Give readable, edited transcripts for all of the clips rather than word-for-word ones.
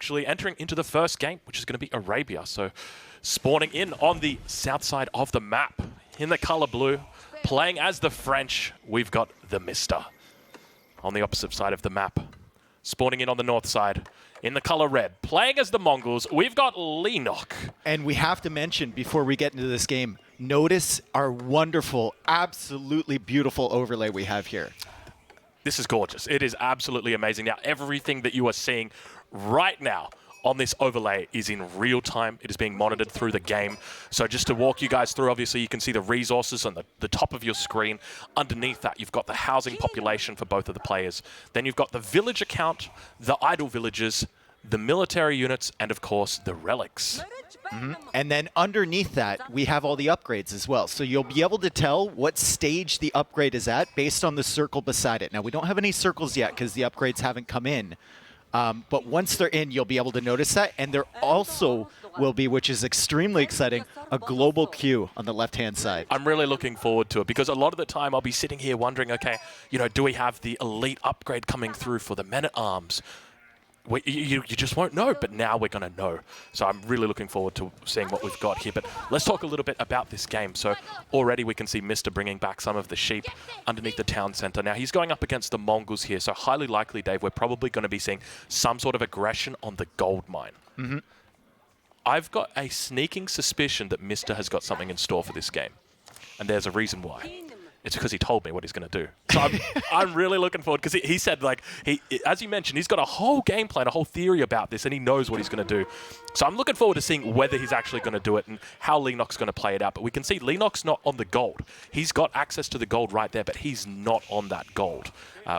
actually entering into the first game, which is going to be Arabia. So spawning in on the south side of the map in the color blue, playing as the French, we've got TheMista. On the opposite side of the map, spawning in on the north side in the color red, playing as the Mongols, we've got Leenock. And we have to mention, before we get into this game, notice our wonderful, absolutely beautiful overlay we have here. This is gorgeous. It is absolutely amazing. Now, everything that you are seeing right now on this overlay is in real time. It is being monitored through the game. So just to walk you guys through, obviously you can see the resources on the top of your screen. Underneath that, you've got the housing population for both of the players. Then you've got the village account, the idle villages, the military units, and of course, the relics. And then underneath that, we have all the upgrades as well. So you'll be able to tell what stage the upgrade is at based on the circle beside it. Now, we don't have any circles yet because the upgrades haven't come in. But once they're in, you'll be able to notice that. And there also will be, which is extremely exciting, a global queue on the left-hand side. I'm really looking forward to it because a lot of the time I'll be sitting here wondering, okay, you know, do we have the elite upgrade coming through for the men-at-arms? You just won't know, but now we're going to know. So I'm really looking forward to seeing what we've got here. But let's talk a little bit about this game. So already we can see Mr. bringing back some of the sheep underneath the town center. Now he's going up against the Mongols here. So highly likely, Dave, we're probably going to be seeing some sort of aggression on the gold mine. I've got a sneaking suspicion that Mr. has got something in store for this game. And there's a reason why. It's because he told me what he's going to do. So I'm really looking forward, because he said, like, as you mentioned, he's got a whole game plan, a whole theory about this, and he knows what he's going to do. So I'm looking forward to seeing whether he's actually going to do it and how Leenock's going to play it out. But we can see Leenock's not on the gold. He's got access to the gold right there, but he's not on that gold,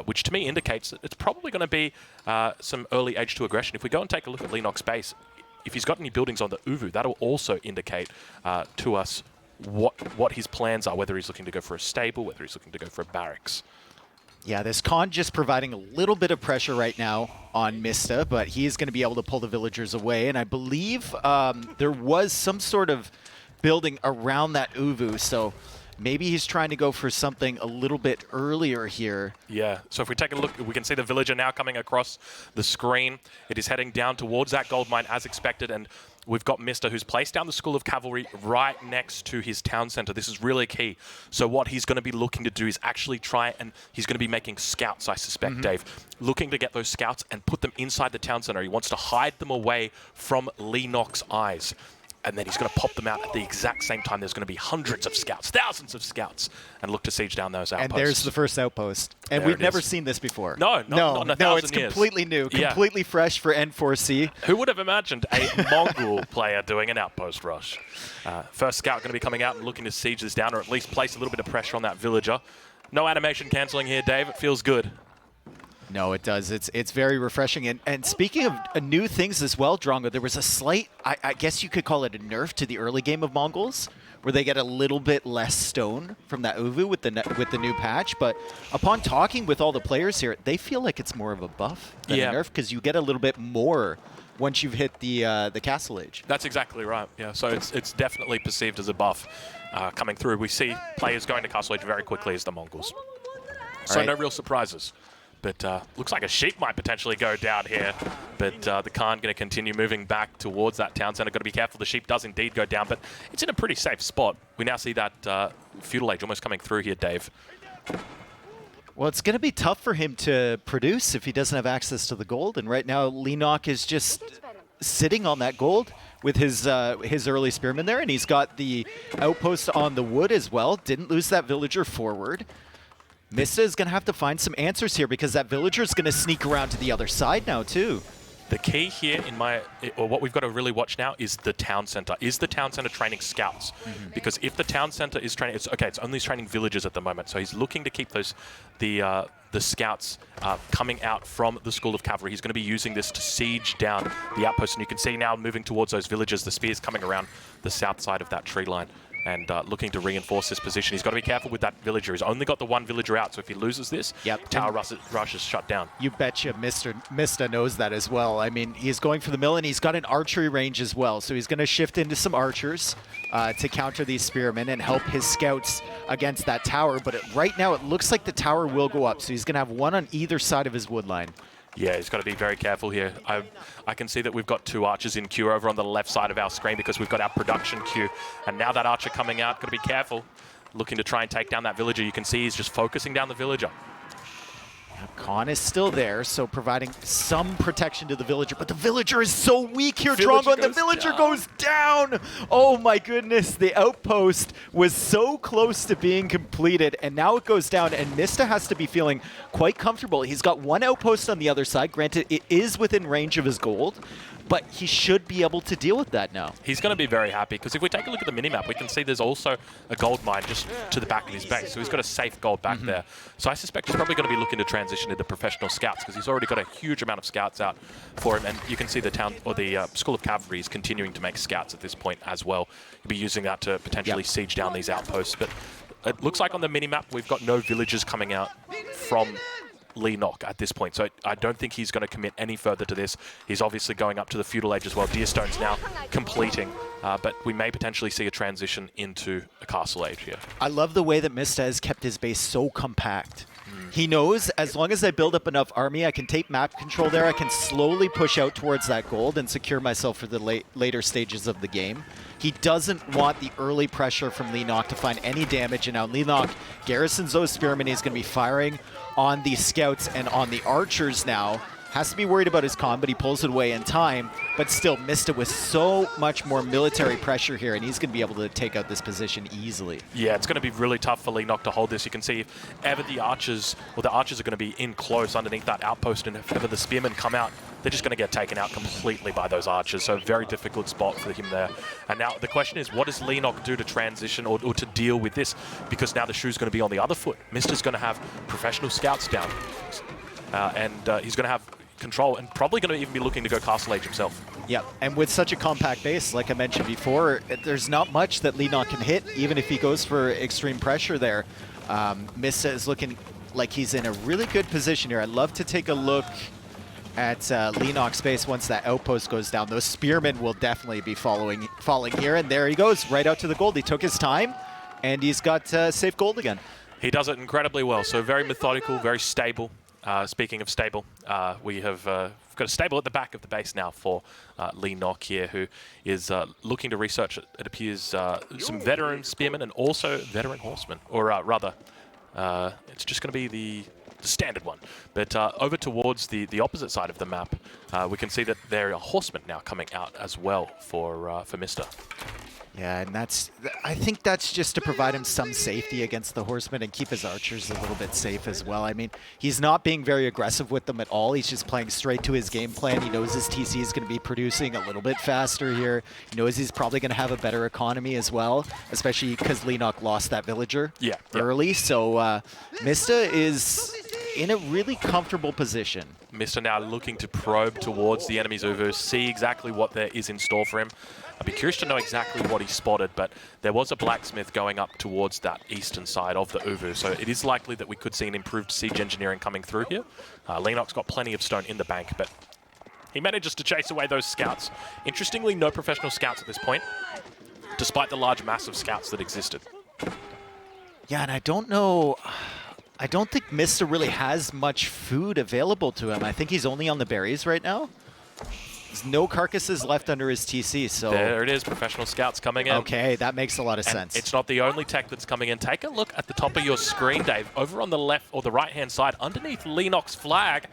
which to me indicates that it's probably going to be some early age to aggression. If we go and take a look at Leenock's base, if he's got any buildings on the Uvu, that'll also indicate to us what his plans are, whether he's looking to go for a stable, whether he's looking to go for a barracks. Yeah, this Khan just providing a little bit of pressure right now on Mista, but he is going to be able to pull the villagers away. And I believe there was some sort of building around that Uvu, so maybe he's trying to go for something a little bit earlier here. Yeah, so if we take a look, we can see the villager now coming across the screen. It is heading down towards that gold mine as expected, and we've got Mista, who's placed down the School of Cavalry right next to his town center. This is really key. So what he's going to be looking to do is actually try, and he's going to be making scouts, I suspect, Dave. Looking to get those scouts and put them inside the town center. He wants to hide them away from Leenock's eyes. And then he's going to pop them out at the exact same time. There's going to be hundreds of scouts, thousands of scouts, and look to siege down those outposts. And there's the first outpost. And there we've never seen this before. No, not in a thousand it's years. completely new, completely fresh for N4C. Who would have imagined a Mongol player doing an outpost rush? First scout going to be coming out and looking to siege this down, or at least place a little bit of pressure on that villager. No animation cancelling here, Dave. It feels good. No, it does. It's very refreshing. And speaking of new things as well, Drongo, there was a slight, I guess you could call it a nerf to the early game of Mongols, where they get a little bit less stone from that Uvu with the new patch. But upon talking with all the players here, they feel like it's more of a buff than a nerf, because you get a little bit more once you've hit the Castle Age. That's exactly right. Yeah, so it's definitely perceived as a buff coming through. We see players going to Castle Age very quickly as the Mongols. So no real surprises. But looks like a sheep might potentially go down here. But the Khan going to continue moving back towards that town center. Got to be careful. The sheep does indeed go down, but it's in a pretty safe spot. We now see that feudal age almost coming through here, Dave. Well, it's going to be tough for him to produce if he doesn't have access to the gold. And right now, Leenock is just sitting on that gold with his early spearmen there. And he's got the outpost on the wood as well. Didn't lose that villager forward. Mista is going to have to find some answers here, because that villager is going to sneak around to the other side now, too. The key here, or what we've got to really watch now, is the town center. Is the town center training scouts? Because if the town center is training, it's only training villagers at the moment. So he's looking to keep the scouts coming out from the School of Cavalry. He's going to be using this to siege down the outpost. And you can see now moving towards those villagers, the spears coming around the south side of that tree line. And looking to reinforce this position. He's got to be careful with that villager. He's only got the one villager out, so if he loses this, tower rush is shut down. You betcha Mista knows that as well. I mean, he's going for the mill, and he's got an archery range as well, so he's going to shift into some archers to counter these spearmen and help his scouts against that tower. But right now, it looks like the tower will go up, so he's going to have one on either side of his wood line. Yeah, he's got to be very careful here. I can see that we've got 2 archers in queue over on the left side of our screen because we've got our production queue. And now that archer coming out, got to be careful. Looking to try and take down that villager. You can see he's just focusing down the villager. Khan is still there, so providing some protection to the villager, but the villager is so weak here, Drongo, and the villager goes down! Oh my goodness, the outpost was so close to being completed, and now it goes down, and Mista has to be feeling quite comfortable. He's got 1 outpost on the other side. Granted, it is within range of his gold, but he should be able to deal with that now. He's going to be very happy, because if we take a look at the minimap, we can see there's also a gold mine just to the back of his base. So he's got a safe gold back there. So I suspect he's probably going to be looking to transition into professional scouts, because he's already got a huge amount of scouts out for him. And you can see the town, or the School of Cavalry is continuing to make scouts at this point as well. He'll be using that to potentially siege down these outposts. But it looks like on the minimap, we've got no villagers coming out from Leenock at this point, so I don't think he's going to commit any further to this. He's obviously going up to the Feudal Age as well. Deerstone's now completing, but we may potentially see a transition into a Castle Age here. I love the way that Mista has kept his base so compact. He knows as long as I build up enough army, I can take map control there, I can slowly push out towards that gold and secure myself for the later stages of the game. He doesn't want the early pressure from Leenock to find any damage, and now Leenock garrisons those spearmen. He's going to be firing on the scouts and on the archers now. Has to be worried about his con, but he pulls it away in time. But still, Mista with so much more military pressure here, and he's going to be able to take out this position easily. Yeah, it's going to be really tough for Leenock to hold this. You can see if ever the archers are going to be in close underneath that outpost, and if ever the spearmen come out, they're just going to get taken out completely by those archers. So very difficult spot for him there. And now the question is, what does Leenock do to transition or to deal with this? Because now the shoe's going to be on the other foot. Mista's going to have professional scouts down, and he's going to have control and probably going to even be looking to go Castle Age himself. Yeah, and with such a compact base, like I mentioned before, there's not much that Leenock can hit, even if he goes for extreme pressure there. Mista is looking like he's in a really good position here. I'd love to take a look at Leenock's base once that outpost goes down. Those spearmen will definitely be falling here, and there he goes, right out to the gold. He took his time, and he's got safe gold again. He does it incredibly well, so very methodical, very stable. Speaking of stable, we have got a stable at the back of the base now for Leenock here, who is looking to research, it appears, some veteran spearmen and also veteran horsemen, or rather, it's just going to be the standard one. But over towards the opposite side of the map, we can see that there are horsemen now coming out as well for Mista. Yeah, and I think that's just to provide him some safety against the horsemen and keep his archers a little bit safe as well. I mean, he's not being very aggressive with them at all. He's just playing straight to his game plan. He knows his TC is going to be producing a little bit faster here. He knows he's probably going to have a better economy as well, especially because Leenock lost that villager early. So Mista is in a really comfortable position. Mista now looking to probe towards the enemy's Uvu, see exactly what there is in store for him. I'd be curious to know exactly what he spotted, but there was a blacksmith going up towards that eastern side of the Uvu, so it is likely that we could see an improved siege engineering coming through here. Leenock's got plenty of stone in the bank, but he manages to chase away those scouts. Interestingly, no professional scouts at this point, despite the large mass of scouts that existed. Yeah, and I don't know... I don't think Mista really has much food available to him. I think he's only on the berries right now. There's no carcasses left under his TC, so... There it is, professional scouts coming in. Okay, that makes a lot of and sense. It's not the only tech that's coming in. Take a look at the top of your screen, Dave. Over on the left or the right-hand side, underneath Leenock's flag,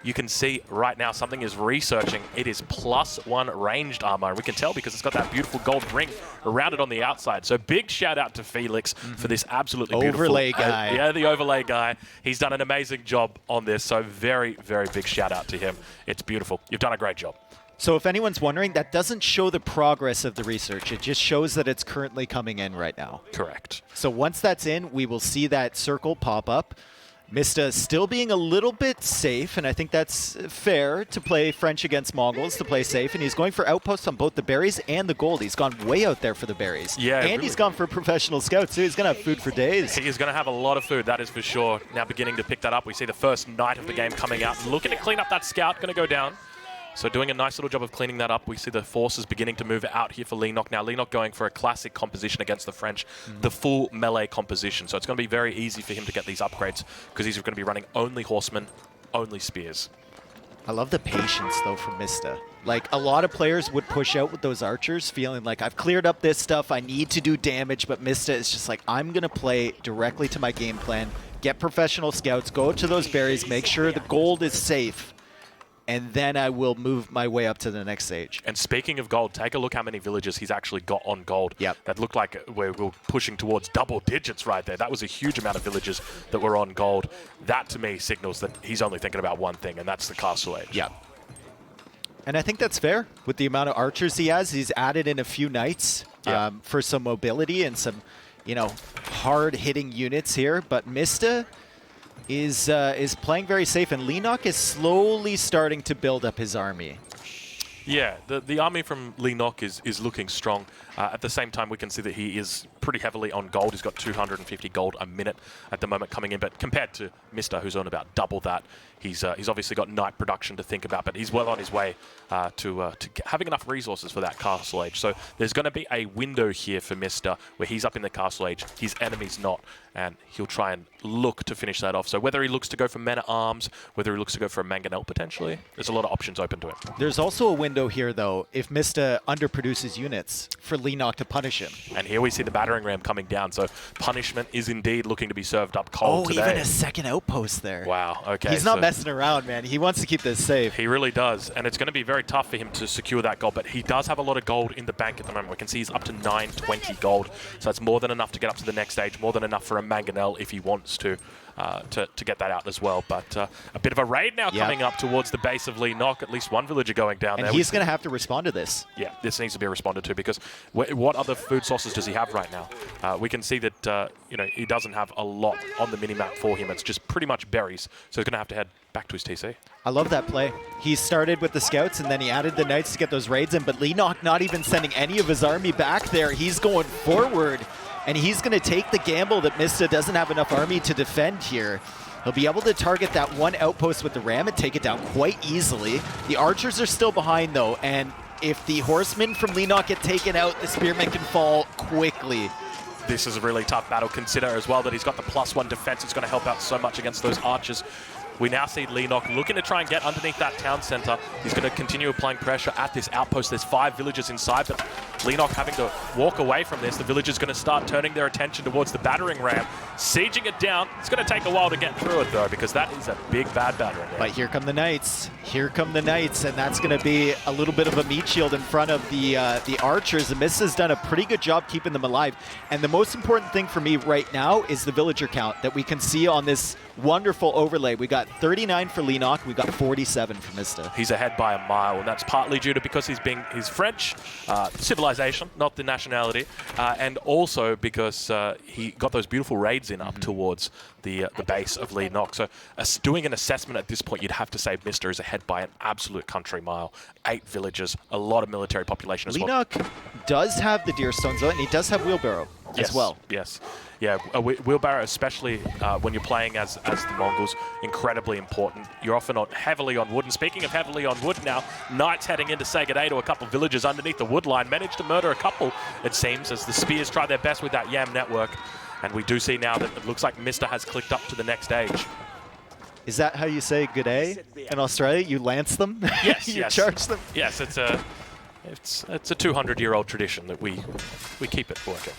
you can see right now something is researching. It is +1 ranged armor. And we can tell because it's got that beautiful gold ring around it on the outside. So big shout out to Felix for this absolutely beautiful... Overlay guy. Yeah, the overlay guy. He's done an amazing job on this. So very, very big shout out to him. It's beautiful. You've done a great job. So if anyone's wondering, that doesn't show the progress of the research. It just shows that it's currently coming in right now. Correct. So once that's in, we will see that circle pop up. Mista still being a little bit safe, and I think that's fair to play French against Mongols, to play safe, and he's going for outposts on both the berries and the gold. He's gone way out there for the berries. Yeah, and really. He's gone for professional scouts, so he's going to have food for days. He is going to have a lot of food, that is for sure. Now beginning to pick that up. We see the first knight of the game coming out, looking to clean up that scout, going to go down. So doing a nice little job of cleaning that up. We see the forces beginning to move out here for Leenock. Now Leenock going for a classic composition against the French, the full melee composition. So it's going to be very easy for him to get these upgrades because he's going to be running only horsemen, only spears. I love the patience, though, from Mista. Like, a lot of players would push out with those archers, feeling like, I've cleared up this stuff, I need to do damage, but Mista is just like, I'm going to play directly to my game plan, get professional scouts, go to those berries, make sure the gold is safe, and then I will move my way up to the next stage. And speaking of gold, take a look how many villages he's actually got on gold. Yep. That looked like we're pushing towards double digits right there. That was a huge amount of villages that were on gold. That, to me, signals that he's only thinking about one thing, and that's the Castle Age. Yeah. And I think that's fair with the amount of archers he has. He's added in a few knights for some mobility and some, you know, hard-hitting units here. But Mista is playing very safe, and Leenock is slowly starting to build up his army. Yeah, the army from Leenock is looking strong. At the same time, we can see that he is pretty heavily on gold. He's got 250 gold a minute at the moment coming in, but compared to Mista, who's on about double that, he's obviously got knight production to think about, but he's well on his way to having enough resources for that Castle Age. So there's going to be a window here for Mista where he's up in the Castle Age, his enemy's not, and he'll try and look to finish that off. So whether he looks to go for men-at-arms, whether he looks to go for a mangonel potentially, there's a lot of options open to him. There's also a window here, though, if Mista underproduces units, for Leenock to punish him. And here we see the battering ram coming down, so punishment is indeed looking to be served up cold today. Even a second outpost there. Wow, okay. He's not messing around, man. He wants to keep this safe. He really does, and it's going to be very tough for him to secure that gold, but he does have a lot of gold in the bank at the moment. We can see he's up to 920 gold, so that's more than enough to get up to the next stage, more than enough for a mangonel if he wants to get that out as well. But a bit of a raid now coming up towards the base of Leenock, at least one villager going down there. And he's going to have to respond to this. Yeah, this needs to be responded to, because what other food sources does he have right now? We can see that you know, he doesn't have a lot on the minimap for him. It's just pretty much berries, so he's going to have to head back to his TC. I love that play. He started with the scouts, and then he added the knights to get those raids in, but Leenock not even sending any of his army back there. He's going forward, and he's going to take the gamble that Mista doesn't have enough army to defend here. He'll be able to target that one outpost with the ram and take it down quite easily. The archers are still behind, though, and if the horsemen from Leenock get taken out, the spearmen can fall quickly. This is a really tough battle. Consider as well that he's got the +1 defense. It's going to help out so much against those archers. We now see Leenock looking to try and get underneath that town center. He's going to continue applying pressure at this outpost. There's 5 villagers inside, but Leenock having to walk away from this. The villagers going to start turning their attention towards the battering ram, sieging it down. It's going to take a while to get through it, though, because that is a big, bad battering ram. But here come the knights. Here come the knights, and that's going to be a little bit of a meat shield in front of the archers. The Mista's done a pretty good job keeping them alive. And the most important thing for me right now is the villager count that we can see on this wonderful overlay. We got 39 for Leenock. We got 47 for Mista. He's ahead by a mile, and that's partly due to because he's French, civilization, not the nationality, and also because he got those beautiful raids in up towards the base of Leenock. So doing an assessment at this point, you'd have to say Mista is ahead by an absolute country mile. 8 villages, a lot of military population as well. Leenock does have the deer stones, though, and he does have wheelbarrow as well. Yes. Yeah, a wheelbarrow, especially when you're playing as the Mongols, incredibly important. You're often heavily on wood. And speaking of heavily on wood now, Knights heading in to say good day to a couple of villagers underneath the wood line. Managed to murder a couple, it seems, as the Spears try their best with that Yam network. And we do see now that it looks like Mista has clicked up to the next stage. Is that how you say good day in Australia? You lance them? Yes, you charge them? Yes, it's a 200-year-old tradition that we keep it working.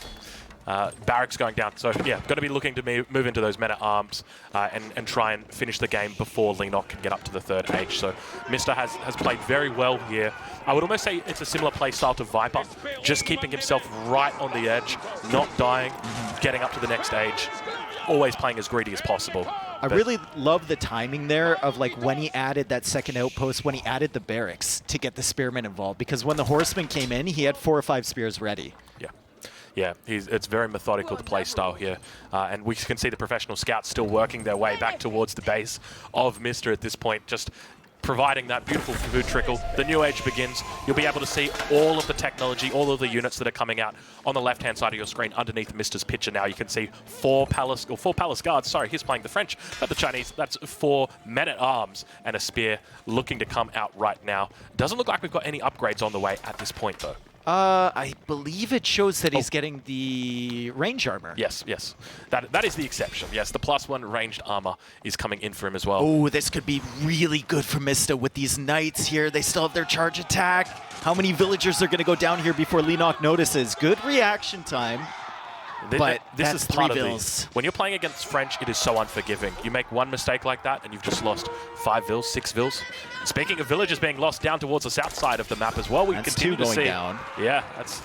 Barracks going down, so yeah, going to be looking to move into those men-at-arms and try and finish the game before Leenock can get up to the 3rd age. So Mista has played very well here. I would almost say it's a similar play style to Viper, just keeping himself right on the edge, not dying, getting up to the next age, always playing as greedy as possible. I really love the timing there of like when he added that second outpost, when he added the barracks to get the spearmen involved, because when the horsemen came in, he had 4 or 5 spears ready. Yeah, it's very methodical, the play style here. And we can see the professional scouts still working their way back towards the base of Mista at this point, just providing that beautiful food trickle. The new age begins. You'll be able to see all of the technology, all of the units that are coming out on the left-hand side of your screen underneath Mista's picture now. You can see 4 palace guards. Sorry, he's playing the French, but the Chinese. That's 4 men-at-arms and a spear looking to come out right now. Doesn't look like we've got any upgrades on the way at this point, though. I believe it shows that he's getting the range armor. Yes, yes. That is the exception. Yes, the +1 ranged armor is coming in for him as well. Oh, this could be really good for Mista with these knights here. They still have their charge attack. How many villagers are going to go down here before Leenock notices? Good reaction time. But this that's is part 3 of vills. When you're playing against French, it is so unforgiving. You make one mistake like that, and you've just lost 5 vills, 6 vills. Speaking of villages being lost down towards the south side of the map as well, we That's continue 2 to going see. down. Yeah, that's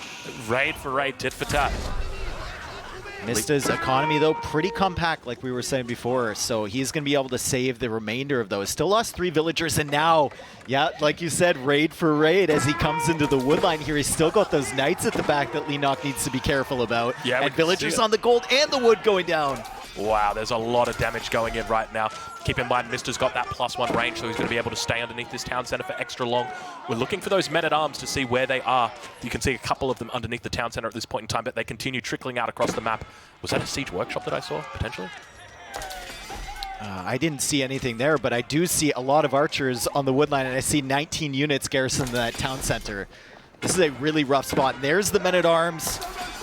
raid for raid, tit for tat. Mista's economy, though, pretty compact, like we were saying before, so he's going to be able to save the remainder of those. Still lost 3 villagers, and now, yeah, like you said, raid for raid as he comes into the wood line here. He's still got those knights at the back that Leenock needs to be careful about. Yeah, and villagers on the gold and the wood going down. Wow, there's a lot of damage going in right now. Keep in mind, Mista's got that +1 range, so he's going to be able to stay underneath this town center for extra long. We're looking for those men-at-arms to see where they are. You can see a couple of them underneath the town center at this point in time, but they continue trickling out across the map. Was that a siege workshop that I saw, potentially? I didn't see anything there, but I do see a lot of archers on the wood line, and I see 19 units garrisoned that town center. This is a really rough spot. And there's the men-at-arms.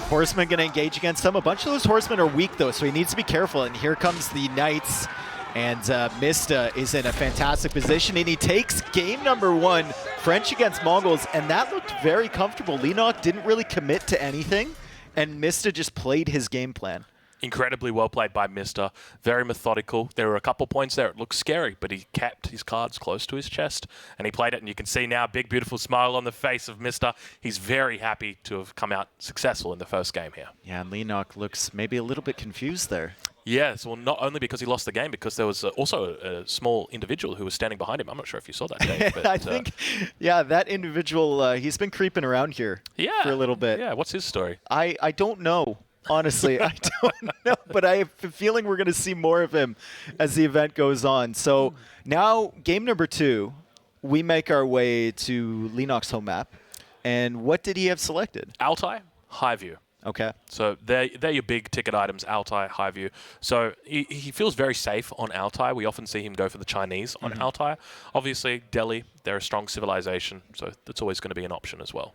Horsemen going to engage against them. A bunch of those horsemen are weak, though, so he needs to be careful. And here comes the knights. And Mista is in a fantastic position. And he takes game number 1, French against Mongols. And that looked very comfortable. Leenock didn't really commit to anything. And Mista just played his game plan. Incredibly well played by Mista. Very methodical. There were a couple points there. It looked scary, but he kept his cards close to his chest, and he played it. And you can see now, big, beautiful smile on the face of Mista. He's very happy to have come out successful in the first game here. Yeah, and Leenock looks maybe a little bit confused there. Yes, well, not only because he lost the game, because there was also a small individual who was standing behind him. I'm not sure if you saw that, Dave. But, I think, yeah, that individual, he's been creeping around here for a little bit. Yeah, what's his story? I don't know. Honestly, I don't know, but I have a feeling we're going to see more of him as the event goes on. So now, game number 2, we make our way to Leenock's home map. And what did he have selected? Altai, Highview. Okay. So they're your big ticket items, Altai, Highview. So he feels very safe on Altai. We often see him go for the Chinese on Altai. Obviously, Delhi, they're a strong civilization, so that's always going to be an option as well.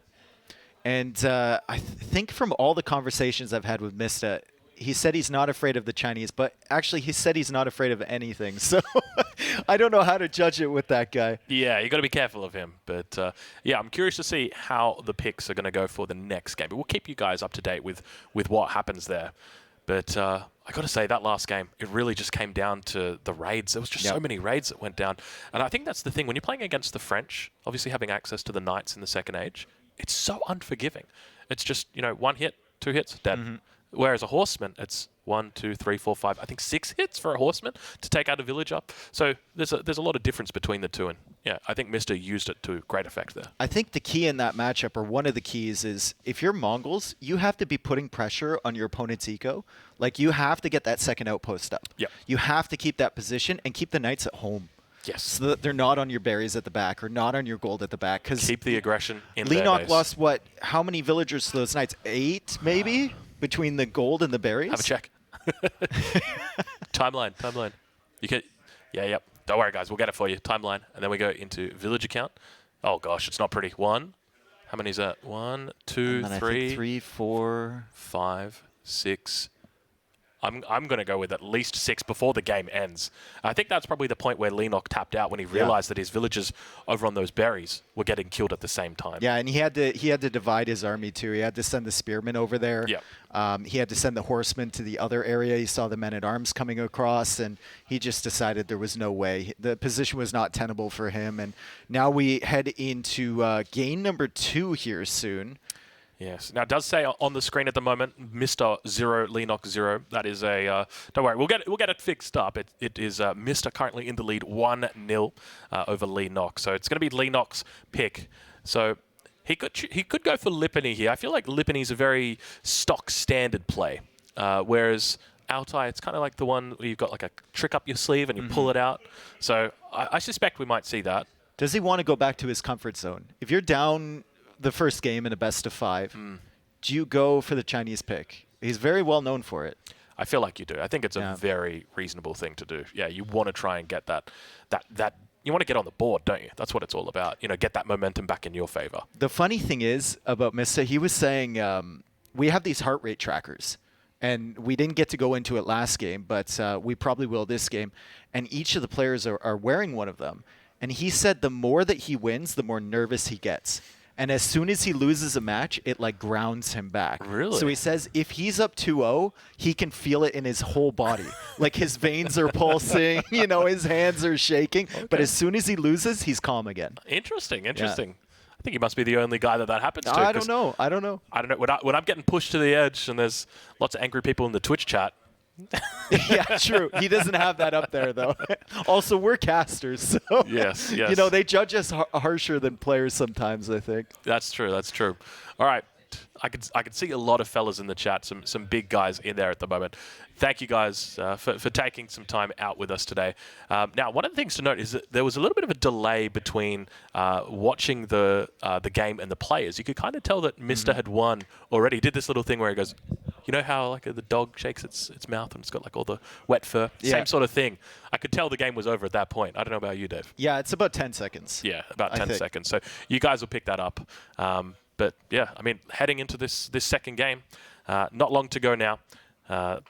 And I think from all the conversations I've had with Mista, he said he's not afraid of the Chinese, but actually he said he's not afraid of anything. So I don't know how to judge it with that guy. Yeah, you got to be careful of him. But yeah, I'm curious to see how the picks are going to go for the next game. But we'll keep you guys up to date with what happens there. But I got to say, that last game, it really just came down to the raids. There was just so many raids that went down. And I think that's the thing. When you're playing against the French, obviously having access to the knights in the Second Age, it's so unforgiving. It's just, 1 hit, 2 hits, dead. Whereas a horseman, it's 1, 2, 3, 4, 5, I think 6 hits for a horseman to take out a village up. So there's a lot of difference between the two. And yeah, I think Mista used it to great effect there. I think the key in that matchup, or one of the keys, is if you're Mongols, you have to be putting pressure on your opponent's eco. Like, you have to get that second outpost up. Yep. You have to keep that position and keep the knights at home. Yes. So that they're not on your berries at the back or not on your gold at the back. Keep the aggression in their Leenock base. lost, what, how many villagers to those knights? 8, maybe? Between the gold and the berries? Have a check. Timeline. You can, yep. Don't worry, guys. We'll get it for you. Timeline. And then we go into village account. Oh, gosh. It's not pretty. 1. How many is that? 1, 2, 3. 3, 4. 5, 6. I'm going to go with at least 6 before the game ends. I think that's probably the point where Leenock tapped out when he realized that his villagers over on those berries were getting killed at the same time. Yeah, and he had to divide his army too. He had to send the spearmen over there. Yeah. He had to send the horsemen to the other area. He saw the men-at-arms coming across, and he just decided there was no way. The position was not tenable for him. And now we head into game number 2 here soon. Yes. Now, it does say on the screen at the moment, Mista 0, Leenock 0. That is a... don't worry, we'll get it fixed up. It is Mista currently in the lead 1-0 over Leenock. So it's going to be Leenock's pick. So he could go for Lipany here. I feel like Lipany's a very stock standard play, whereas Altai, it's kind of like the one where you've got like a trick up your sleeve and you pull it out. So I suspect we might see that. Does he want to go back to his comfort zone? If you're down the first game in a best of 5, do you go for the Chinese pick? He's very well known for it. I feel like you do. I think it's a very reasonable thing to do. Yeah, you want to try and get that you want to get on the board, don't you? That's what it's all about. You know, get that momentum back in your favor. The funny thing is about Mista, he was saying we have these heart rate trackers, and we didn't get to go into it last game, but we probably will this game. And each of the players are wearing one of them. And he said the more that he wins, the more nervous he gets. And as soon as he loses a match, it like grounds him back. Really? So he says if he's up 2-0, he can feel it in his whole body. Like his veins are pulsing, you know, his hands are shaking. Okay. But as soon as he loses, he's calm again. Interesting. Yeah. I think he must be the only guy that happens to. I don't know. When I'm getting pushed to the edge and there's lots of angry people in the Twitch chat. Yeah, true. He doesn't have that up there, though. Also, we're casters, so yes. You know, they judge us harsher than players sometimes, I think. That's true. All right. I could see a lot of fellas in the chat, some big guys in there at the moment. Thank you guys for taking some time out with us today. Now, one of the things to note is that there was a little bit of a delay between watching the game and the players. You could kind of tell that Mista had won already. He did this little thing where he goes, you know how like the dog shakes its mouth and it's got like all the wet fur? Yeah. Same sort of thing. I could tell the game was over at that point. I don't know about you, Dave. Yeah, it's about 10 seconds. Yeah, about 10 seconds. So you guys will pick that up. But yeah, I mean, heading into this second game, not long to go now.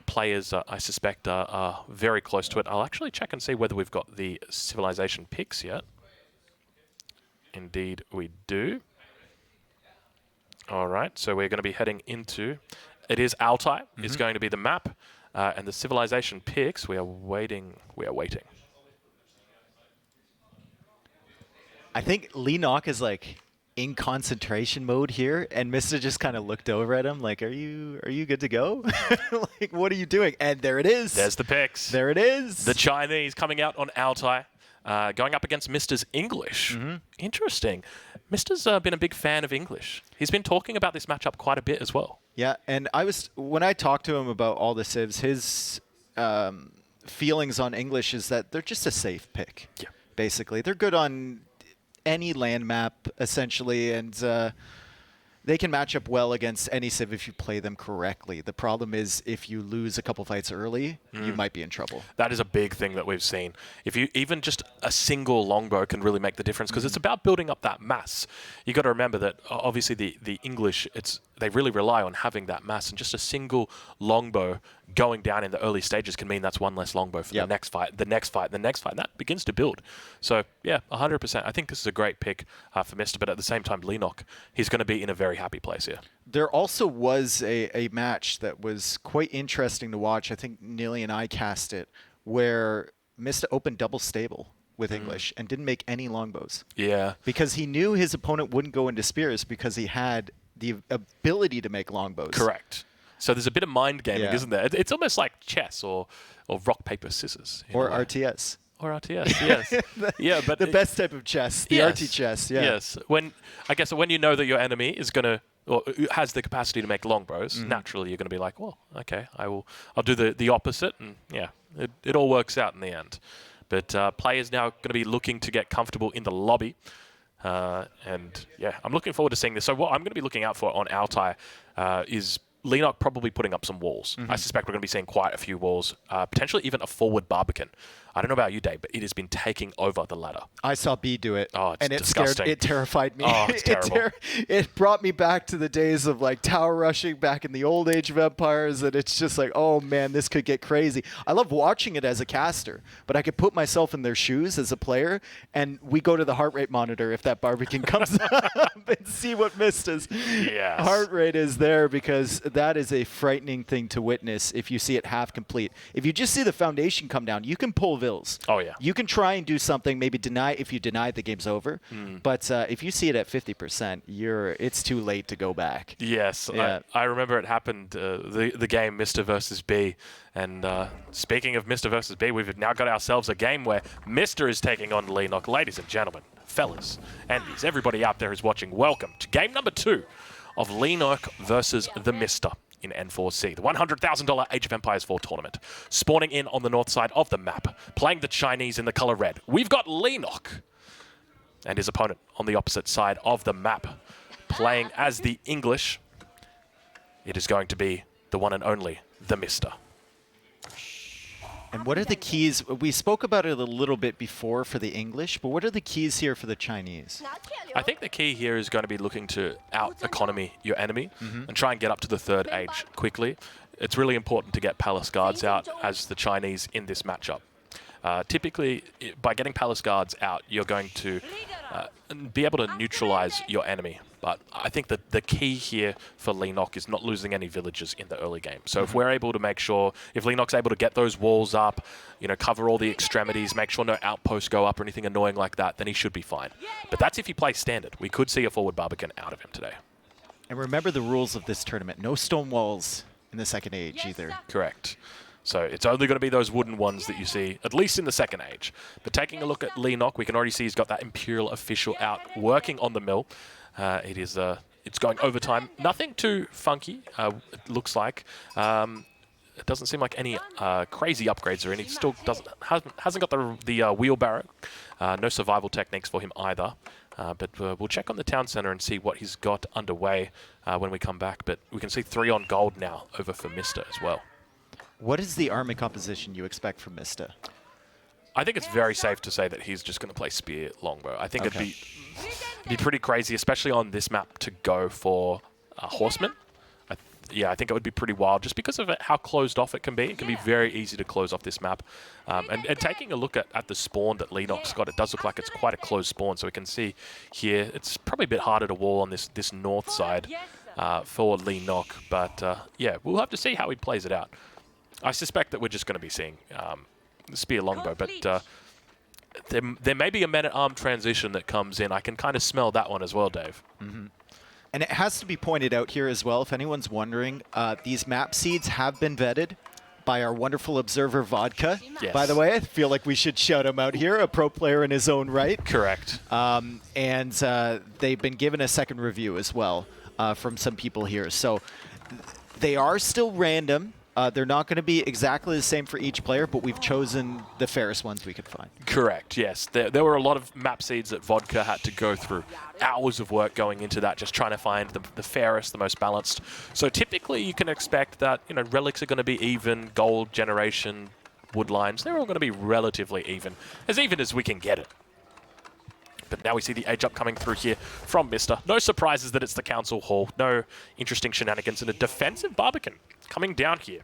Players, I suspect, are very close to it. I'll actually check and see whether we've got the civilization picks yet. Indeed, we do. All right, so we're going to be heading into... It is Altai. It's going to be the map. And the civilization picks, we are waiting. I think Leenock is like... in concentration mode here, and Mista just kind of looked over at him like, are you good to go? Like, what are you doing? And there it is. There's the picks. There it is. The Chinese coming out on Altai, going up against Mista's English. Interesting. Mista's been a big fan of English. He's been talking about this matchup quite a bit as well. Yeah, and when I talked to him about all the civs, his feelings on English is that they're just a safe pick. Yeah. Basically, they're good on any land map, essentially, and they can match up well against any civ if you play them correctly. The problem is if you lose a couple fights early, you might be in trouble. That is a big thing that we've seen. If you even just a single longbow can really make the difference, because it's about building up that mass. You got to remember that obviously the English, they really rely on having that mass, and just a single longbow going down in the early stages can mean that's one less longbow for the next fight, and that begins to build. So yeah, 100%. I think this is a great pick for Mista, but at the same time, Leenock, he's going to be in a very happy place here. There also was a match that was quite interesting to watch. I think Neely and I cast it, where Mista opened double stable with English and didn't make any longbows. Yeah. Because he knew his opponent wouldn't go into spears because he had the ability to make longbows. Correct. So there's a bit of mind gaming, isn't there? It's almost like chess or rock, paper, scissors. Or RTS. Or RTS, yes. Yeah, but the best type of chess, the RT chess, yeah. Yes. When you know that your enemy is going to, or has the capacity to make longbows, naturally you're going to be like, well, okay, I'll do the opposite, and yeah, it all works out in the end. But players now going to be looking to get comfortable in the lobby. And yeah, I'm looking forward to seeing this. So what I'm going to be looking out for on Altai is Leenock probably putting up some walls. I suspect we're going to be seeing quite a few walls, potentially even a forward Barbican. I don't know about you, Dave, but it has been taking over the ladder. I saw B do it, and it disgusting. It terrified me. Oh, it's terrible. It brought me back to the days of like tower rushing back in the old age of empires, and it's just like, oh man, this could get crazy. I love watching it as a caster, but I could put myself in their shoes as a player, and we go to the heart rate monitor if that Barbican comes up and see what Mista's heart rate is there, because that is a frightening thing to witness if you see it half complete. If you just see the foundation come down, you can pull Vils. Oh yeah. You can try and do something, maybe deny. If you deny it, the game's over. But if you see it at 50%, it's too late to go back. Yes, yeah. I remember it happened, the game Mista versus B. And speaking of Mista versus B, we've now got ourselves a game where Mista is taking on Leenock. Ladies and gentlemen, fellas, Andes, everybody out there who's watching, welcome to game number 2 of Leenock versus TheMista in N4C, the $100,000 Age of Empires 4 tournament. Spawning in on the north side of the map, playing the Chinese in the color red. We've got Leenock and his opponent on the opposite side of the map, playing as the English. It is going to be the one and only TheMista. And what are the keys? We spoke about it a little bit before for the English, but what are the keys here for the Chinese? I think the key here is going to be looking to out-economy your enemy and try and get up to the 3rd age quickly. It's really important to get Palace Guards out as the Chinese in this matchup. Typically, by getting Palace Guards out, you're going to be able to neutralize your enemy. But I think that the key here for Leenock is not losing any villages in the early game. So if we're able to make sure, if Leenock's able to get those walls up, you know, cover all the extremities, make sure no outposts go up or anything annoying like that, then he should be fine. But that's if he plays standard. We could see a forward Barbican out of him today. And remember the rules of this tournament. No stone walls in the 2nd age either. Correct. So it's only going to be those wooden ones that you see, at least in the 2nd age. But taking a look at Leenock, we can already see he's got that Imperial official out working on the mill. It's going overtime. Nothing too funky, it looks like. It doesn't seem like any crazy upgrades or any. Still hasn't got the wheelbarrow. No survival techniques for him either. But we'll check on the town center and see what he's got underway when we come back. But we can see 3 on gold now over for Mista as well. What is the army composition you expect from Mista? I think it's very safe to say that he's just going to play spear longbow. I think it'd be pretty crazy, especially on this map, to go for horsemen. I think it would be pretty wild just because of how closed off it can be. It can be very easy to close off this map. And taking a look at the spawn that Leenock's got, it does look like it's quite a closed spawn. So we can see here, it's probably a bit harder to wall on this north side for Leenock. But yeah, we'll have to see how he plays it out. I suspect that we're just going to be seeing spear longbow, but there may be a men-at-arm transition that comes in. I can kind of smell that one as well, Dave. And it has to be pointed out here as well, if anyone's wondering, these map seeds have been vetted by our wonderful observer Vodka. Yes. By the way, I feel like we should shout him out here, a pro player in his own right. Correct. And they've been given a 2nd review as well from some people here. So they are still random. They're not going to be exactly the same for each player, but we've chosen the fairest ones we could find. Correct, yes. There were a lot of map seeds that Vodka had to go through. Hours of work going into that, just trying to find the fairest, the most balanced. So typically you can expect that, you know, relics are going to be even, gold, generation, wood lines, they're all going to be relatively even as we can get it. But now we see the age up coming through here from Mista. No surprises that it's the Council Hall. No interesting shenanigans. And a defensive Barbican coming down here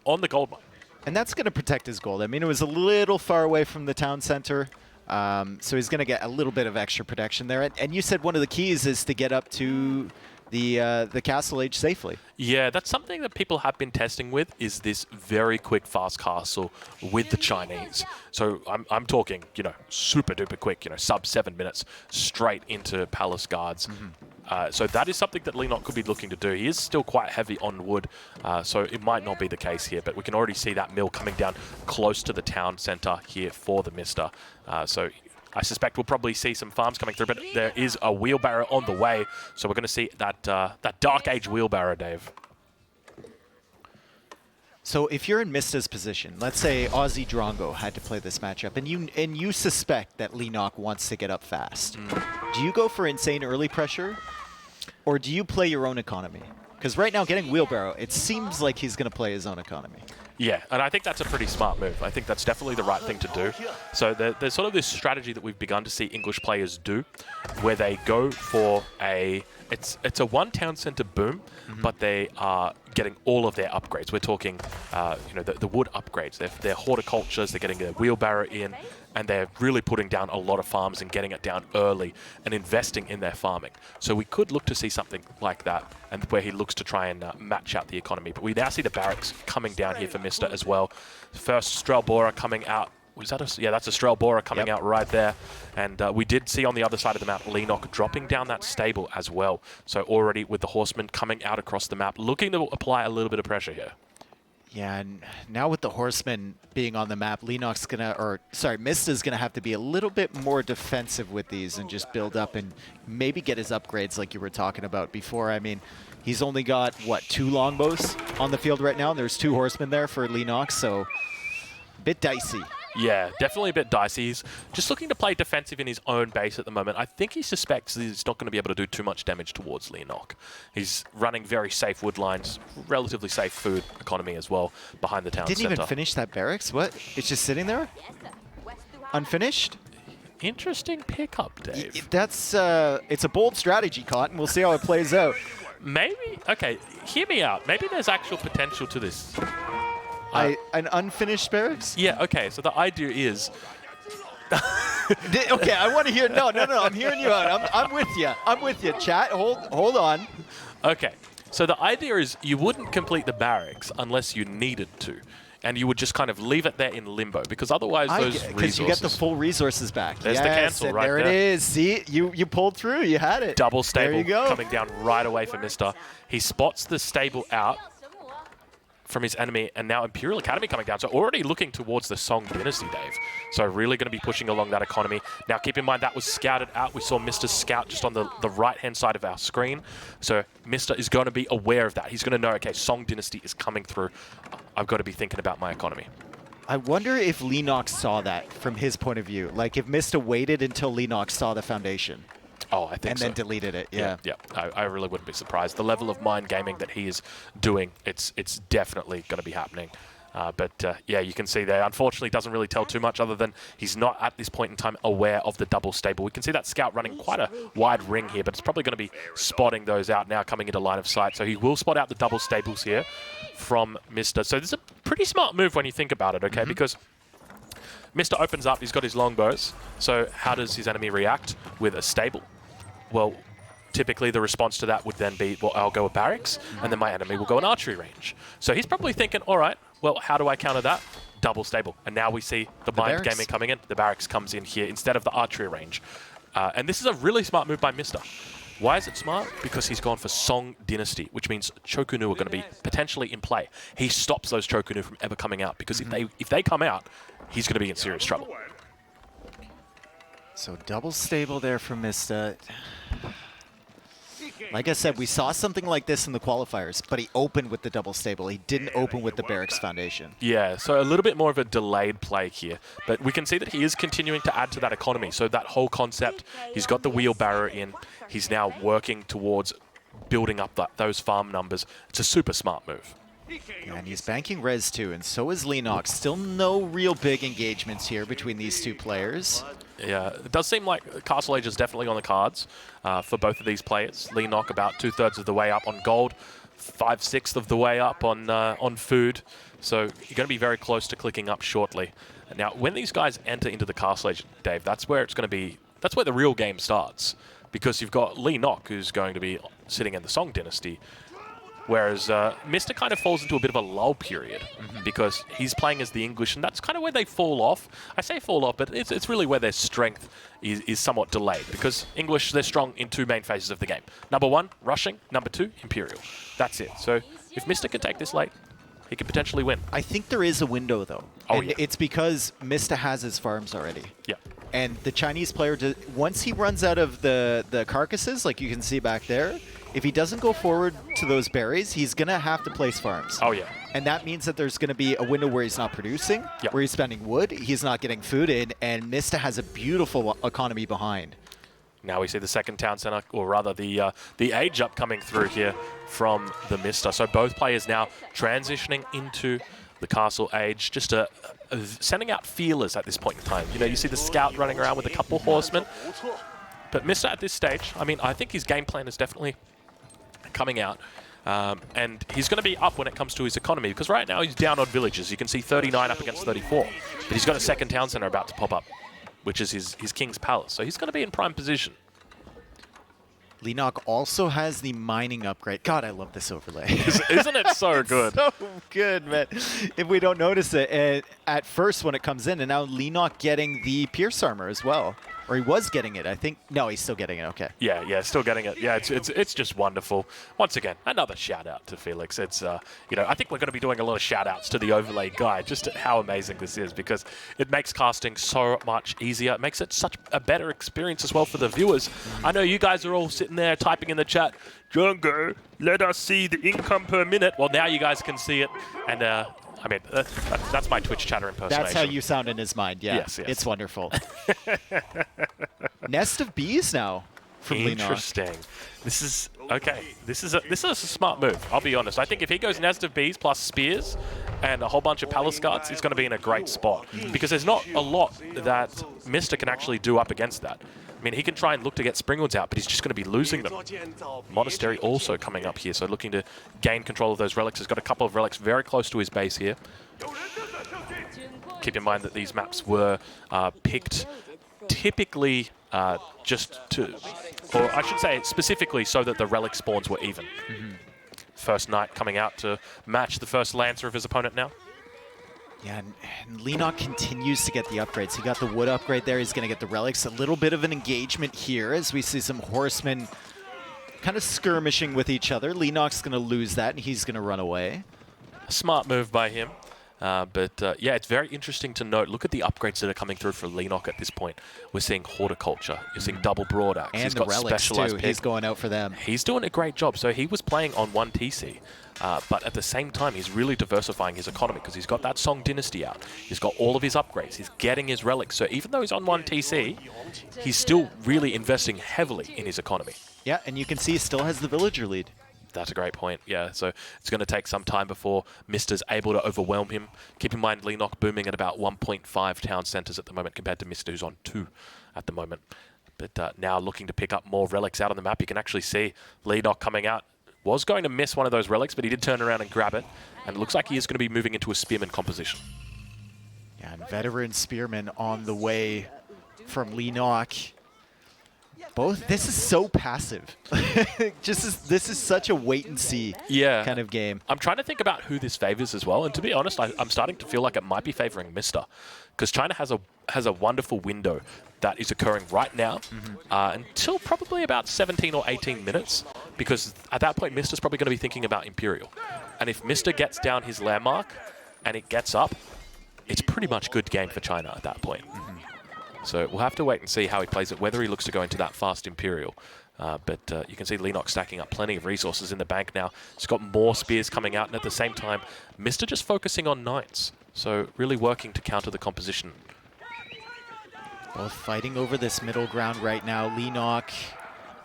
on the gold mine. And that's going to protect his gold. I mean, it was a little far away from the town center, so he's going to get a little bit of extra protection there. And you said one of the keys is to get up to the castle age safely. Yeah, that's something that people have been testing with, is this very quick, fast castle with the Chinese. So I'm talking, you know, super duper quick, you know, sub 7 minutes straight into Palace Guards. So that is something that Leenock could be looking to do. He is still quite heavy on wood, so it might not be the case here, but we can already see that mill coming down close to the town center here for the Mista. So I suspect we'll probably see some farms coming through, but there is a wheelbarrow on the way, so we're going to see that Dark Age wheelbarrow, Dave. So if you're in Mista's position, let's say Aussie Drongo had to play this matchup, and you suspect that Leenock wants to get up fast, do you go for insane early pressure, or do you play your own economy? Because right now, getting wheelbarrow, it seems like he's going to play his own economy. Yeah, and I think that's a pretty smart move. I think that's definitely the right thing to do. So there's sort of this strategy that we've begun to see English players do, where they go for it's a one town center boom, but they are getting all of their upgrades. We're talking, you know, the wood upgrades. They're horticultures. They're getting their wheelbarrow in, and they're really putting down a lot of farms and getting it down early and investing in their farming. So we could look to see something like that, and where he looks to try and match out the economy. But we now see the barracks coming down here for Mista as well. First Strelbora coming out. Was that yeah, that's a Strelbora coming out right there. And we did see on the other side of the map, Leenock dropping down that stable as well. So already with the horsemen coming out across the map, looking to apply a little bit of pressure here. Yeah, and now with the horsemen being on the map, Leenock's gonna, or sorry, Mista's gonna have to be a little bit more defensive with these and just build up and maybe get his upgrades like you were talking about before. I mean, he's only got, what, 2 longbows on the field right now, and there's 2 horsemen there for Leenock, so a bit dicey. Yeah, definitely a bit dicey. He's just looking to play defensive in his own base at the moment. I think he suspects he's not going to be able to do too much damage towards Leenock. He's running very safe wood lines, relatively safe food economy as well behind the town Didn't center. even finish that barracks? What? It's just sitting there? Unfinished? Interesting pickup, Dave. That's, it's a bold strategy, Cotton. We'll see how it plays out. Maybe, okay, hear me out. Maybe there's actual potential to this. An unfinished barracks? Yeah, okay, so the idea is... Okay, I want to hear. No, I'm hearing you out. I'm with you. I'm with you. Chat, hold on. Okay, so the idea is you wouldn't complete the barracks unless you needed to. And you would just kind of leave it there in limbo, because otherwise those resources... Because you get the full resources back. There's the cancel right there. There it is. See, you pulled through. You had it. Double stable there you go. coming down right away for Mista. He spots the stable out from his enemy, and now Imperial Academy coming down. So already looking towards the Song Dynasty, Dave. So really going to be pushing along that economy. Now keep in mind that was scouted out. We saw Mista's scout just on the right-hand side of our screen. So Mista is going to be aware of that. He's going to know, okay, Song Dynasty is coming through. I've got to be thinking about my economy. I wonder if Leenock saw that from his point of view. Like if Mista waited until Leenock saw the foundation. Oh, I think so. And then deleted it, yeah. Yeah, I really wouldn't be surprised. The level of mind gaming that he is doing, it's definitely going to be happening. Yeah, you can see there, unfortunately, doesn't really tell too much other than he's not at this point in time aware of the double stable. We can see that scout running quite a wide ring here, but it's probably going to be spotting those out now coming into line of sight. So he will spot out the double stables here from Mista. So this is a pretty smart move when you think about it, okay? Because Mista opens up, he's got his longbows. So how does his enemy react with a stable? Well, typically the response to that would then be, well, I'll go a barracks, and then my enemy will go an archery range. So he's probably thinking, all right, well, how do I counter that? Double stable. And now we see the mind barracks. gaming coming in. The barracks comes in here instead of the archery range. And this is a really smart move by Mista. Why is it smart? Because he's gone for Song Dynasty, which means Chokunu are going to be potentially in play. He stops those Chokunu from ever coming out, because if they come out, he's going to be in serious trouble. So double stable there for Mista. Like I said, we saw something like this in the qualifiers, but he opened with the double stable. He didn't open with the barracks foundation. Yeah, so a little bit more of a delayed play here. But we can see that he is continuing to add to that economy. So that whole concept, he's got the wheelbarrow in. He's now working towards building up those farm numbers. It's a super smart move. And he's banking res too, and so is Leenock. Still no real big engagements here between these two players. Yeah, it does seem like Castle Age is definitely on the cards for both of these players. Leenock about 2/3 of the way up on gold, 5/6 of the way up on food. So you're going to be very close to clicking up shortly. Now, when these guys enter into the Castle Age, Dave, that's where it's going to be. That's where the real game starts, because you've got Leenock, who's going to be sitting in the Song Dynasty. Whereas Mista kind of falls into a bit of a lull period because he's playing as the English, and that's kind of where they fall off. I say fall off, but it's really where their strength is somewhat delayed, because English, they're strong in two main phases of the game. Number one, rushing. Number two, Imperial. That's it. So if Mista can take this late, he could potentially win. I think there is a window, though. Oh, and yeah. it's because Mista has his farms already. Yeah. And the Chinese player, once he runs out of the carcasses, like you can see back there, if he doesn't go forward to those berries, he's going to have to place farms. Oh, yeah. And that means that there's going to be a window where he's not producing, where he's spending wood, he's not getting food in, and Mista has a beautiful economy behind. Now we see the second town center, or rather the age up coming through here from the Mista. So both players now transitioning into the Castle Age, just sending out feelers at this point in time. You know, you see the scout running around with a couple horsemen. But Mista at this stage, I mean, I think his game plan is definitely coming out. And he's going to be up when it comes to his economy, because right now he's down on villages. You can see 39 up against 34. But he's got a second town center about to pop up, which is his King's Palace. So he's going to be in prime position. Leenock also has the mining upgrade. God, I love this overlay. Isn't it so good? So good, man. If we don't notice it at first when it comes in, and now Leenock getting the Pierce armor as well. Or he was getting it, I think. No, he's still getting it. Okay. Yeah, still getting it. Yeah, it's just wonderful. Once again, another shout out to Felix. It's you know, I think we're going to be doing a lot of shout outs to the overlay guide, just at how amazing this is, because it makes casting so much easier. It makes it such a better experience as well for the viewers. I know you guys are all sitting there typing in the chat, Jungo, let us see the income per minute. Well, now you guys can see it, and I mean, that's my Twitch chatter impersonation. That's how you sound in his mind, yeah. Yes, yes. It's wonderful. Nest of bees now from Leenock. Interesting. This is okay. This is a smart move. I'll be honest. I think if he goes Nest of Bees plus Spears and a whole bunch of Palace Guards, he's going to be in a great spot because there's not a lot that Mr. can actually do up against that. I mean, he can try and look to get Springwoods out, but he's just going to be losing them. Monastery also coming up here, so looking to gain control of those relics. He's got a couple of relics very close to his base here. Keep in mind that these maps were picked typically just to, or I should say specifically so that the relic spawns were even. First Knight coming out to match the first Lancer of his opponent now. Yeah, and Leenock continues to get the upgrades. He got the wood upgrade there. He's going to get the relics. A little bit of an engagement here as we see some horsemen kind of skirmishing with each other. Leenock's going to lose that, and he's going to run away. A smart move by him. Yeah, it's very interesting to note. Look at the upgrades that are coming through for Leenock at this point. We're seeing horticulture. You're seeing double broad axe. And he's the got relics specialized too. pick. He's going out for them. He's doing a great job. So he was playing on 1 TC, but at the same time, he's really diversifying his economy because he's got that Song Dynasty out. He's got all of his upgrades. He's getting his relics. So even though he's on 1 TC, he's still really investing heavily in his economy. Yeah, and you can see he still has the villager lead. That's a great point, yeah. So it's going to take some time before Mister's able to overwhelm him. Keep in mind, Leenock booming at about 1.5 town centers at the moment compared to Mister, who's on 2 at the moment. But now looking to pick up more relics out on the map. You can actually see Leenock coming out. Was going to miss one of those relics, but he did turn around and grab it. And it looks like he is going to be moving into a spearman composition. Yeah, and veteran spearman on the way from Leenock. Both. This is so passive. This is such a wait and see kind of game. I'm trying to think about who this favors as well, and to be honest, I'm starting to feel like it might be favoring Mister, because China has a wonderful window that is occurring right now until probably about 17 or 18 minutes, because at that point Mister's probably going to be thinking about Imperial, and if Mister gets down his landmark and it gets up, it's pretty much good game for China at that point. So we'll have to wait and see how he plays it, whether he looks to go into that fast Imperial. But you can see Leenock stacking up plenty of resources in the bank now. He's got more spears coming out, and at the same time, Mister just focusing on knights. So really working to counter the composition. Both fighting over this middle ground right now. Leenock,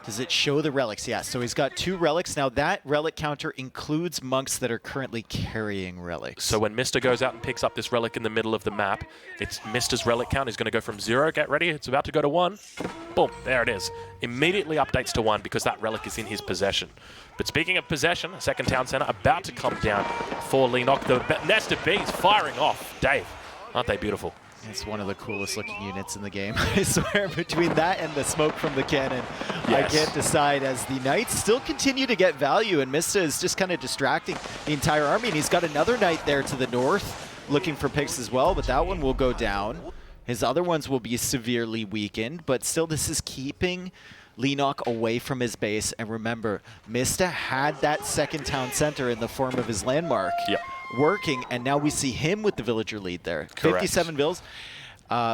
does it show the relics? Yeah, so he's got 2 relics. Now that relic counter includes monks that are currently carrying relics. So when Mister goes out and picks up this relic in the middle of the map, it's Mister's relic count is going to go from 0, get ready, it's about to go to 1. Boom, there it is. Immediately updates to 1 because that relic is in his possession. But speaking of possession, a second town center about to come down for Leenock. The nest of bees firing off. Dave, aren't they beautiful? It's one of the coolest looking units in the game. I swear, between that and the smoke from the cannon, yes. I can't decide, as the Knights still continue to get value, and Mista is just kind of distracting the entire army. And he's got another Knight there to the north looking for picks as well, but that one will go down. His other ones will be severely weakened, but still this is keeping Leenock away from his base. And remember, Mista had that second town center in the form of his landmark. Yep. Working, and now we see him with the villager lead there. Correct. 57 vills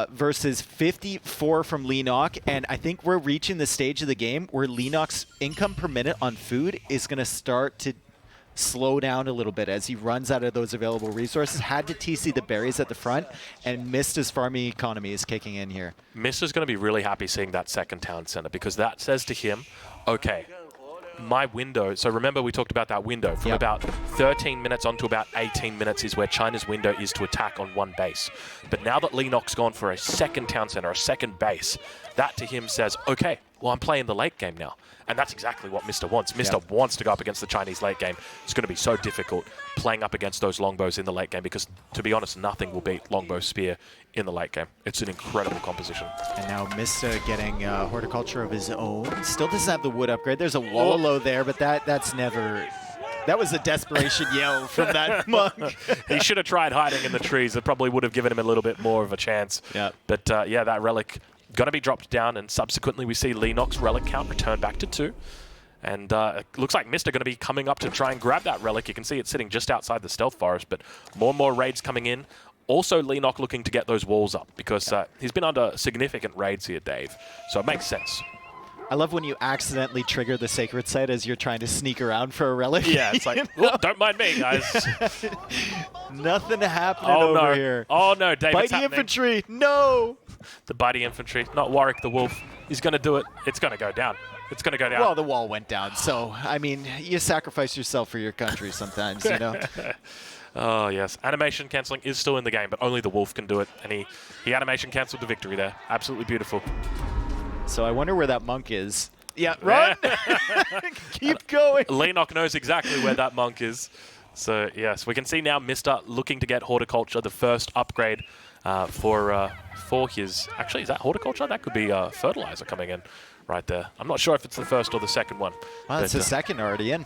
versus 54 from Leenock, and I think we're reaching the stage of the game where Leenock's income per minute on food is going to start to slow down a little bit as he runs out of those available resources. Had to TC the berries at the front, and Mista's farming economy is kicking in here. Mister's going to be really happy seeing that second town center, because that says to him, okay, my window, so remember we talked about that window, from about 13 minutes on to about 18 minutes is where China's window is to attack on 1 base. But now that Leenock's gone for a second town center, a second base, that to him says, okay, well, I'm playing the late game now. And that's exactly what Mister wants. Mister wants to go up against the Chinese late game. It's going to be so difficult playing up against those longbows in the late game because, to be honest, nothing will beat longbow spear in the late game. It's an incredible composition. And now Mista getting horticulture of his own. Still doesn't have the wood upgrade. There's a Wallow there, but that's never... That was a desperation yell from that monk. He should have tried hiding in the trees. It probably would have given him a little bit more of a chance. Yeah. But yeah, that relic going to be dropped down, and subsequently we see Leenock's relic count return back to 2. And it looks like Mister going to be coming up to try and grab that relic. You can see it sitting just outside the stealth forest, but more and more raids coming in. Also, Leenock looking to get those walls up because he's been under significant raids here, Dave. So it makes sense. I love when you accidentally trigger the sacred site as you're trying to sneak around for a relic. Yeah, it's like, oh, don't mind me, guys. Nothing happening over here. Oh no, David's Bitey infantry, no! The Bitey infantry, not Warwick the Wolf. He's going to do it. It's going to go down. It's going to go down. Well, the wall went down, so, I mean, you sacrifice yourself for your country sometimes, you know? Oh, yes. Animation cancelling is still in the game, but only the Wolf can do it. And he animation cancelled the victory there. Absolutely beautiful. So I wonder where that monk is. Yeah, run! Keep going! Leenock knows exactly where that monk is. So, yes, we can see now Mr. looking to get Horticulture, the first upgrade for his... Actually, is that Horticulture? That could be Fertilizer coming in right there. I'm not sure if it's the first or the second one. Well, it's the second already in.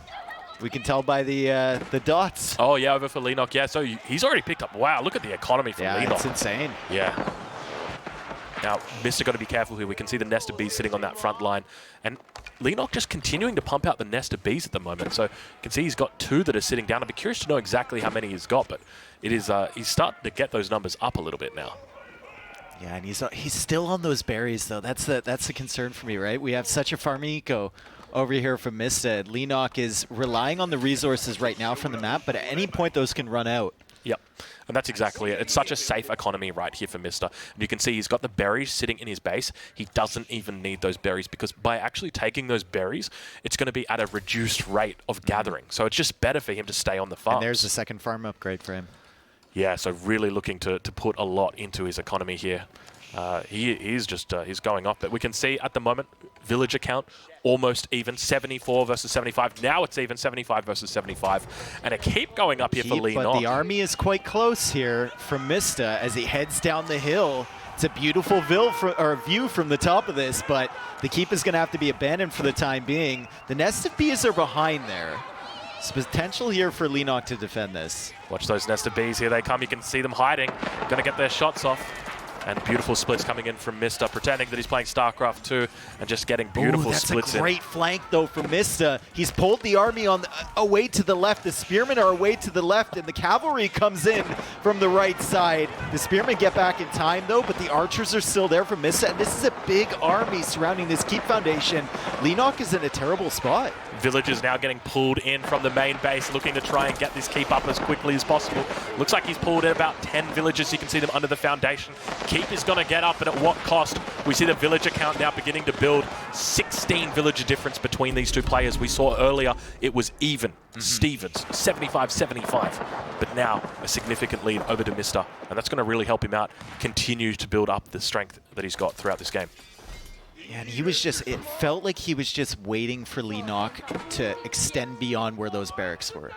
We can tell by the dots. Oh, yeah, over for Leenock. Yeah, so he's already picked up... Wow, look at the economy for Leenock. Yeah, it's insane. Yeah. Now, Mr. got to be careful here. We can see the nest of bees sitting on that front line. And Leenock just continuing to pump out the nest of bees at the moment. So you can see he's got 2 that are sitting down. I'd be curious to know exactly how many he's got, but it is he's starting to get those numbers up a little bit now. Yeah, and he's still on those berries, though. That's the concern for me, right? We have such a farm eco over here from Mista. Leenock is relying on the resources right now from the map, but at any point those can run out. Yep, and that's exactly it. It's such a safe economy right here for Mista. And you can see he's got the berries sitting in his base. He doesn't even need those berries because by actually taking those berries, it's going to be at a reduced rate of gathering. So it's just better for him to stay on the farm. And there's the second farm upgrade for him. Yeah, so really looking to put a lot into his economy here. He's going off. But we can see at the moment, villager count almost even, 74 versus 75. Now it's even 75 versus 75. And it keep going up here for Leenock. But the army is quite close here from Mista as he heads down the hill. It's a beautiful view from the top of this, but the keep is going to have to be abandoned for the time being. The nest of bees are behind there. There's potential here for Leenock to defend this. Watch those nest of bees. Here they come. You can see them hiding. Going to get their shots off. And beautiful splits coming in from Mista, pretending that he's playing StarCraft 2 and just getting beautiful splits in. That's a great flank, though, from Mista. He's pulled the army on away to the left. The spearmen are away to the left, and the cavalry comes in from the right side. The spearmen get back in time, though, but the archers are still there from Mista, and this is a big army surrounding this keep foundation. Leenock is in a terrible spot. Villagers now getting pulled in from the main base, looking to try and get this keep up as quickly as possible. Looks like he's pulled in about 10 villagers. You can see them under the foundation. Keep is going to get up, but at what cost? We see the villager count now beginning to build. 16 villager difference between these two players. We saw earlier it was even. Stevens, 75-75. But now a significant lead over to Mista, and that's going to really help him out, continue to build up the strength that he's got throughout this game. Yeah, and he was just, it felt like he was just waiting for Leenock to extend beyond where those barracks were,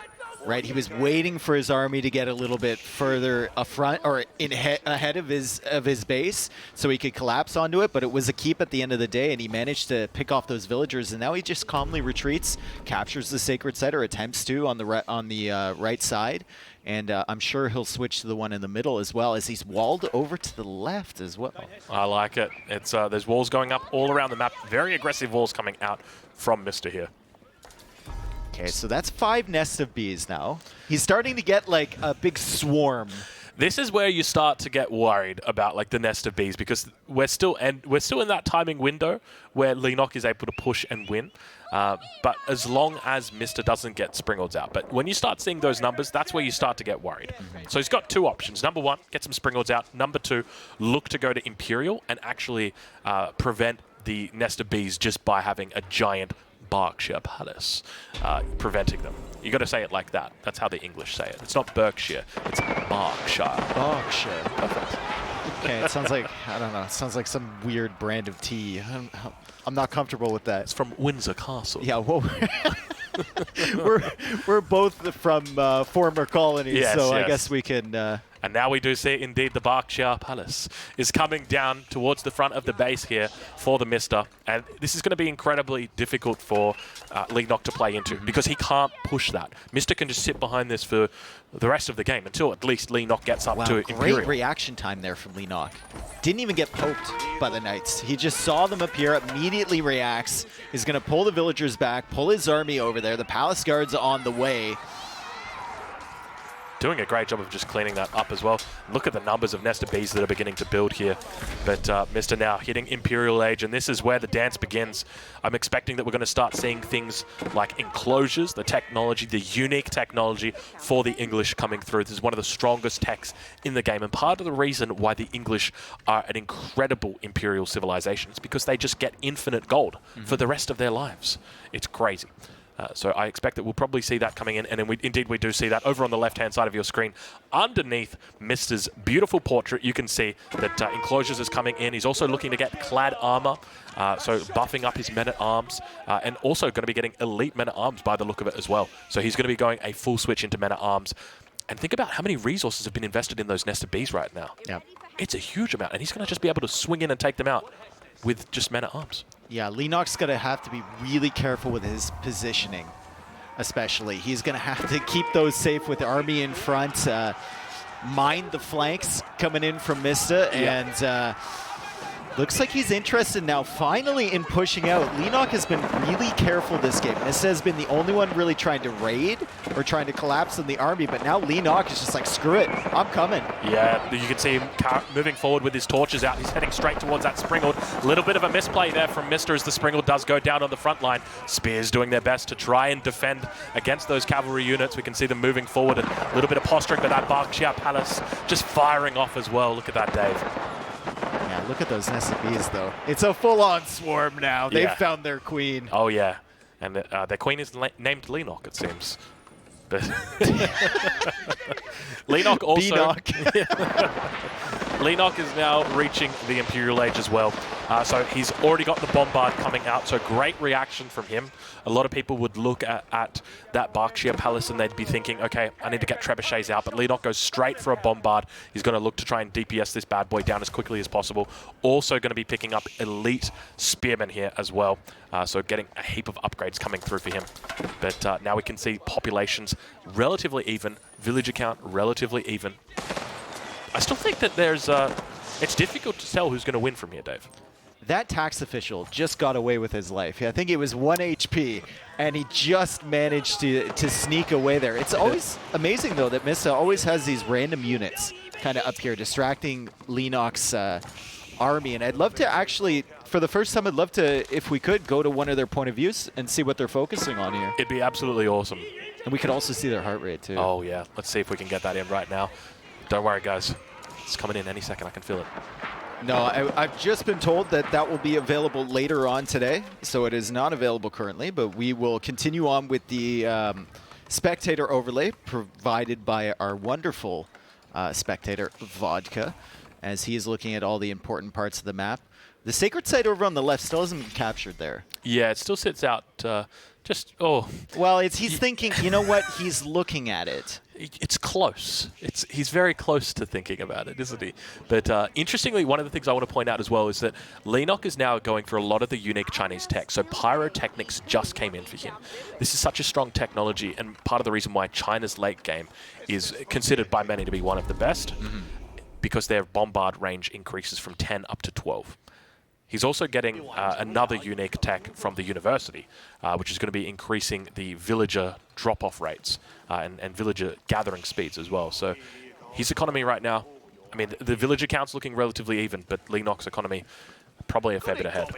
right? He was waiting for his army to get a little bit further front or ahead of his base so he could collapse onto it, but it was a keep at the end of the day, and he managed to pick off those villagers, and now he just calmly retreats, captures the sacred site, or attempts to on the right side, and I'm sure he'll switch to the one in the middle as well, as he's walled over to the left as well. I like it. It's there's walls going up all around the map. Very aggressive walls coming out from Mista here. Okay, so that's 5 nests of bees now. He's starting to get like a big swarm. This is where you start to get worried about like the nest of bees, because we're still in that timing window where Leenock is able to push and win. But as long as Mista doesn't get Springalds out. But when you start seeing those numbers, that's where you start to get worried. So he's got 2 options. Number 1, get some Springalds out. Number 2, look to go to Imperial and actually prevent the nest of bees just by having a giant Berkshire Palace preventing them. You got to say it like that. That's how the English say it. It's not Berkshire, it's Berkshire. Berkshire. Perfect. Okay, it sounds like, I don't know, it sounds like some weird brand of tea. I'm not comfortable with that. It's from Windsor Castle. Yeah, well, we're both from former colonies, yes, so yes. I guess we can... And now we do see, indeed, the Berkshire Palace is coming down towards the front of the base here for the Mista. And this is going to be incredibly difficult for Leenock to play into, because he can't push that. Mista can just sit behind this for the rest of the game until at least Leenock gets up to Imperial. Great reaction time there from Leenock. Didn't even get poked by the Knights. He just saw them appear, immediately reacts. He's going to pull the villagers back, pull his army over there. The Palace Guard's on the way. doing a great job of just cleaning that up as well. Look at the numbers of Nesta Bees that are beginning to build here. But Mr. now hitting Imperial Age, and this is where the dance begins. I'm expecting that we're going to start seeing things like enclosures, the technology, the unique technology for the English coming through. This is one of the strongest techs in the game, and part of the reason why the English are an incredible imperial civilization is because they just get infinite gold for the rest of their lives. It's crazy. So I expect that we'll probably see that coming in, and then indeed we do see that over on the left-hand side of your screen. Underneath Mister's beautiful portrait, you can see that enclosures is coming in. He's also looking to get clad armor, so buffing up his men-at-arms, and also going to be getting elite men-at-arms by the look of it as well. So he's going to be going a full switch into men-at-arms. And think about how many resources have been invested in those Nesta Bees right now. Yep. It's a huge amount, and he's going to just be able to swing in and take them out with just men-at-arms. Yeah, Leenock's going to have to be really careful with his positioning, especially. He's going to have to keep those safe with the army in front, mind the flanks coming in from Mista, and looks like he's interested now finally in pushing out. Leenock has been really careful this game. Mista has been the only one really trying to raid or trying to collapse in the army, but now Leenock is just like, screw it, I'm coming. Yeah, you can see him moving forward with his torches out. He's heading straight towards that Springald. A little bit of a misplay there from Mista as the Springald does go down on the front line. Spears doing their best to try and defend against those cavalry units. We can see them moving forward and a little bit of posturing, but that Berkshire Palace just firing off as well. Look at that, Dave. Yeah, look at those Nesta Bees, though. It's a full-on swarm now. They've found their queen. Oh, yeah. And their queen is named Leenock, it seems. But Leenock also... Leenock is now reaching the Imperial Age as well. So he's already got the bombard coming out, so great reaction from him. A lot of people would look at that Berkshire Palace and they'd be thinking, okay, I need to get trebuchets out, but Leenock goes straight for a bombard. He's going to look to try and DPS this bad boy down as quickly as possible. Also going to be picking up elite spearmen here as well, so getting a heap of upgrades coming through for him. But now we can see populations relatively even, villager count relatively even. I still think that there's, it's difficult to tell who's going to win from here, Dave. That tax official just got away with his life. I think it was 1 HP, and he just managed to sneak away there. It's always amazing, though, that Mista always has these random units kind of up here, distracting Leenock's army. And I'd love to actually, for the first time, I'd love to, if we could, go to one of their point of views and see what they're focusing on here. It'd be absolutely awesome. And we could also see their heart rate, too. Oh, yeah. Let's see if we can get that in right now. Don't worry, guys. It's coming in any second. I can feel it. No, I've just been told that that will be available later on today, so it is not available currently, but we will continue on with the spectator overlay provided by our wonderful spectator, Vodka, as he's looking at all the important parts of the map. The sacred site over on the left still hasn't been captured there. Yeah, it still sits out Well, he's thinking, you know what? He's looking at it. It's close. He's very close to thinking about it, isn't he? But interestingly, one of the things I want to point out as well is that Leenock is now going for a lot of the unique Chinese tech. So pyrotechnics just came in for him. This is such a strong technology, and part of the reason why China's late game is considered by many to be one of the best, because their bombard range increases from 10 up to 12. He's also getting another unique tech from the university, which is going to be increasing the villager drop-off rates and villager gathering speeds as well. So his economy right now, I mean, the villager count's looking relatively even, but Leenock's economy probably a fair bit ahead.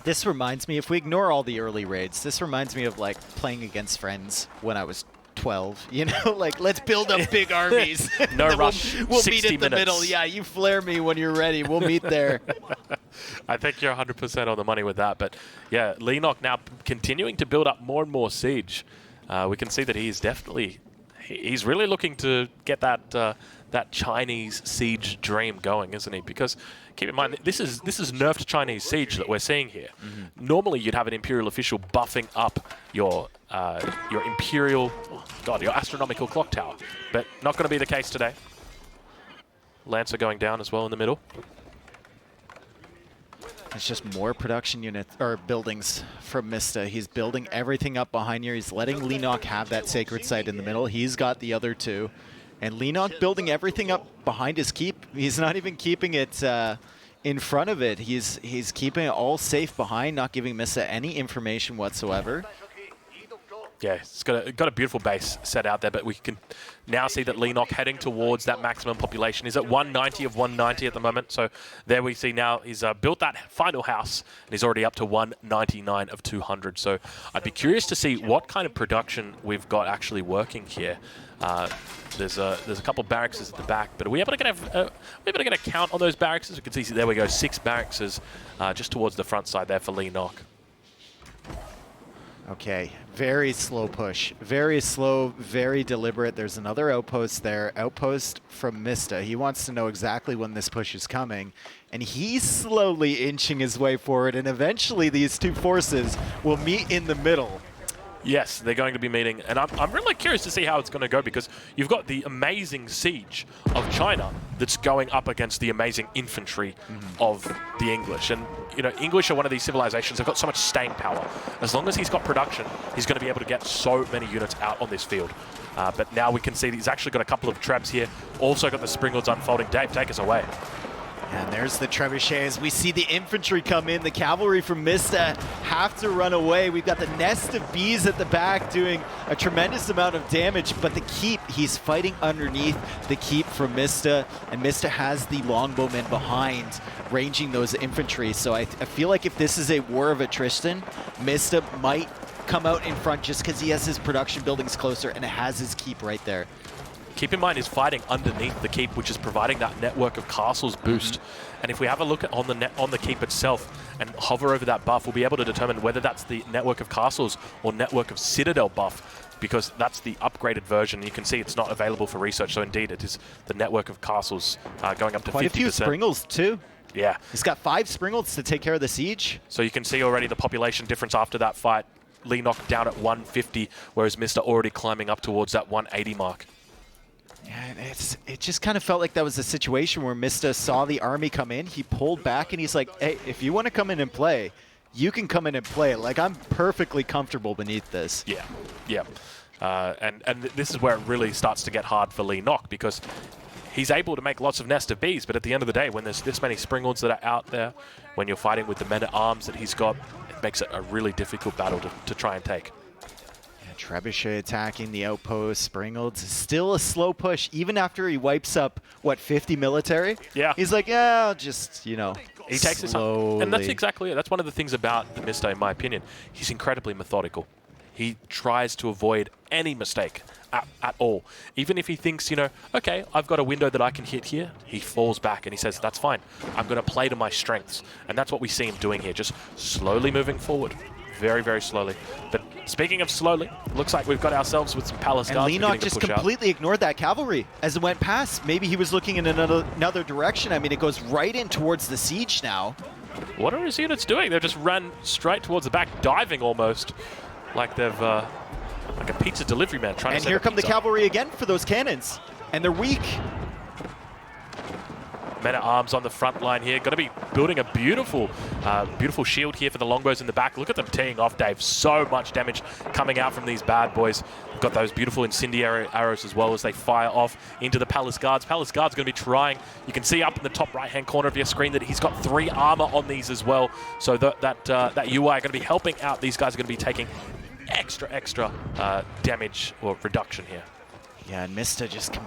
This reminds me, if we ignore all the early raids, this reminds me of like playing against friends when I was 12, you know, like let's build up big armies. No rush. We'll meet in the middle. Yeah, you flare me when you're ready. We'll meet there. I think you're 100% on the money with that. But yeah, Leenock now continuing to build up more and more siege. We can see that he's really looking to get that Chinese siege dream going, isn't he? Because keep in mind, this is nerfed Chinese siege that we're seeing here. Normally, you'd have an imperial official buffing up your imperial, your astronomical clock tower, but not going to be the case today. Lancer going down as well in the middle. It's just more production units or buildings from Mista. He's building everything up behind here. He's letting Leenock have that sacred site in the middle. He's got the other two. And Leenock building everything up behind his keep. He's not even keeping it in front of it. He's keeping it all safe behind, not giving Mista any information whatsoever. Yeah, it's got a beautiful base set out there, but we can now see that Leenock heading towards that maximum population. He's at 190 of 190 at the moment, so there we see now he's built that final house, and he's already up to 199 of 200. So I'd be curious to see what kind of production we've got actually working here. There's a couple barracks at the back, but are we able to get a count on those barracks? We can see, there we go, 6 barracks just towards the front side there for Leenock. Okay, very slow push. Very slow, very deliberate. There's another outpost there. Outpost from Mista. He wants to know exactly when this push is coming. And he's slowly inching his way forward. And eventually these two forces will meet in the middle. Yes, they're going to be meeting, and I'm really curious to see how it's going to go, because you've got the amazing siege of China that's going up against the amazing infantry of the English. And, you know, English are one of these civilizations that have got so much staying power. As long as he's got production, he's going to be able to get so many units out on this field. But now we can see that he's actually got a couple of trebs here. Also got the Springalds unfolding. Dave, take us away. And there's the trebuchets. We see the infantry come in. The cavalry from Mista have to run away. We've got the nest of bees at the back doing a tremendous amount of damage, but the keep, he's fighting underneath the keep from Mista, and Mista has the longbowmen behind, ranging those infantry. So I feel like if this is a war of attrition, Mista might come out in front just because he has his production buildings closer and it has his keep right there. Keep in mind, he's fighting underneath the keep, which is providing that network of castles boost. And if we have a look at on the keep itself and hover over that buff, we'll be able to determine whether that's the network of castles or network of citadel buff, because that's the upgraded version. You can see it's not available for research, so indeed it is the network of castles going up to 50%. Quite a few Springles too. Yeah. He's got 5 Springles to take care of the siege. So you can see already the population difference after that fight. Leenock down at 150, whereas Mista already climbing up towards that 180 mark. Yeah, and it just kind of felt like that was a situation where Mista saw the army come in, he pulled back, and he's like, hey, if you want to come in and play, you can come in and play. Like, I'm perfectly comfortable beneath this. Yeah, yeah. And this is where it really starts to get hard for Leenock, because he's able to make lots of nest of bees, but at the end of the day, when there's this many Springalds that are out there, when you're fighting with the men-at-arms that he's got, it makes it a really difficult battle to try and take. Trebuchet attacking the outpost. Springalds still a slow push, even after he wipes up, what, 50 military? Yeah. He's like, yeah, I'll just, you know, he takes his time. And that's exactly it. That's one of the things about TheMista, in my opinion. He's incredibly methodical. He tries to avoid any mistake at all. Even if he thinks, you know, okay, I've got a window that I can hit here, he falls back and he says, that's fine. I'm going to play to my strengths. And that's what we see him doing here, just slowly moving forward. Very, very slowly. But speaking of slowly, looks like we've got ourselves with some palace guards. And Leenock just completely ignored that cavalry as it went past. Maybe he was looking in another direction. I mean, it goes right in towards the siege now. What are his units doing? They've just run straight towards the back, diving almost, like they've like a pizza delivery man trying to. And here come the cavalry again for those cannons, and they're weak. Men-at-arms on the front line here. Going to be building a beautiful, beautiful shield here for the longbows in the back. Look at them teeing off, Dave. So much damage coming out from these bad boys. We've got those beautiful incendiary arrows as well as they fire off into the palace guards. Palace guards going to be trying. You can see up in the top right-hand corner of your screen that he's got 3 armor on these as well. So that UI are going to be helping out. These guys are going to be taking extra damage or reduction here. Yeah, and Mista just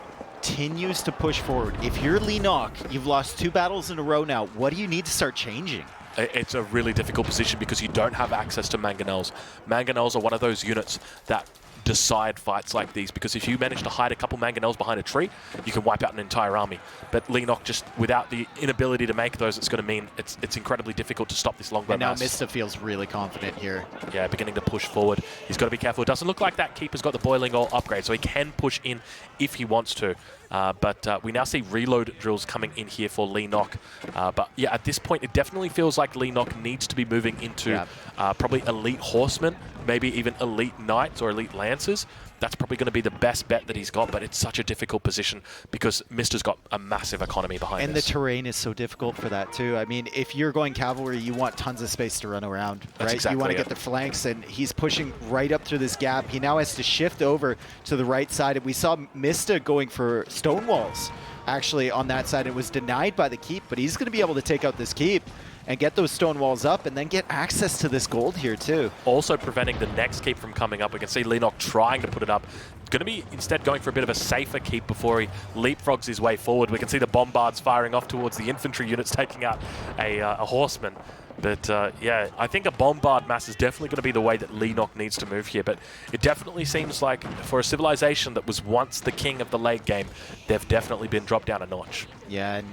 continues to push forward. If you're Leenock, you've lost 2 battles in a row now. What do you need to start changing? It's a really difficult position because you don't have access to mangonels. Mangonels are one of those units that decide fights like these, because if you manage to hide a couple mangonels behind a tree, you can wipe out an entire army. But Leenock, just without the inability to make those, it's going to mean it's incredibly difficult to stop this longbow And now mass. Mista feels really confident here. Yeah, beginning to push forward. He's got to be careful. It doesn't look like that keeper's got the boiling oil upgrade, so he can push in if he wants to. But we now see reload drills coming in here for Leenock. But yeah, at this point, it definitely feels like Leenock needs to be moving into probably elite horsemen, maybe even elite knights or elite lancers. That's probably going to be the best bet that he's got, but it's such a difficult position because Mista's got a massive economy behind And this. the terrain is so difficult for that too. I mean, if you're going cavalry, you want tons of space to run around, right? Exactly You want to get the flanks, and he's pushing right up through this gap. He now has to shift over to the right side, and we saw Mista going for stone walls. Actually, on that side, it was denied by the keep, but he's going to be able to take out this keep. and get those stone walls up and then get access to this gold here too. Also preventing the next keep from coming up. We can see Leenock trying to put it up. Going to be instead going for a bit of a safer keep before he leapfrogs his way forward. We can see the bombards firing off towards the infantry units, taking out a horseman. But yeah, I think a bombard mass is definitely going to be the way that Leenock needs to move here. But it definitely seems like for a civilization that was once the king of the late game, they've definitely been dropped down a notch. Yeah, and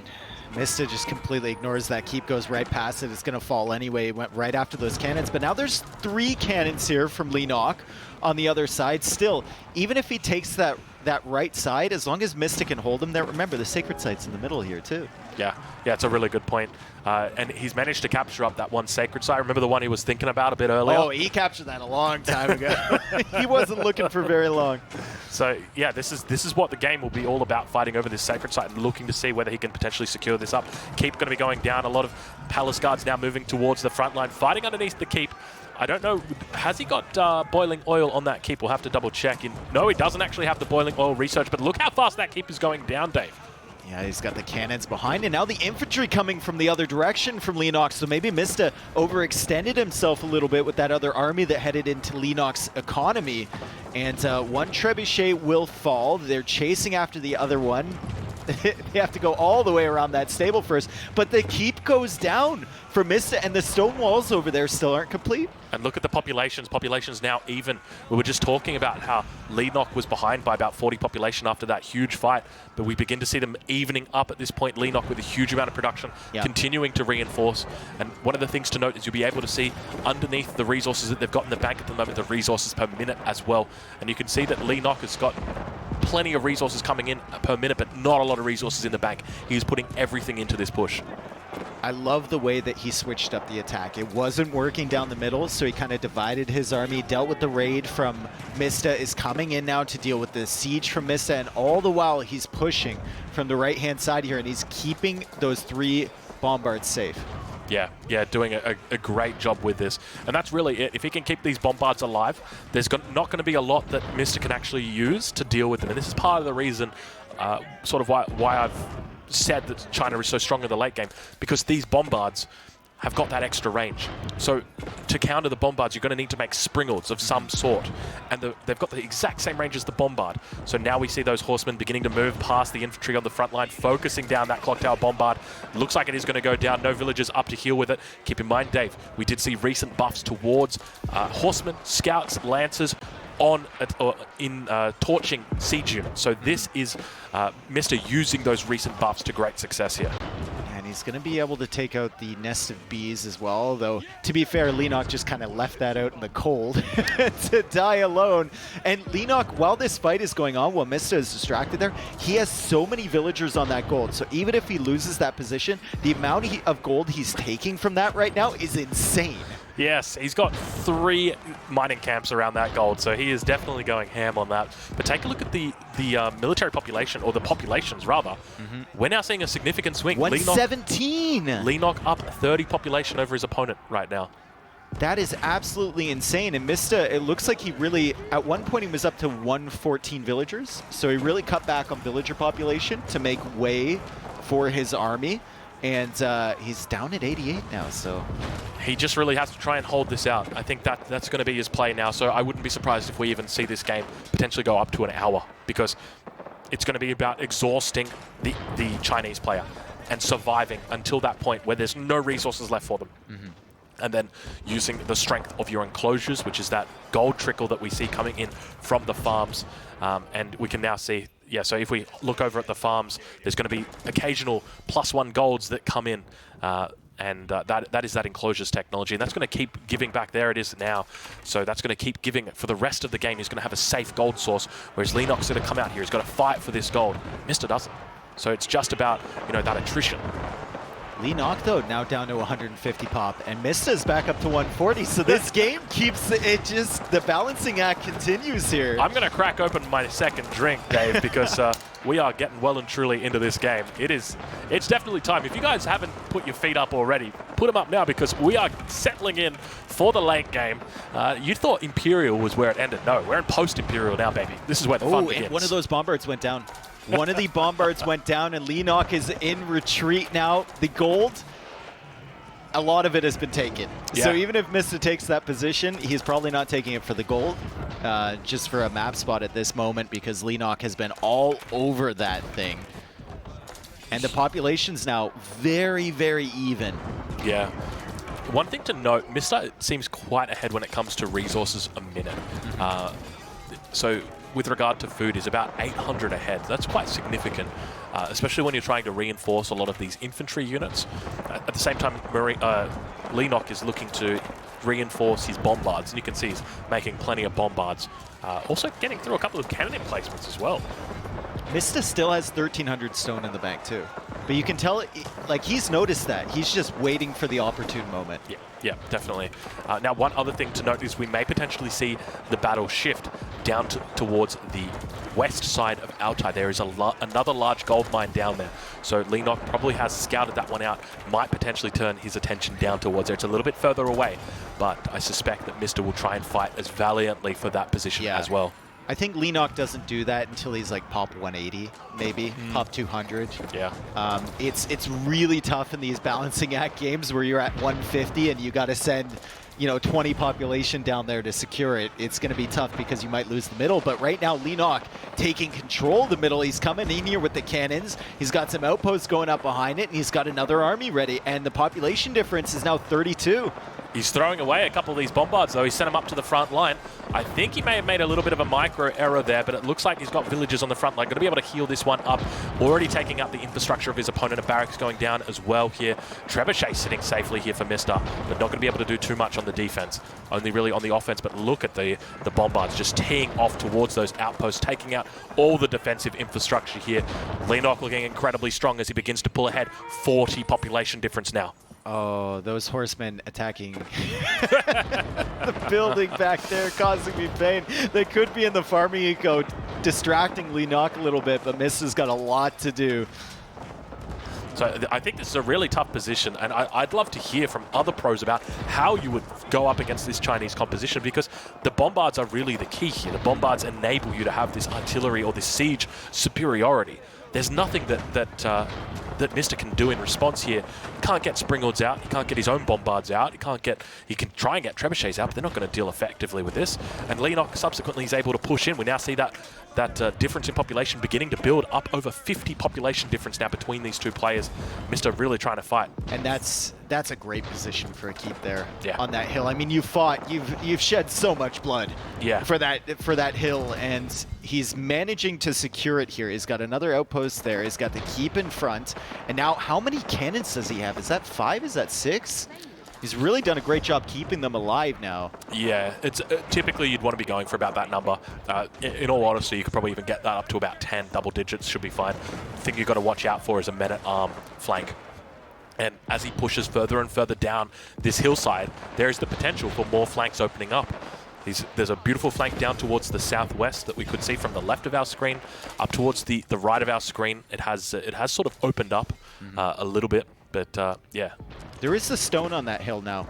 Mista just completely ignores that keep, goes right past it. It's going to fall anyway. It went right after those cannons. But now there's 3 cannons here from Leenock on the other side. Still, even if he takes that right side, as long as Mista can hold him there, remember the sacred site's in the middle here too. Yeah, it's a really good point. And he's managed to capture up that one sacred site. Remember the one he was thinking about a bit earlier? Oh, he captured that a long time ago. He wasn't looking for very long. So yeah, this is what the game will be all about, fighting over this sacred site and looking to see whether he can potentially secure this up. Keep going to be going down. A lot of palace guards now moving towards the front line, fighting underneath the keep. I don't know, has he got boiling oil on that keep? We'll have to double check. No, he doesn't actually have the boiling oil research, but look how fast that keep is going down, Dave. Yeah, he's got the cannons behind, and now the infantry coming from the other direction from Leenock, so maybe Mista overextended himself a little bit with that other army that headed into Leenock's economy. And one trebuchet will fall. They're chasing after the other one. They have to go all the way around that stable first, but the keep goes down for Mista, and the stone walls over there still aren't complete. And look at the populations. Populations now even. We were just talking about how Leenock was behind by about 40 population after that huge fight, but we begin to see them evening up at this point. Leenock with a huge amount of production, continuing to reinforce. And one of the things to note is you'll be able to see underneath the resources that they've got in the bank at the moment, the resources per minute as well. And you can see that Leenock has got plenty of resources coming in per minute, but not a lot of resources in the bank. He's putting everything into this push. I love the way that he switched up the attack. It wasn't working down the middle, so he kind of divided his army, dealt with the raid from Mista, is coming in now to deal with the siege from Mista, and all the while he's pushing from the right-hand side here, and he's keeping those 3 bombards safe. Yeah, doing a great job with this. And that's really it. If he can keep these bombards alive, there's not going to be a lot that Mista can actually use to deal with them. And this is part of the reason, sort of why I've said that China is so strong in the late game, because these bombards have got that extra range. So to counter the bombards, you're going to need to make springalds of some sort. And they've got the exact same range as the bombard. So now we see those horsemen beginning to move past the infantry on the front line, focusing down that clock tower bombard. Looks like it is going to go down. No villagers up to heal with it. Keep in mind, Dave, we did see recent buffs towards horsemen, scouts, lancers, in torching siege units. So this is Mista using those recent buffs to great success here. And he's going to be able to take out the nest of bees as well, though to be fair, Leenock just kind of left that out in the cold to die alone. And Leenock, while this fight is going on, while Mista is distracted there, he has so many villagers on that gold. So even if he loses that position, the amount of gold he's taking from that right now is insane. Yes, he's got 3 mining camps around that gold, so he is definitely going ham on that. But take a look at the military population, or the populations rather. We're now seeing a significant swing. 117! Leenock up 30 population over his opponent right now. That is absolutely insane. And Mista, it looks like he really, at one point he was up to 114 villagers. So he really cut back on villager population to make way for his army. And he's down at 88 now, so... He just really has to try and hold this out. I think that's going to be his play now, so I wouldn't be surprised if we even see this game potentially go up to an hour, because it's going to be about exhausting the Chinese player and surviving until that point where there's no resources left for them. And then using the strength of your enclosures, which is that gold trickle that we see coming in from the farms. And we can now see, so if we look over at the farms, there's going to be occasional +1 golds that come in. And that is that enclosures technology. And that's going to keep giving back. There it is now. So that's going to keep giving for the rest of the game. He's going to have a safe gold source, whereas Leenock's going to come out here. He's got to fight for this gold. Mista doesn't. So it's just about, that attrition. Leenock, though, now down to 150 pop, and Mista's back up to 140, so this game keeps it just, the balancing act continues here. I'm going to crack open my second drink, Dave, because we are getting well and truly into this game. It's definitely time. If you guys haven't put your feet up already, put them up now, because we are settling in for the late game. You thought Imperial was where it ended. No, we're in post-Imperial now, baby. This is where the fun begins. And one of those bombards went down. One of the bombards went down, and Leenock is in retreat now. The gold, a lot of it has been taken. Yeah. So even if Mista takes that position, he's probably not taking it for the gold, just for a map spot at this moment, because Leenock has been all over that thing. And the population's now very, very even. Yeah. One thing to note, Mista seems quite ahead when it comes to resources a minute. So with regard to food, is about 800 ahead. That's quite significant, especially when you're trying to reinforce a lot of these infantry units. At the same time, Leenock is looking to reinforce his bombards, and you can see he's making plenty of bombards. Also getting through a couple of cannon emplacements as well. Mista still has 1,300 stone in the bank too. But you can tell, like, he's noticed that. He's just waiting for the opportune moment. Yeah, definitely. Now, one other thing to note is we may potentially see the battle shift down towards the west side of Altai. There is another large gold mine down there. So Leenock probably has scouted that one out, might potentially turn his attention down towards there. It's a little bit further away, but I suspect that Mista will try and fight as valiantly for that position as well. I think Leenock doesn't do that until he's like pop 180, maybe pop 200. Yeah. It's really tough in these balancing act games where you're at 150 and you got to send, 20 population down there to secure it. It's going to be tough because you might lose the middle. But right now, Leenock taking control of the middle. He's coming in here with the cannons. He's got some outposts going up behind it, and he's got another army ready. And the population difference is now 32. He's throwing away a couple of these bombards, though. He sent them up to the front line. I think he may have made a little bit of a micro error there, but it looks like he's got villagers on the front line. Going to be able to heal this one up. Already taking out the infrastructure of his opponent. A barracks going down as well here. Trebuchet sitting safely here for Mista, but not going to be able to do too much on the defense. Only really on the offense, but look at the bombards just teeing off towards those outposts, taking out all the defensive infrastructure here. Leenock looking incredibly strong as he begins to pull ahead. 40 population difference now. Oh, those horsemen attacking the building back there, causing me pain. They could be in the farming eco, distracting Leenock a little bit, but Mista's got a lot to do. So I think this is a really tough position, and I'd love to hear from other pros about how you would go up against this Chinese composition, because the bombards are really the key here. The bombards enable you to have this artillery or this siege superiority. There's nothing that Mista can do in response here. He can't get Springalds out. He can't get his own bombards out. He can try and get Trebuchets out, but they're not going to deal effectively with this. And Leenock subsequently is able to push in. We now see that difference in population beginning to build up, over 50 population difference now between these two players. Mista really trying to fight. And that's a great position for a keep there on that hill. I mean, you've shed so much blood for that hill, and he's managing to secure it here. He's got another outpost there. He's got the keep in front. And now, how many cannons does he have? Is that 5? Is that 6? He's really done a great job keeping them alive now. Yeah, it's typically you'd want to be going for about that number. In all honesty, you could probably even get that up to about 10. Double digits should be fine. The thing you've got to watch out for is a men-at-arm flank. And as he pushes further and further down this hillside, there is the potential for more flanks opening up. There's a beautiful flank down towards the southwest that we could see from the left of our screen, up towards the right of our screen. It has sort of opened up a little bit, but yeah. There is the stone on that hill now,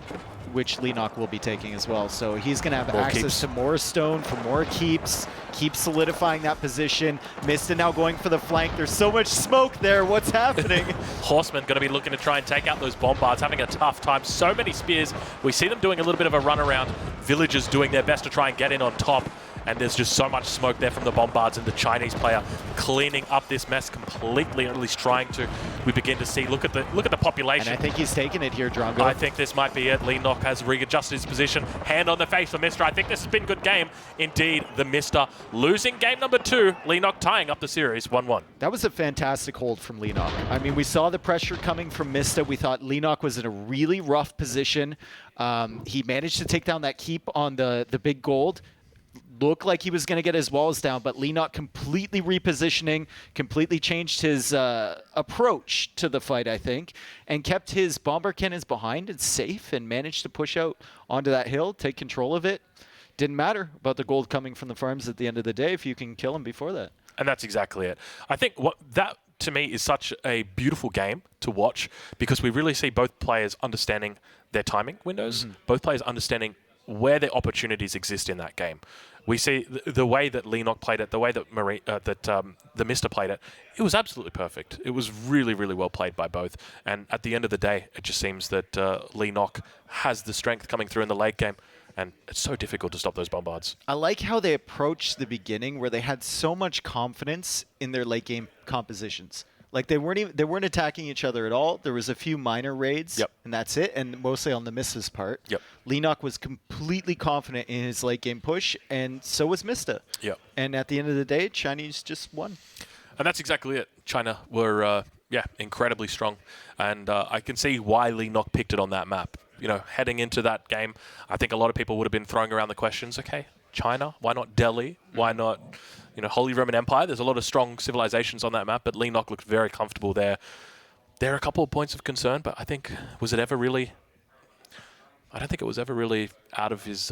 which Leenock will be taking as well. So he's going to have access to more stone for more keeps, keep solidifying that position. Mista now going for the flank. There's so much smoke there. What's happening? Horsemen going to be looking to try and take out those bombards, having a tough time. So many spears. We see them doing a little bit of a run around. Villagers doing their best to try and get in on top. And there's just so much smoke there from the bombards, and the Chinese player cleaning up this mess completely, or at least trying to. We begin to see, look at the population. And I think he's taking it here, Drongo. I think this might be it. Leenock has readjusted his position. Hand on the face for Mista. I think this has been a good game. Indeed, the Mista losing game number 2. Leenock tying up the series 1-1. That was a fantastic hold from Leenock. I mean, we saw the pressure coming from Mista. We thought Leenock was in a really rough position. He managed to take down that keep on the big gold. Looked like he was going to get his walls down, but Leenock completely repositioning, completely changed his approach to the fight, I think, and kept his bomber cannons behind and safe, and managed to push out onto that hill, take control of it. Didn't matter about the gold coming from the farms at the end of the day if you can kill him before that. And that's exactly it. I think that to me is such a beautiful game to watch, because we really see both players understanding their timing windows, both players understanding where the opportunities exist in that game. We see the way that Leenock played it, the way that TheMista played it. It was absolutely perfect. It was really, really well played by both. And at the end of the day, it just seems that Leenock has the strength coming through in the late game. And it's so difficult to stop those bombards. I like how they approached the beginning, where they had so much confidence in their late game compositions. Like they weren't attacking each other at all. There was a few minor raids, and that's it, and mostly on TheMista's part. Leenock was completely confident in his late game push, and so was Mista. And at the end of the day, Chinese just won. And that's exactly it. China were, incredibly strong, and I can see why Leenock picked it on that map. You know, heading into that game, I think a lot of people would have been throwing around the questions, okay, China, why not Delhi? Why not, Holy Roman Empire? There's a lot of strong civilizations on that map, but Leenock looked very comfortable there. There are a couple of points of concern, but I think, I don't think it was ever really out of his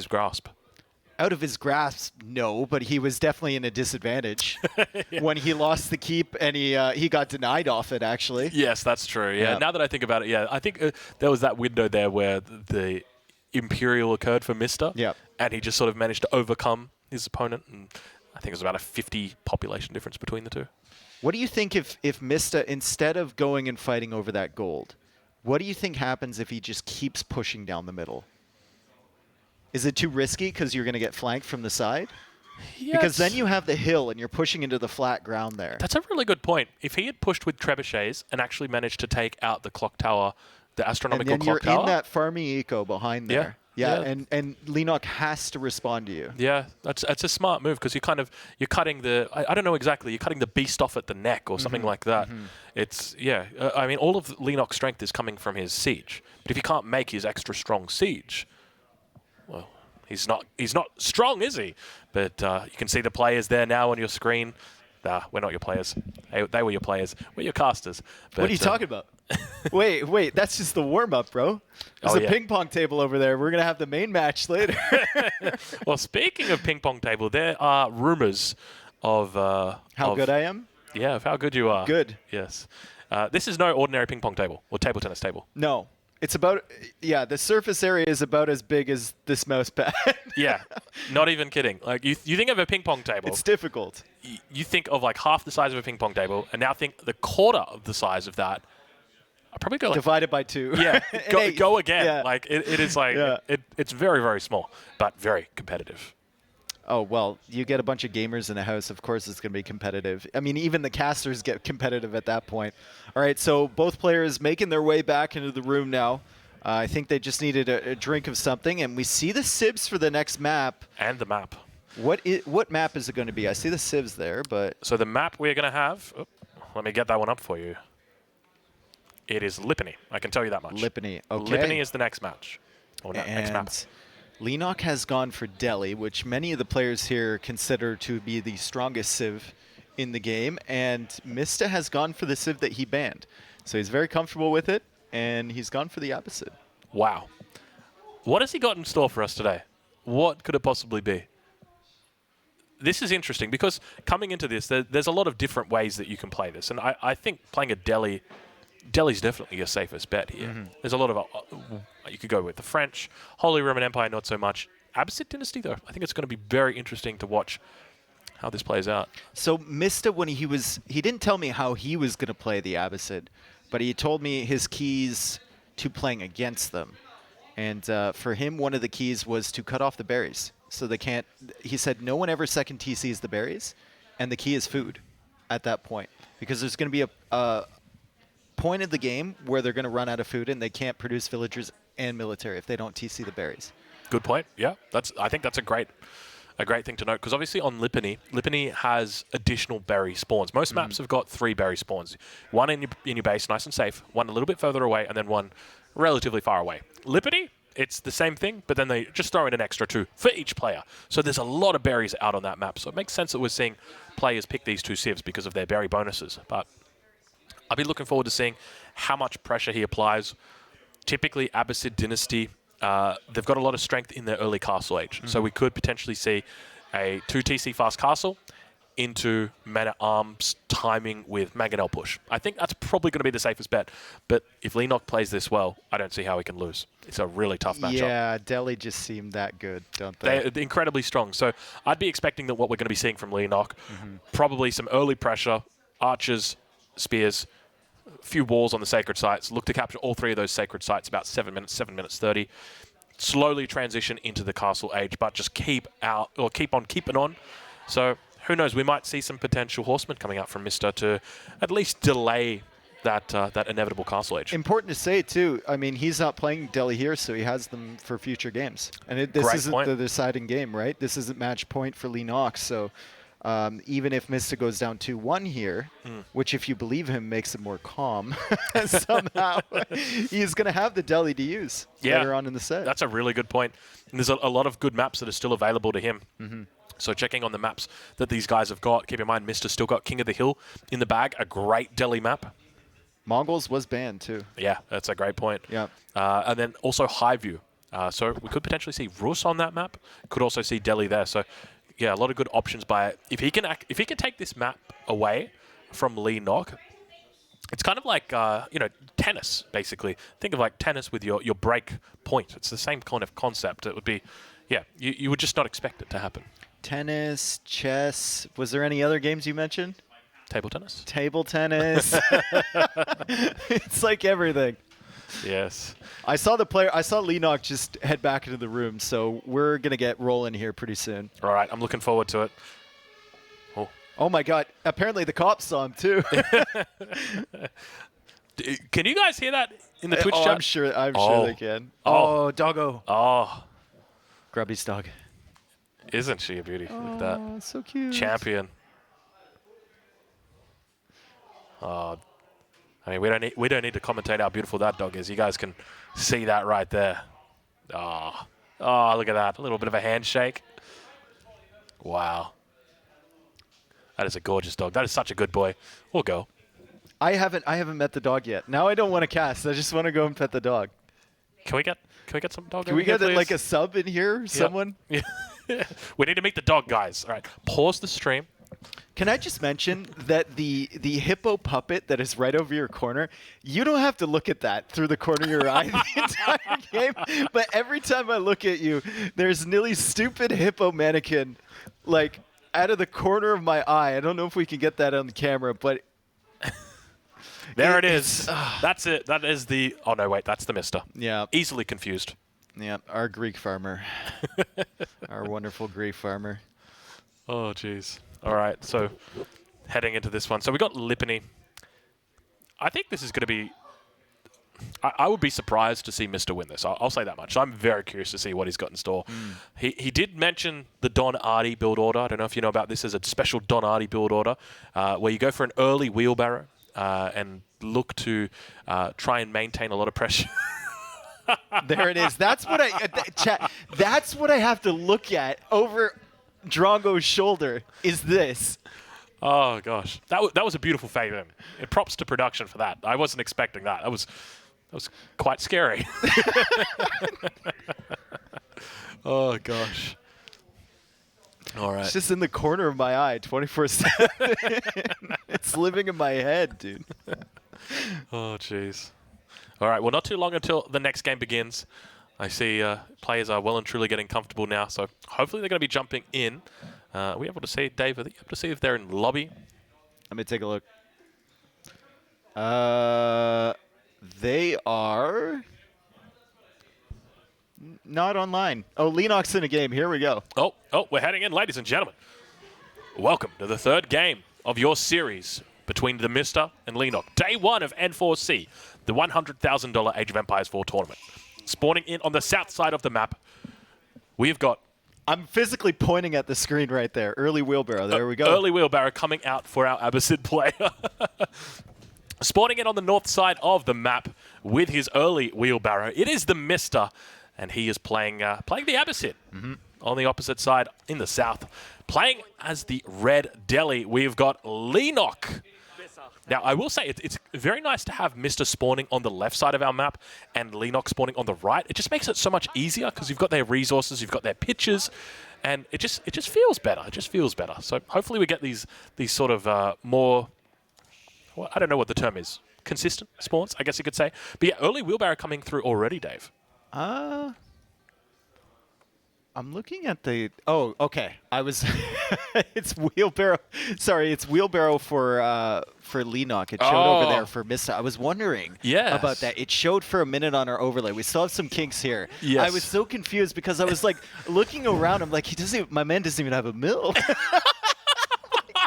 grasp. Out of his grasp, no, but he was definitely in a disadvantage when he lost the keep, and he got denied off it, actually. Yes, that's true. Yeah. Now that I think about it, I think there was that window there where the Imperial occurred for Mista, and he just sort of managed to overcome his opponent, and I think it was about a 50 population difference between the two. What do you think if Mista, instead of going and fighting over that gold, what do you think happens if he just keeps pushing down the middle? Is it too risky because you're going to get flanked from the side? Yes. Because then you have the hill and you're pushing into the flat ground there. That's a really good point. If he had pushed with trebuchets and actually managed to take out the clock tower, the astronomical clock tower. And you're in that farming eco behind there. And Leenock has to respond to you. Yeah, that's a smart move because you're cutting the, I don't know exactly, you're cutting the beast off at the neck or something like that. It's, I mean, all of Leenock's strength is coming from his siege. But if he can't make his extra strong siege, well, he's not strong, is he? But you can see the players there now on your screen. Nah, we're not your players. They were your players. We're your casters. But, what are you talking about? wait, that's just the warm-up, bro. There's a ping pong table over there. We're going to have the main match later. Well, speaking of ping pong table, there are rumors of... how good I am? Yeah, of how good you are. Good. Yes. This is no ordinary ping pong table or table tennis table. No. It's about, the surface area is about as big as this mouse pad. Yeah, not even kidding. Like you think of a ping pong table. It's difficult. You think of like half the size of a ping pong table, and now think the quarter of the size of that. I probably go like, divided by 2. Yeah, go again. Yeah. Like it is like it's very, very small, but very competitive. Oh, well, you get a bunch of gamers in a house, of course it's going to be competitive. I mean, even the casters get competitive at that point. All right, so both players making their way back into the room now. I think they just needed a drink of something, and we see the sieves for the next map. And the map. What map is it going to be? I see the sieves there, but... So the map we're going to have... let me get that one up for you. It is Lipany. I can tell you that much. Lipany, okay. Lipany is the next match. Or next map. Leenock has gone for Delhi, which many of the players here consider to be the strongest civ in the game, and Mista has gone for the civ that he banned. So he's very comfortable with it, and he's gone for the opposite. Wow. What has he got in store for us today? What could it possibly be? This is interesting, because coming into this, there's a lot of different ways that you can play this, and I think playing a Delhi's definitely your safest bet here. There's a lot of... you could go with the French. Holy Roman Empire, not so much. Abbasid Dynasty, though. I think it's going to be very interesting to watch how this plays out. So Mista, when he didn't tell me how he was going to play the Abbasid, but he told me his keys to playing against them. And for him, one of the keys was to cut off the berries. So they can't... He said no one ever second TCs the berries, and the key is food at that point. Because there's going to be a point of the game where they're going to run out of food and they can't produce villagers and military if they don't TC the berries. Good point. Yeah, I think that's a great thing to note, because obviously on Lipany has additional berry spawns. Most maps have got 3 berry spawns. One in your base, nice and safe. One a little bit further away, and then one relatively far away. Lipany, it's the same thing, but then they just throw in an extra 2 for each player. So there's a lot of berries out on that map. So it makes sense that we're seeing players pick these 2 civs because of their berry bonuses. But I'll be looking forward to seeing how much pressure he applies. Typically, Abbasid Dynasty, they've got a lot of strength in their early castle age. So we could potentially see a 2 TC fast castle into men-at-arms timing with Mangonel push. I think that's probably going to be the safest bet. But if Leenock plays this well, I don't see how he can lose. It's a really tough matchup. Yeah, Delhi just seem that good, don't they? They're incredibly strong. So I'd be expecting that what we're going to be seeing from Leenock, probably some early pressure, archers, spears, a few walls on the sacred sites. Look to capture all 3 of those sacred sites about 7 minutes 30. Slowly transition into the castle age, but just keep on keeping on. So who knows? We might see some potential horsemen coming out from Mista to at least delay that inevitable castle age. Important to say too. I mean, he's not playing Delhi here, so he has them for future games. And this isn't the deciding game, right? This isn't match point for Leenock. So even if Mista goes down 2-1 here, which if you believe him makes him more calm somehow, he's going to have the Delhi to use later on in the set. That's a really good point. And there's a lot of good maps that are still available to him. So checking on the maps that these guys have got, keep in mind Mista's still got King of the Hill in the bag, a great Delhi map. Mongols was banned too. Yeah, that's a great point. Yeah. And then also High View. So we could potentially see Rus on that map. Could also see Delhi there. So yeah, a lot of good options by it. If he can take this map away from Leenock, it's kind of like tennis basically. Think of like tennis with your break point. It's the same kind of concept. It would be, you would just not expect it to happen. Tennis, chess. Was there any other games you mentioned? Table tennis. Table tennis. It's like everything. Yes. I saw Leenock just head back into the room, so we're going to get rolling here pretty soon. All right, I'm looking forward to it. Oh my God. Apparently the cops saw him too. Can you guys hear that in the Twitch chat? I'm sure they can. Oh, doggo. Oh. Grubby's dog. Isn't she a beauty? Look at that. Oh, so cute. Champion. Oh, I mean, we don't need to commentate how beautiful that dog is. You guys can see that right there. Oh, look at that. A little bit of a handshake. Wow. That is a gorgeous dog. That is such a good boy. Or girl. I haven't met the dog yet. Now I don't want to cast. I just want to go and pet the dog. Can we get some dog? Can we get here, like a sub in here? Yep. Someone? Yeah. We need to meet the dog, guys. All right. Pause the stream. Can I just mention that the hippo puppet that is right over your corner, you don't have to look at that through the corner of your eye the entire game. But every time I look at you, there's Nilly's stupid hippo mannequin, like, out of the corner of my eye. I don't know if we can get that on the camera, but... There it is. That's it. That is the... Oh, no, wait. That's the Mista. Yeah. Easily confused. Yeah, our Greek farmer. Our wonderful Greek farmer. Oh, jeez. All right, so heading into this one. So we got Lipany. I think this is going to be... I would be surprised to see Mista win this. I'll say that much. So I'm very curious to see what he's got in store. He did mention the Don Artie build order. I don't know if you know about this. There's a special Don Artie build order where you go for an early wheelbarrow and look to try and maintain a lot of pressure. There it is. That's what that's what I have to look at over Drongo's shoulder. Is this? Oh gosh, that was a beautiful fade in. And props to production for that. I wasn't expecting that. That was quite scary. Oh gosh. All right. It's just in the corner of my eye, 24/7. It's living in my head, dude. Oh jeez. All right, well, not too long until the next game begins. I see players are well and truly getting comfortable now, so hopefully they're going to be jumping in. Are we able to see, Dave? Are you able to see if they're in lobby? Let me take a look. They are not online. Oh, Leenock's in a game. Here we go. Oh, we're heading in, ladies and gentlemen. Welcome to the third game of your series between TheMista and Leenock. Day one of N4C, the $100,000 Age of Empires 4 tournament. Spawning in on the south side of the map, we've got... I'm physically pointing at the screen right there. Early wheelbarrow. There we go. Early wheelbarrow coming out for our Abbasid player. Spawning in on the north side of the map with his early wheelbarrow. It is TheMista, and he is playing the Abbasid. On the opposite side in the south. Playing as the Red Delhi, we've got Leenock. Now, I will say it's very nice to have Mista spawning on the left side of our map and Leenock spawning on the right. It just makes it so much easier because you've got their resources, you've got their pitches, and it just feels better. It just feels better. So hopefully we get these sort of more well, I don't know what the term is. Consistent spawns, I guess you could say. But yeah, early wheelbarrow coming through already, Dave. I'm looking at the. Oh, okay. I was. It's wheelbarrow. Sorry, it's wheelbarrow for Leenock. It showed over there for Mista. I was wondering about that. It showed for a minute on our overlay. We still have some kinks here. Yes. I was so confused because I was like looking around. I'm like, he doesn't. My man doesn't even have a mill.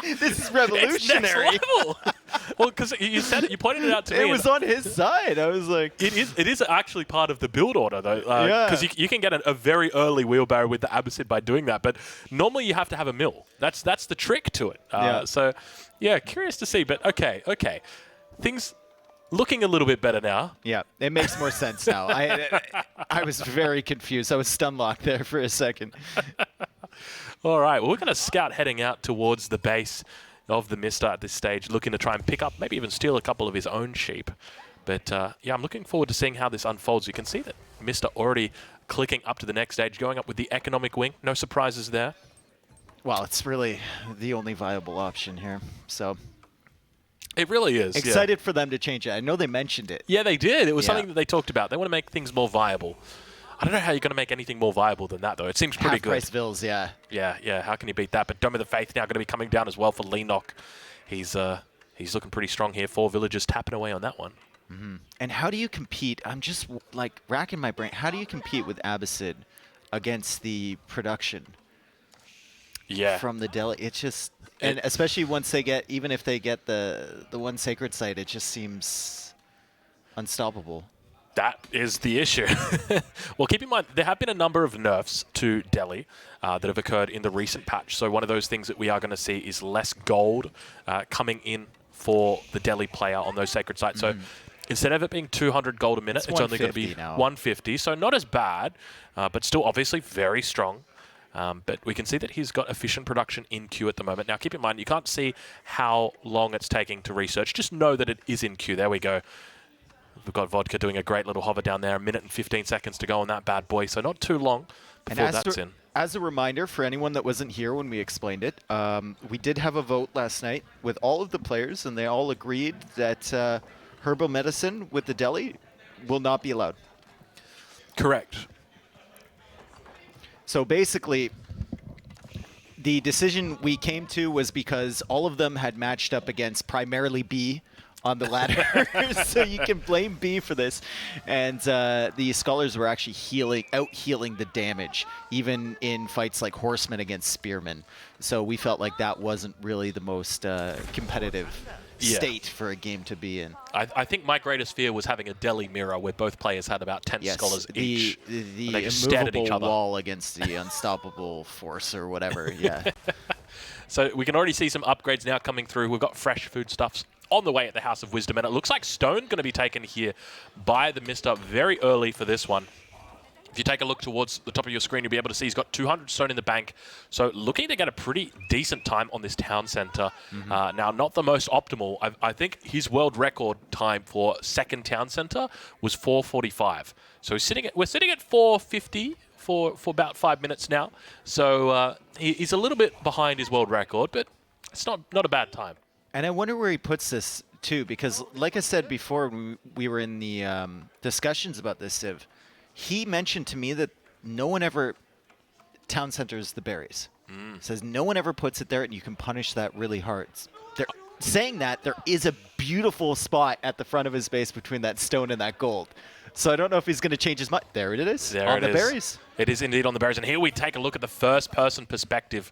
This is revolutionary. It's next level. Well, because you said it, you pointed it out to me. It was on his side. I was like, it is actually part of the build order though, because you can get a very early wheelbarrow with the Abbasid by doing that. But normally you have to have a mill. That's the trick to it. So yeah, curious to see. But okay, things looking a little bit better now. Yeah, it makes more sense now. I was very confused. I was stun locked there for a second. All right, well, we're going to scout heading out towards the base of the Mista at this stage, looking to try and pick up, maybe even steal a couple of his own sheep. But yeah, I'm looking forward to seeing how this unfolds. You can see that Mista already clicking up to the next stage, going up with the economic wing. No surprises there. Well, it's really the only viable option here. So it really is. Excited for them to change it. I know they mentioned it. Yeah, they did. It was something that they talked about. They want to make things more viable. I don't know how you're going to make anything more viable than that, though. It seems pretty good. Half-price vills, yeah. Yeah. How can you beat that? But Dome of the Faith now going to be coming down as well for Leenock. He's looking pretty strong here. 4 villagers tapping away on that one. Mm-hmm. And how do you compete? I'm just like racking my brain. How do you compete with Abbasid against the production? Yeah. From the deli, it's just, and especially once they get, even if they get the one sacred site, it just seems unstoppable. That is the issue. Well, keep in mind, there have been a number of nerfs to Delhi that have occurred in the recent patch. So one of those things that we are going to see is less gold coming in for the Delhi player on those sacred sites. So instead of it being 200 gold a minute, it's only going to be now 150. So not as bad, but still obviously very strong. But we can see that he's got efficient production in queue at the moment. Now, keep in mind, you can't see how long it's taking to research. Just know that it is in queue. There we go. We've got Vodka doing a great little hover down there. 1 minute and 15 seconds to go on that bad boy. So not too long before that's in. As a reminder, for anyone that wasn't here when we explained it, we did have a vote last night with all of the players, and they all agreed that herbal medicine with the deli will not be allowed. Correct. So basically, the decision we came to was because all of them had matched up against primarily B on the ladder. So you can blame B for this. And the scholars were actually out-healing the damage, even in fights like Horsemen against Spearmen. So we felt like that wasn't really the most competitive state for a game to be in. I think my greatest fear was having a Delhi mirror where both players had about 10 scholars each. The immovable wall against the unstoppable force or whatever, yeah. So we can already see some upgrades now coming through. We've got fresh foodstuffs on the way at the House of Wisdom, and it looks like stone going to be taken here by the Mista very early for this one. If you take a look towards the top of your screen, you'll be able to see he's got 200 stone in the bank. So looking to get a pretty decent time on this town center. Now, not the most optimal. I think his world record time for second town center was 4:45. So we're sitting at 4:50 for about 5 minutes now. So he's a little bit behind his world record, but it's not a bad time. And I wonder where he puts this, too, because like I said before, when we were in the discussions about this, Civ, he mentioned to me that no one ever town centers the berries. Says no one ever puts it there, and you can punish that really hard. They're saying that there is a beautiful spot at the front of his base between that stone and that gold. So I don't know if he's going to change his mind. There it is, on the berries. It is indeed on the berries. And here we take a look at the first-person perspective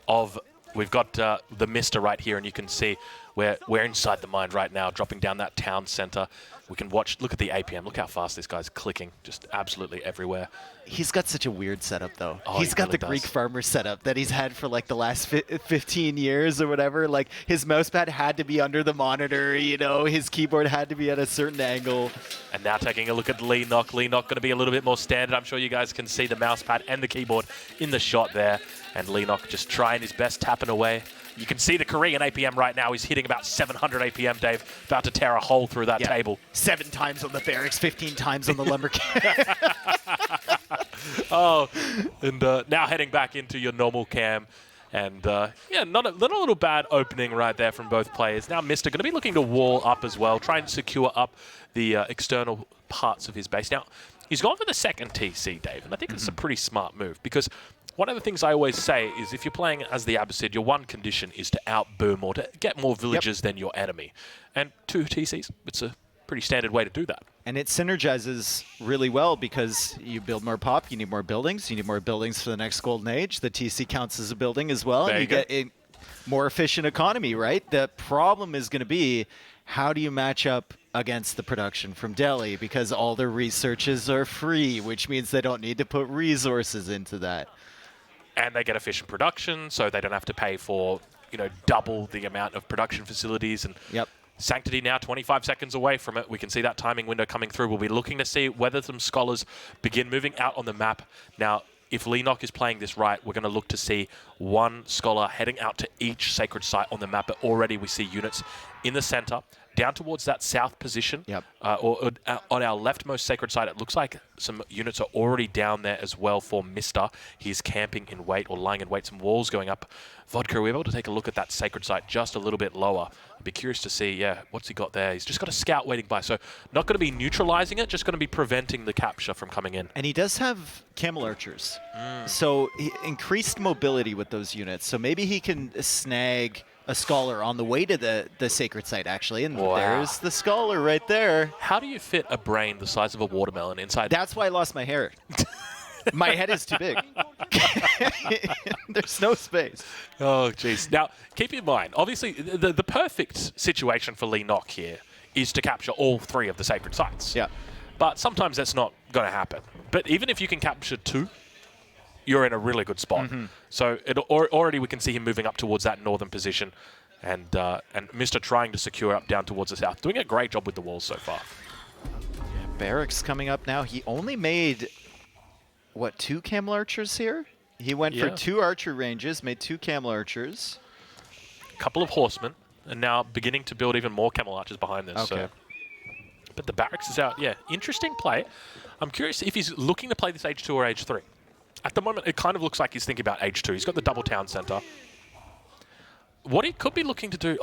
of... We've got the Mista right here, and you can see we're inside the mine right now, dropping down that town center. We can look at the APM. Look how fast this guy's clicking, just absolutely everywhere. He's got such a weird setup, though. Oh, he's got really the Greek farmer setup that he's had for like the last 15 years or whatever. Like his mousepad had to be under the monitor, you know, his keyboard had to be at a certain angle. And now taking a look at Leenock. Leenock going to be a little bit more standard. I'm sure you guys can see the mousepad and the keyboard in the shot there. And Leenock just trying his best, tapping away. You can see the Korean APM right now. He's hitting about 700 APM, Dave. About to tear a hole through that table. 7 times on the barracks, 15 times on the lumber cam. Oh, and now heading back into your normal cam. And yeah, not a little bad opening right there from both players. Now Mr. going to be looking to wall up as well, try and secure up the external parts of his base. Now, he's gone for the second TC, Dave, and I think it's a pretty smart move because one of the things I always say is if you're playing as the Abbasid, your one condition is to out-boom or to get more villages than your enemy. And 2 TCs, it's a pretty standard way to do that. And it synergizes really well because you build more pop, you need more buildings, you need more buildings for the next golden age. The TC counts as a building as well, and you get a more efficient economy, right? The problem is going to be, how do you match up against the production from Delhi? Because all their researches are free, which means they don't need to put resources into that. And they get efficient production, so they don't have to pay for, you know, double the amount of production facilities. And Sanctity now 25 seconds away from it. We can see that timing window coming through. We'll be looking to see whether some scholars begin moving out on the map. Now, if Leenock is playing this right, we're going to look to see one scholar heading out to each sacred site on the map. But already we see units in the center, down towards that south position, or on our leftmost sacred site. It looks like some units are already down there as well for Mr. He's camping in wait or lying in wait. Some walls going up. Vodka, are we able to take a look at that sacred site just a little bit lower? I'd be curious to see, what's he got there? He's just got a scout waiting by, so not going to be neutralizing it, just going to be preventing the capture from coming in. And he does have camel archers, so increased mobility with those units. So maybe he can snag a scholar on the way to the sacred site, actually. And there's the scholar right there. How do you fit a brain the size of a watermelon inside? That's why I lost my hair. My head is too big. There's no space. Oh, jeez. Now, keep in mind, obviously, the perfect situation for Leenock here is to capture all 3 of the sacred sites. Yeah. But sometimes that's not going to happen. But even if you can capture 2, you're in a really good spot. So already we can see him moving up towards that northern position, and Mr. trying to secure up down towards the south. Doing a great job with the walls so far. Yeah, Barracks coming up now. He only made, what, 2 camel archers here? He went for 2 archer ranges, made 2 camel archers. A couple of horsemen, and now beginning to build even more camel archers behind this. Okay. So. But the barracks is out. Yeah, interesting play. I'm curious if he's looking to play this Age 2 or Age 3. At the moment, it kind of looks like he's thinking about Age 2. He's got the double town center. What he could be looking to do,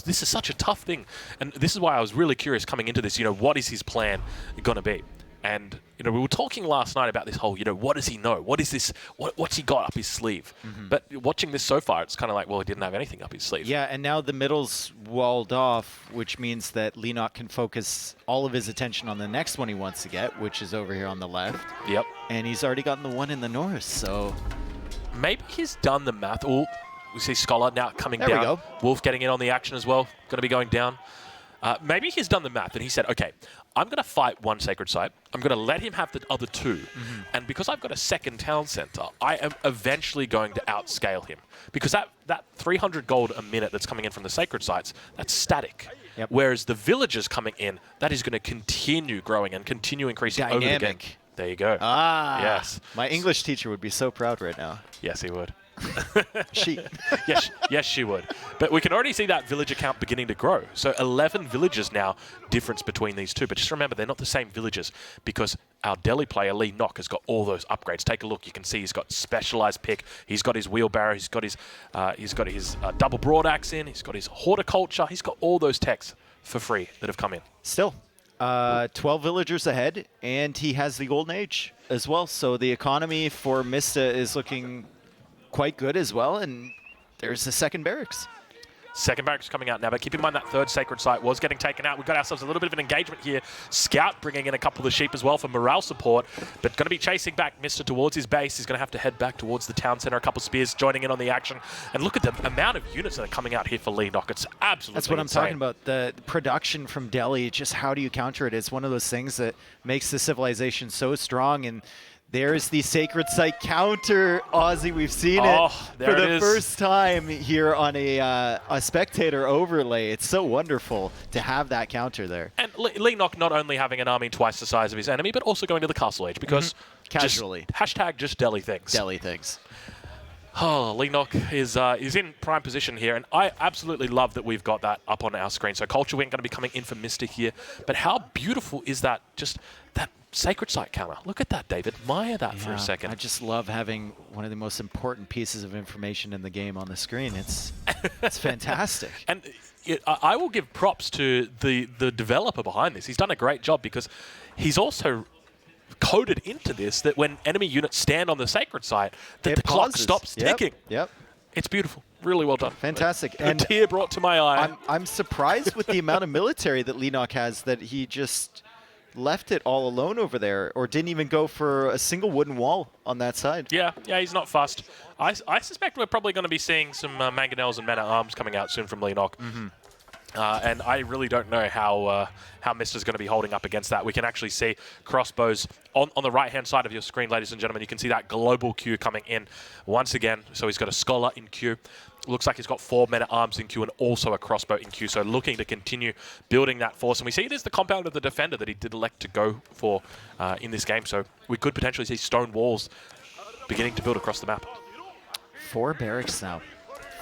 this is such a tough thing. And this is why I was really curious coming into this, what is his plan going to be? And, we were talking last night about this whole, what does he know? What is this? What's he got up his sleeve? But watching this so far, it's kind of like, well, he didn't have anything up his sleeve. Yeah, and now the middle's walled off, which means that Leenock can focus all of his attention on the next one he wants to get, which is over here on the left. Yep. And he's already gotten the one in the north, so... Maybe he's done the math. Oh, we see Scholar now coming there down. We go. Wolf getting in on the action as well. Going to be going down. Maybe he's done the math and he said, okay, I'm going to fight one sacred site. I'm going to let him have the other 2. And because I've got a second town center, I am eventually going to outscale him. Because that 300 gold a minute that's coming in from the sacred sites, that's static. Whereas the villagers coming in, that is going to continue growing and continue increasing over the game. There you go. Yes. My English teacher would be so proud right now. Yes, he would. Yes, she would. But we can already see that villager count beginning to grow. So 11 villagers now, difference between these 2. But just remember, they're not the same villagers because our Delhi player, Leenock, has got all those upgrades. Take a look. You can see he's got specialized pick. He's got his wheelbarrow. He's got his double broadaxe in. He's got his horticulture. He's got all those techs for free that have come in. Still, 12 villagers ahead, and he has the golden age as well. So the economy for Mista is looking quite good as well, and there's the second barracks. Second barracks coming out now, but keep in mind that third sacred site was getting taken out. We've got ourselves a little bit of an engagement here. Scout bringing in a couple of the sheep as well for morale support, but going to be chasing back Mr. towards his base. He's going to have to head back towards the town center. A couple of spears joining in on the action. And look at the amount of units that are coming out here for Leenock. It's absolutely That's what insane. I'm talking about. The production from Delhi, just how do you counter it? It's one of those things that makes the civilization so strong. And there's the sacred site counter, Aussie. We've seen it for the first time here on a spectator overlay. It's so wonderful to have that counter there. And Leenock not only having an army twice the size of his enemy, but also going to the Castle Age because casually. Just Delhi things. Delhi things. Oh, Leenock is in prime position here, and I absolutely love that we've got that up on our screen. So Culture Wing going to be coming in for Mr. here, but how beautiful is that? Just that Sacred Site counter. Look at that, David. Admire that for a second. I just love having one of the most important pieces of information in the game on the screen. It's fantastic. And I will give props to the developer behind this. He's done a great job because he's also coded into this that when enemy units stand on the Sacred Site, that the clock stops ticking. Yep. It's beautiful. Really well done. Fantastic. A tear brought to my eye. I'm surprised with the amount of military that Leenock has that he just left it all alone over there, or didn't even go for a single wooden wall on that side. Yeah, he's not fussed. I suspect we're probably going to be seeing some mangonels and men-at-arms coming out soon from Leenock. And I really don't know how Mista's going to be holding up against that. We can actually see crossbows on the right-hand side of your screen, ladies and gentlemen. You can see that global queue coming in once again. So he's got a scholar in queue. Looks like he's got 4 men-at-arms in queue and also a crossbow in queue. So looking to continue building that force. And we see it is the compound of the defender that he did elect to go for in this game. So we could potentially see stone walls beginning to build across the map. 4 barracks now.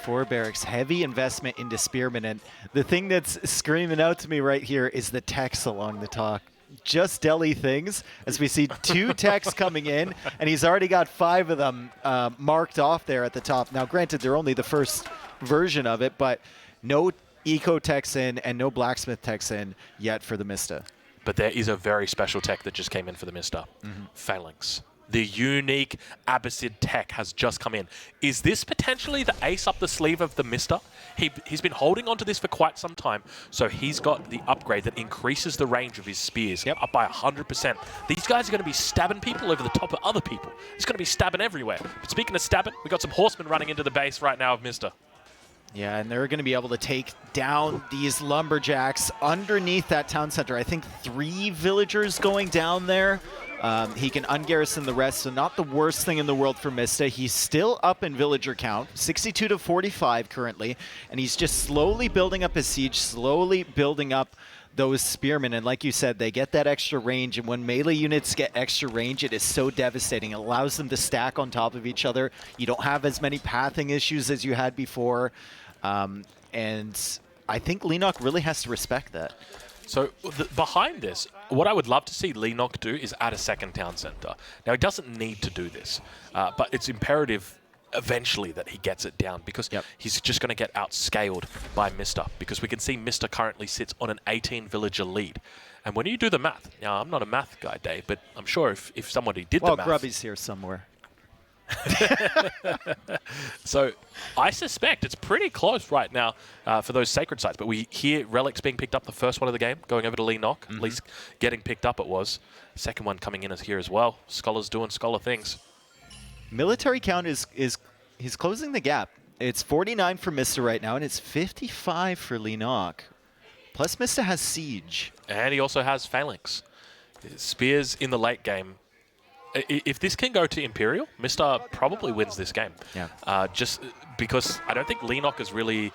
4 barracks, heavy investment into spearmen. And the thing that's screaming out to me right here is the text along the top. Just deli things, as we see 2 techs coming in, and he's already got 5 of them marked off there at the top. Now, granted, they're only the first version of it, but no eco techs in and no blacksmith techs in yet for the Mista. But there is a very special tech that just came in for the Mista. Phalanx. The unique Abbasid tech has just come in. Is this potentially the ace up the sleeve of the Mista? He's been holding on to this for quite some time, so he's got the upgrade that increases the range of his spears up by 100%. These guys are going to be stabbing people over the top of other people. It's going to be stabbing everywhere. But speaking of stabbing, we've got some horsemen running into the base right now of Mista. Yeah, and they're going to be able to take down these lumberjacks underneath that town center. I think 3 villagers going down there. He can ungarrison the rest, so not the worst thing in the world for Mista. He's still up in villager count, 62 to 45 currently, and he's just slowly building up his siege, slowly building up those spearmen. And like you said, they get that extra range, and when melee units get extra range, it is so devastating. It allows them to stack on top of each other. You don't have as many pathing issues as you had before, and I think Leenock really has to respect that. So behind this, what I would love to see Leenock do is add a second town center. Now, he doesn't need to do this, but it's imperative eventually that he gets it down, because he's just going to get outscaled by Mista, because we can see Mista currently sits on an 18 villager lead. And when you do the math, now I'm not a math guy, Dave, but I'm sure if somebody did the math... Well, Grubby's here somewhere. So I suspect it's pretty close right now for those sacred sites, but we hear relics being picked up, the first one of the game, going over to Leenock, at least getting picked up it was. Second one coming in here as well. Scholars doing scholar things. Military count he's closing the gap. It's 49 for Mista right now, and it's 55 for Leenock. Plus Mista has siege. And he also has phalanx. Spears in the late game. If this can go to Imperial, Mista probably wins this game. Yeah. Just because I don't think Leenock has really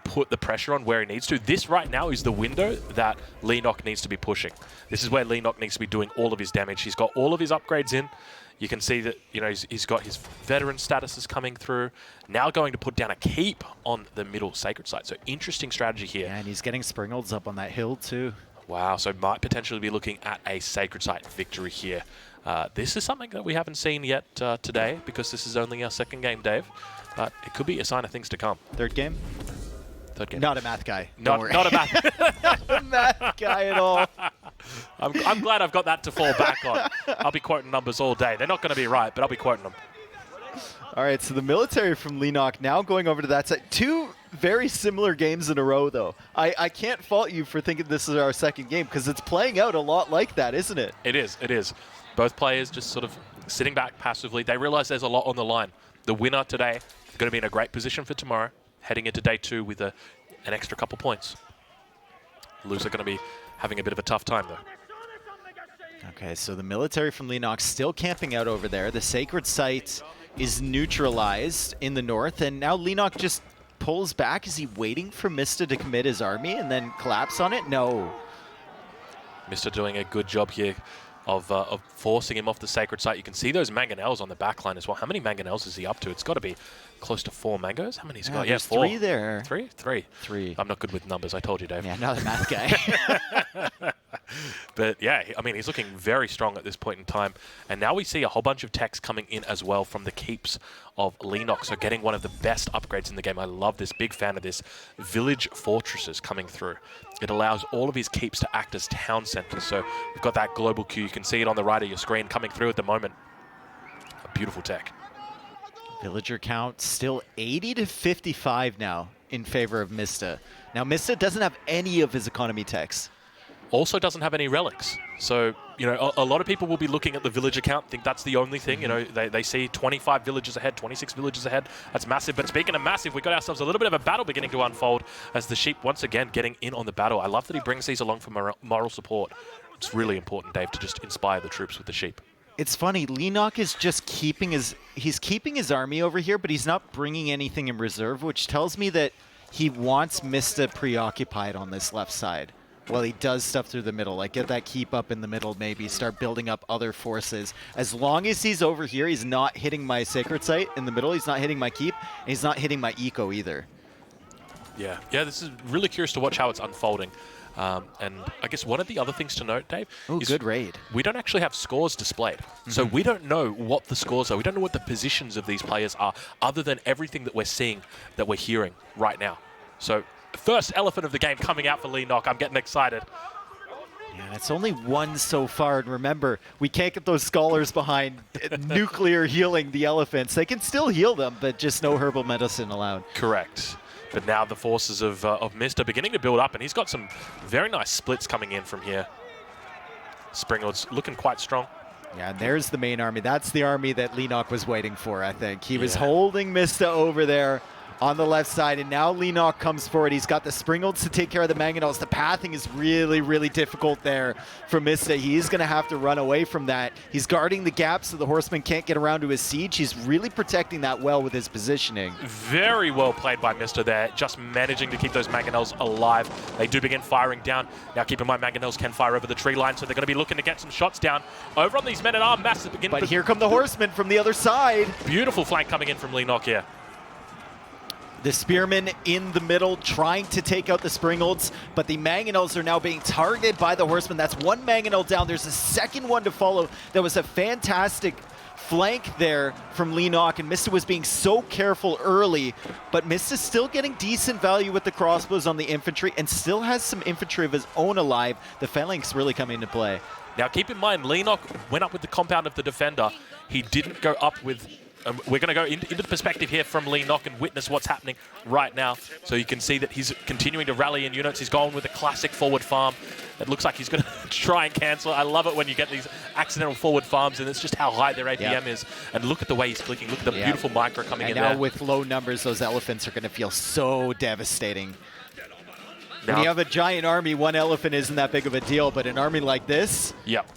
put the pressure on where he needs to. This right now is the window that Leenock needs to be pushing. This is where Leenock needs to be doing all of his damage. He's got all of his upgrades in. You can see that, you know, he's got his veteran statuses coming through. Now going to put down a keep on the middle sacred site. So interesting strategy here. Yeah, and he's getting Springolds up on that hill too. Wow, so might potentially be looking at a sacred site victory here. This is something that we haven't seen yet today, because this is only our second game, Dave. But it could be a sign of things to come. Third game? Third game. Not a math guy. Not a math. Not a math guy at all. I'm glad I've got that to fall back on. I'll be quoting numbers all day. They're not going to be right, but I'll be quoting them. All right, so the military from Leenock now going over to that side. 2 very similar games in a row, though. I can't fault you for thinking this is our second game, because it's playing out a lot like that, isn't it? It is. It is. Both players just sort of sitting back passively. They realize there's a lot on the line. The winner today is going to be in a great position for tomorrow, heading into day 2 with an extra couple points. Loser going to be having a bit of a tough time, though. Okay, so the military from Leenock still camping out over there. The sacred site is neutralized in the north, and now Leenock just pulls back. Is he waiting for Mista to commit his army and then collapse on it? No. Mista doing a good job here of forcing him off the sacred site. You can see those mangonels on the back line as well. How many mangonels is he up to? It's got to be close to 4 mangoes. How many has he got? Yeah, 4. 3 there. 3? 3. 3. I'm not good with numbers. I told you, Dave. Yeah, not a math guy. But yeah, I mean, he's looking very strong at this point in time. And now we see a whole bunch of techs coming in as well from the keeps of Leenock. So getting one of the best upgrades in the game. I love this. Big fan of this. Village fortresses coming through. It allows all of his keeps to act as town centers. So we've got that global queue. You can see it on the right of your screen coming through at the moment. A beautiful tech. Villager count still 80 to 55 now in favor of Mista. Now, Mista doesn't have any of his economy techs. Also doesn't have any relics. So, you know, a lot of people will be looking at the villager count, think that's the only thing. You know, they see 25 villages ahead, 26 villages ahead. That's massive. But speaking of massive, we've got ourselves a little bit of a battle beginning to unfold as the sheep once again getting in on the battle. I love that he brings these along for moral support. It's really important, Dave, to just inspire the troops with the sheep. It's funny, Leenock is just keeping his army over here, but he's not bringing anything in reserve, which tells me that he wants Mista preoccupied on this left side while he does stuff through the middle. Like, get that keep up in the middle, maybe start building up other forces. As long as he's over here, he's not hitting my sacred site in the middle, he's not hitting my keep, and he's not hitting my eco either. Yeah, this is really curious to watch how it's unfolding. And I guess one of the other things to note, Dave, is good raid. We don't actually have scores displayed. So we don't know what the scores are. We don't know what the positions of these players are, other than everything that we're seeing, that we're hearing right now. So first elephant of the game coming out for Leenock. I'm getting excited. Yeah, it's only one so far, and remember, we can't get those scholars behind nuclear healing the elephants. They can still heal them, but just no herbal medicine allowed. Correct. But now the forces of Mista beginning to build up, and he's got some very nice splits coming in from here. Springlord's looking quite strong. Yeah, and there's the main army. That's the army that Leenock was waiting for, I think. He was holding Mista over there on the left side, and now Leenock comes forward. He's got the Springolds to take care of the Mangonels. The pathing is really, really difficult there for Mista. He's going to have to run away from that. He's guarding the gap so the Horsemen can't get around to his siege. He's really protecting that well with his positioning. Very well played by Mista there, just managing to keep those Mangonels alive. They do begin firing down. Now keep in mind, Mangonels can fire over the tree line, so they're going to be looking to get some shots down. Over on these men-at-arms, massive begin. But here come the Horsemen from the other side. Beautiful flank coming in from Leenock here. The Spearmen in the middle trying to take out the Springolds, but the Mangonels are now being targeted by the Horsemen. That's one Mangonel down. There's a second one to follow. That was a fantastic flank there from Leenock, and Mista was being so careful early, but Mista's still getting decent value with the crossbows on the infantry and still has some infantry of his own alive. The phalanx really coming into play. Now keep in mind, Leenock went up with the compound of the defender. He didn't go up with... we're going to go into the perspective here from Leenock and witness what's happening right now. So you can see that he's continuing to rally in units. He's going with a classic forward farm. It looks like he's going to try and cancel. I love it when you get these accidental forward farms, and it's just how high their APM is. And look at the way he's clicking. Look at the beautiful micro coming in there. And now with low numbers, those elephants are going to feel so devastating. When you have a giant army, one elephant isn't that big of a deal, but an army like this... Yep.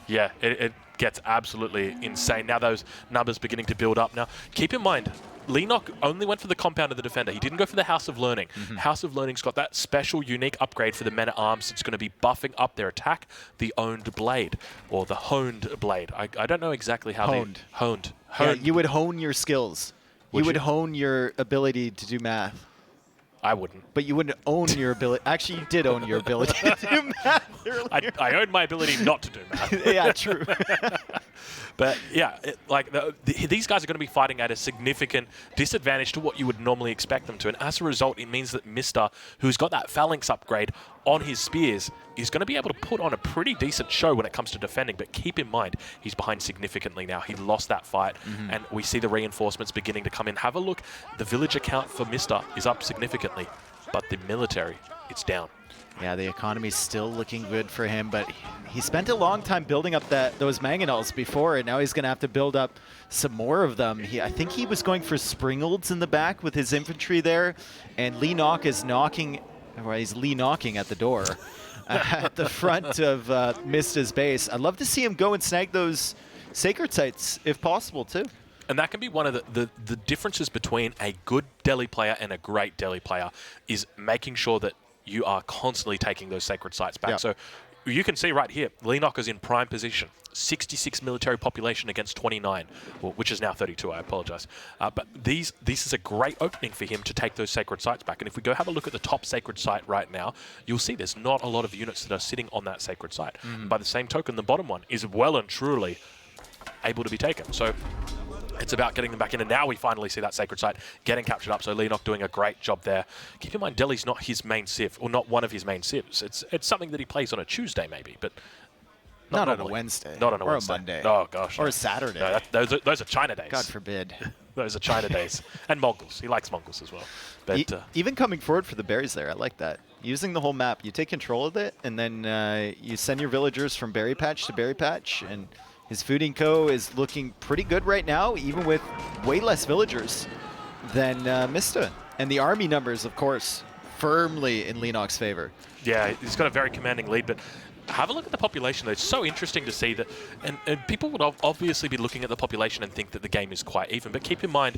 Yeah, it gets absolutely insane. Now those numbers beginning to build up. Now, keep in mind, Leenock only went for the compound of the defender. He didn't go for the House of Learning. House of Learning's got that special, unique upgrade for the men-at-arms. It's going to be buffing up their attack, the Owned Blade, or the Honed Blade. I don't know exactly how Honed. Honed. Yeah, you would hone your skills. You would hone your ability to do math. I wouldn't. But you wouldn't own your ability. Actually, you did own your ability to do math earlier. I owned my ability not to do math. Yeah, true. But yeah, these guys are going to be fighting at a significant disadvantage to what you would normally expect them to. And as a result, it means that Mista, who's got that phalanx upgrade on his spears, is going to be able to put on a pretty decent show when it comes to defending. But keep in mind, he's behind significantly now. He lost that fight, and we see the reinforcements beginning to come in. Have a look. The villager count for Mista is up significantly, but the military, it's down. Yeah, the economy's still looking good for him, but he spent a long time building up those Mangonels before, and now he's going to have to build up some more of them. I think he was going for Springolds in the back with his infantry there, and Leenock is knocking, well, he's Lee-knocking at the door at the front of Mista's base. I'd love to see him go and snag those sacred sites, if possible, too. And that can be one of the differences between a good Delhi player and a great Delhi player, is making sure that you are constantly taking those sacred sites back. Yep. So you can see right here, Leenock is in prime position. 66 military population against 29, well, which is now 32, I apologize. But this is a great opening for him to take those sacred sites back. And if we go have a look at the top sacred site right now, you'll see there's not a lot of units that are sitting on that sacred site. By the same token, the bottom one is well and truly able to be taken. So it's about getting them back in, and now we finally see that sacred site getting captured up. So Leenock doing a great job there. Keep in mind, Delhi's not his main civ, or not one of his main civs. It's something that he plays on a Tuesday maybe, but not on a normally. Wednesday. Not on a or Wednesday. a Monday. Oh gosh. Or no. a Saturday. No, those are China days. God forbid. Those are China days. And Mongols. He likes Mongols as well. But even coming forward for the berries there, I like that. Using the whole map, you take control of it, and then you send your villagers from berry patch to berry patch, and his fooding co is looking pretty good right now, even with way less villagers than Mista. And the army numbers, of course, firmly in Leenock's favor. yeah, he's got a very commanding lead, but have a look at the population, though. It's so interesting to see that, and people would obviously be looking at the population and think that the game is quite even, but keep in mind,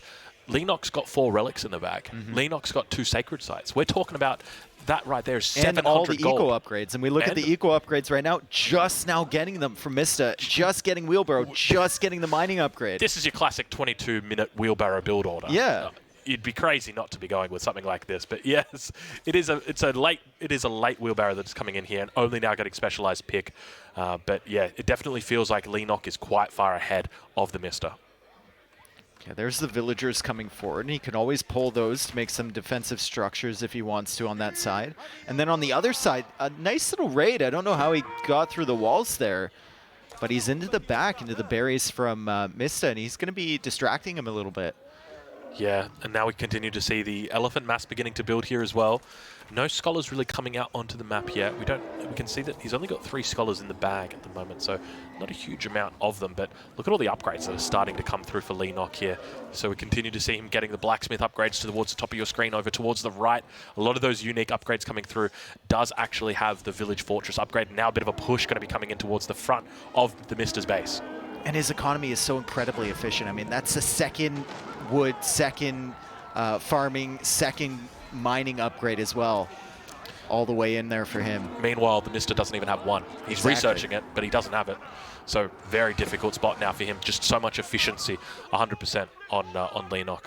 Leenock's got 4 relics in the bag. Leenock's got 2 sacred sites. We're talking about that right there is 700 and all the gold. eco upgrades. And we look at the eco upgrades right now, just now getting them from Mista, just getting wheelbarrow, just getting the mining upgrade. This is your classic 22-minute wheelbarrow build order. Yeah. You'd be crazy not to be going with something like this, but yes, it is a late wheelbarrow that's coming in here, and only now getting specialized pick. But yeah, it definitely feels like Leenock is quite far ahead of the Mista. Yeah, there's the villagers coming forward, and he can always pull those to make some defensive structures if he wants to on that side. And then on the other side, a nice little raid. I don't know how he got through the walls there, but he's into the back, into the berries from Mista, and he's going to be distracting him a little bit. Yeah, and now we continue to see the elephant mass beginning to build here as well. No scholars really coming out onto the map yet. We can see that he's only got 3 scholars in the bag at the moment, so not a huge amount of them, but look at all the upgrades that are starting to come through for Leenock here. So we continue to see him getting the blacksmith upgrades towards the top of your screen over towards the right. A lot of those unique upgrades coming through does actually have the village fortress upgrade. Now a bit of a push going to be coming in towards the front of the Mista's base. And his economy is so incredibly efficient. I mean, that's a second wood, second farming, second mining upgrade as well. All the way in there for him. Meanwhile, the Mista doesn't even have one. He's researching it, but he doesn't have it. So very difficult spot now for him. Just so much efficiency, 100% on Leenock.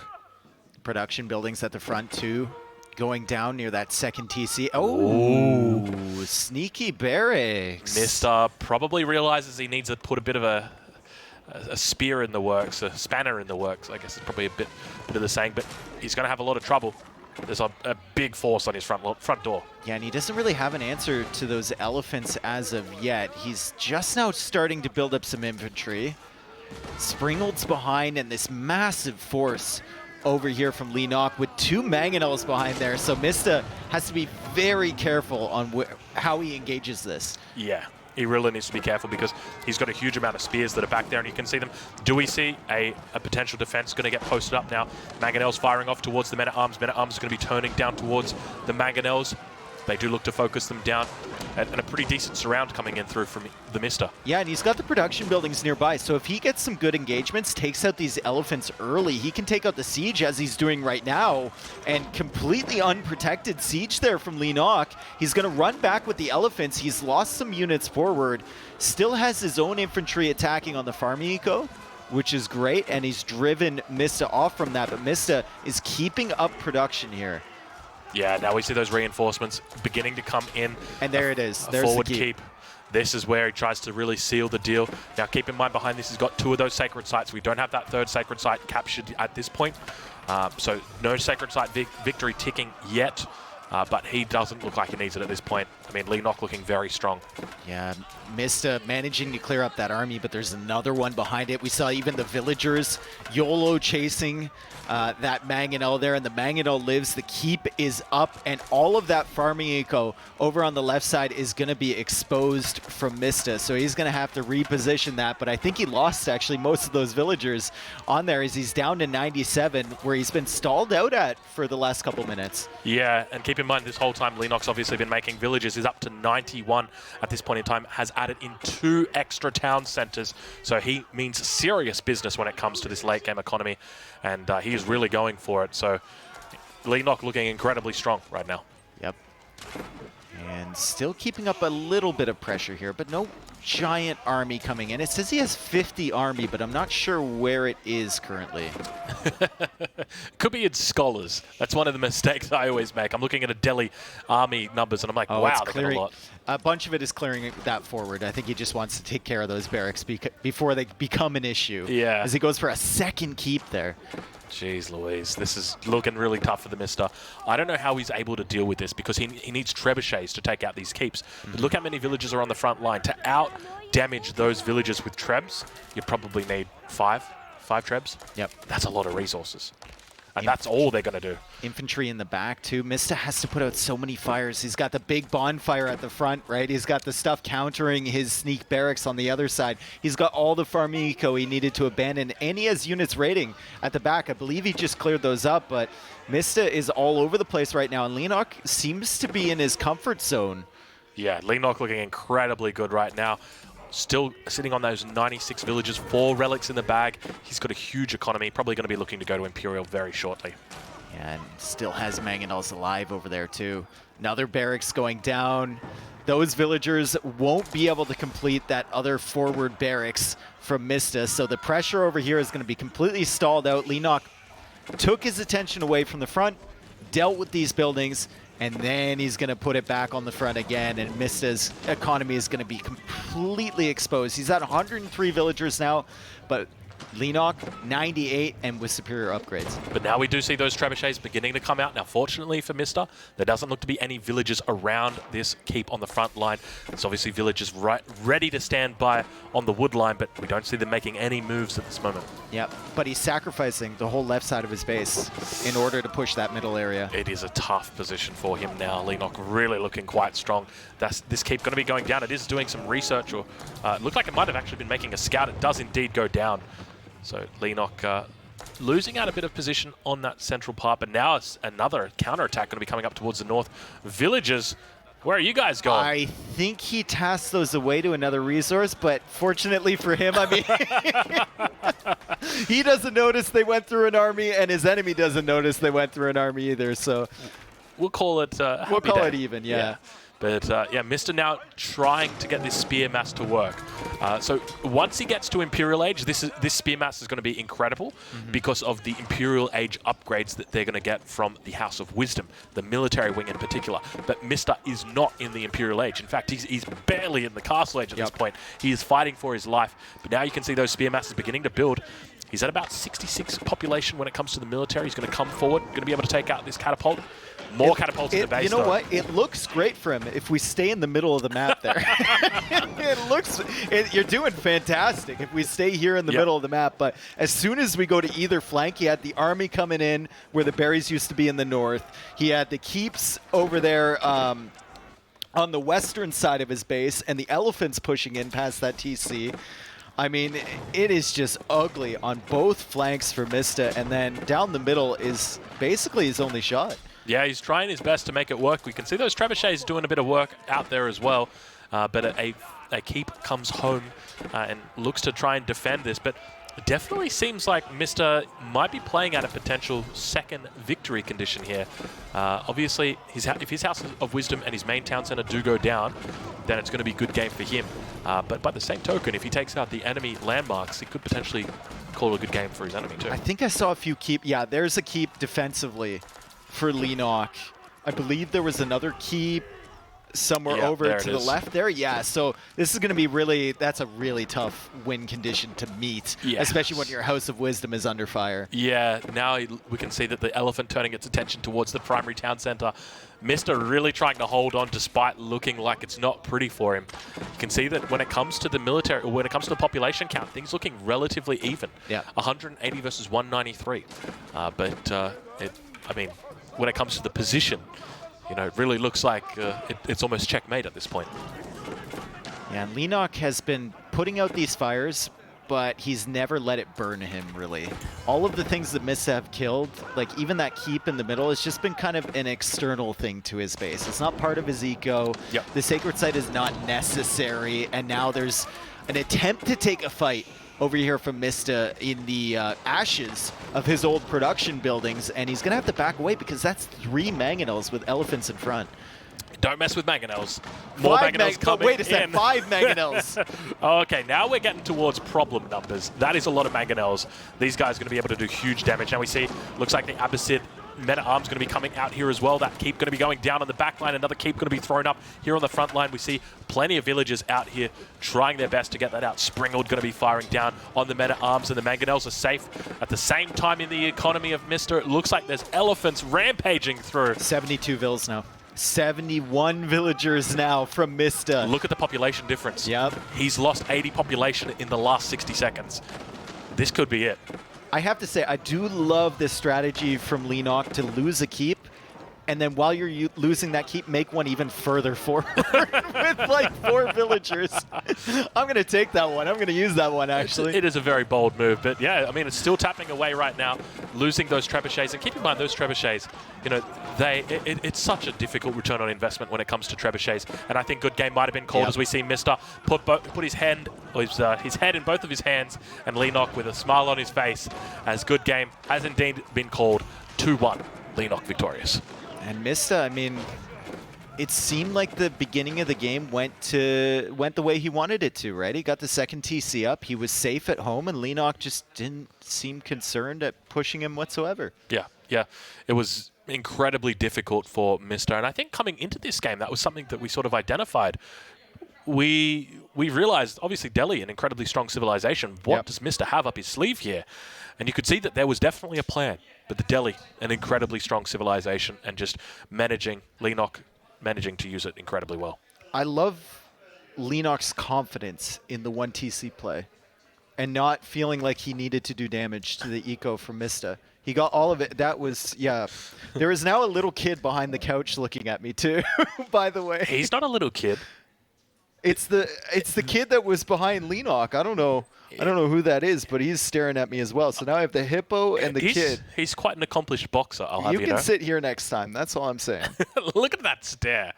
Production buildings at the front too. Going down near that second TC. Oh, sneaky barracks. Mista probably realizes he needs to put a bit of a spear in the works, a spanner in the works, I guess is probably a bit of the saying, but he's going to have a lot of trouble. There's a big force on his front door. Yeah, and he doesn't really have an answer to those elephants as of yet. He's just now starting to build up some infantry. Springhold's behind, and this massive force over here from Leenock with 2 mangonels behind there. So Mista has to be very careful on how he engages this. Yeah. He really needs to be careful because he's got a huge amount of spears that are back there, and you can see them. Do we see a potential defense going to get posted up now? Mangonels firing off towards the men-at-arms. Men-at-arms are going to be turning down towards the mangonels. They do look to focus them down, and a pretty decent surround coming in through from the Mista. Yeah, and he's got the production buildings nearby, so if he gets some good engagements, takes out these elephants early, he can take out the siege as he's doing right now, and completely unprotected siege there from Leenock. He's going to run back with the elephants. He's lost some units forward, still has his own infantry attacking on the farm eco, which is great, and he's driven Mista off from that, but Mista is keeping up production here. Yeah, now we see those reinforcements beginning to come in. And there it is. There's forward the keep. This is where he tries to really seal the deal. Now, keep in mind, behind this, he's got 2 of those sacred sites. We don't have that 3rd sacred site captured at this point. So no sacred site victory ticking yet. But he doesn't look like he needs it at this point. I mean, Leenock looking very strong. Yeah, Mista managing to clear up that army, but there's another one behind it. We saw even the villagers YOLO chasing that mangonel there, and the mangonel lives. The keep is up, and all of that farming eco over on the left side is going to be exposed from Mista, so he's going to have to reposition that, but I think he lost actually most of those villagers on there as he's down to 97, where he's been stalled out at for the last couple minutes. Yeah, and keep in mind this whole time Leenock's obviously been making villages. He's up to 91 at this point in time, has added in 2 extra town centers, so he means serious business when it comes to this late game economy, and he is really going for it. So Leenock looking incredibly strong right now. Yep. And And still keeping up a little bit of pressure here, but no giant army coming in. It says he has 50 army, but I'm not sure where it is currently. Could be in scholars. That's one of the mistakes I always make. I'm looking at a Delhi army numbers, and I'm like, Oh, wow, it's they got clearing. a lot. A bunch of it is clearing that forward. I think he just wants to take care of those barracks before they become an issue. Yeah. As he goes for a second keep there. Jeez Louise, this is looking really tough for the Mista. I don't know how he's able to deal with this because he needs trebuchets to take out these keeps. But look how many villages are on the front line. To out-damage those villages with trebs, you probably need five trebs. Yep. That's a lot of resources. And that's all they're going to do. Infantry in the back, too. Mista has to put out so many fires. He's got the big bonfire at the front, right? He's got the stuff countering his sneak barracks on the other side. He's got all the farm eco he needed to abandon, and he has units raiding at the back. I believe he just cleared those up, but Mista is all over the place right now, and Leenock seems to be in his comfort zone. Yeah, Leenock looking incredibly good right now. Still sitting on those 96 villages, 4 relics in the bag. He's got a huge economy, probably going to be looking to go to Imperial very shortly. Yeah, and still has mangonels alive over there too. Another barracks going down. Those villagers won't be able to complete that other forward barracks from Mista, so the pressure over here is going to be completely stalled out. Leenock took his attention away from the front, dealt with these buildings, and then he's going to put it back on the front again, and Mista's economy is going to be completely exposed. He's at 103 villagers now, but Leenock, 98, and with superior upgrades. But now we do see those trebuchets beginning to come out. Now, fortunately for Mista, there doesn't look to be any villages around this keep on the front line. It's obviously villages ready to stand by on the wood line, but we don't see them making any moves at this moment. Yep, but he's sacrificing the whole left side of his base in order to push that middle area. It is a tough position for him now. Leenock really looking quite strong. This keep going to be going down. It is doing some research, or it looked like it might have actually been making a scout. It does indeed go down. So Leenock losing out a bit of position on that central part, but now it's another counterattack going to be coming up towards the north. Villagers, where are you guys going? I think he tasked those away to another resource, but fortunately for him, I mean, he doesn't notice they went through an army, and his enemy doesn't notice they went through an army either, so... We'll call it we'll call it even, yeah. But yeah, Mista now trying to get this spear mass to work. So once he gets to Imperial Age, this spear mass is going to be incredible because of the Imperial Age upgrades that they're going to get from the House of Wisdom, the military wing in particular. But Mista is not in the Imperial Age. In fact, he's barely in the Castle Age at this point. He is fighting for his life. But now you can see those spear masses beginning to build. He's at about 66 population when it comes to the military. He's going to come forward, going to be able to take out this catapult. More catapults in the base, you know what? It looks great for him if we stay in the middle of the map there. You're doing fantastic if we stay here in the middle of the map. But as soon as we go to either flank, he had the army coming in where the berries used to be in the north. He had the keeps over there on the western side of his base, and the elephants pushing in past that TC. I mean, it is just ugly on both flanks for Mista, and then down the middle is basically his only shot. Yeah, he's trying his best to make it work. We can see those trebuchets doing a bit of work out there as well. But a keep comes home and looks to try and defend this. But it definitely seems like Mista might be playing at a potential second victory condition here. Obviously, if his House of Wisdom and his main town center do go down, then it's going to be a good game for him. But by the same token, if he takes out the enemy landmarks, he could potentially call it a good game for his enemy too. I think I saw a few keep. Yeah, there's a keep defensively for Leenock. I believe there was another keep somewhere over to the left there. Yeah, so this is going to be that's a really tough win condition to meet, especially when your House of Wisdom is under fire. Yeah, now we can see that the elephant turning its attention towards the primary town center. Mista really trying to hold on despite looking like it's not pretty for him. You can see that when it comes to the military, or when it comes to the population count, things looking relatively even. Yeah. 180 versus 193. I mean, when it comes to the position, you know, it really looks like it's almost checkmate at this point. Yeah, and Leenock has been putting out these fires, but he's never let it burn him, really. All of the things that Mista have killed, like even that keep in the middle, it's just been kind of an external thing to his base. It's not part of his eco. Yep. The Sacred Site is not necessary, and now there's an attempt to take a fight over here from Mista in the ashes of his old production buildings, and he's going to have to back away because that's 3 mangonels with elephants in front. Don't mess with mangonels. More mangonels coming wait a second, 5 mangonels. Okay, now we're getting towards problem numbers. That is a lot of mangonels. These guys are going to be able to do huge damage. Now we see, looks like the Abbasid meta arm's going to be coming out here as well. That keep going to be going down on the back line. Another keep going to be thrown up here on the front line. We see plenty of villagers out here trying their best to get that out. Springald going to be firing down on the meta arms, and the mangonels are safe. At the same time, in the economy of Mr., it looks like there's elephants rampaging through. 72 vills now. 71 villagers now from Mista. Look at the population difference. Yep. He's lost 80 population in the last 60 seconds. This could be it. I have to say, I do love this strategy from Leenock to lose a keep, and then while you're losing that keep, make one even further forward with like 4 villagers. I'm going to take that one. I'm going to use that one, actually. It is a very bold move, but yeah, I mean, it's still tapping away right now, losing those trebuchets. And keep in mind, those trebuchets, you know, it's such a difficult return on investment when it comes to trebuchets. And I think good game might have been called as we see Mr. put his head in both of his hands, and Leenock with a smile on his face, as good game has indeed been called. 2-1, Leenock victorious. And Mista, I mean, it seemed like the beginning of the game went the way he wanted it to, right? He got the second TC up. He was safe at home, and Leenock just didn't seem concerned at pushing him whatsoever. Yeah. It was incredibly difficult for Mista. And I think coming into this game, that was something that we sort of identified. We realized, obviously, Delhi, an incredibly strong civilization. What does Mista have up his sleeve here? And you could see that there was definitely a plan. But the Delhi, an incredibly strong civilization, and just Leenock managing to use it incredibly well. I love Leenock's confidence in the 1TC play and not feeling like he needed to do damage to the eco from Mista. He got all of it. That was, yeah. There is now a little kid behind the couch looking at me, too, by the way. He's not a little kid. It's the kid that was behind Leenock. I don't know who that is, but he's staring at me as well. So now I have the hippo and the kid. He's quite an accomplished boxer, I'll have you know. You can sit here next time. That's all I'm saying. Look at that stare.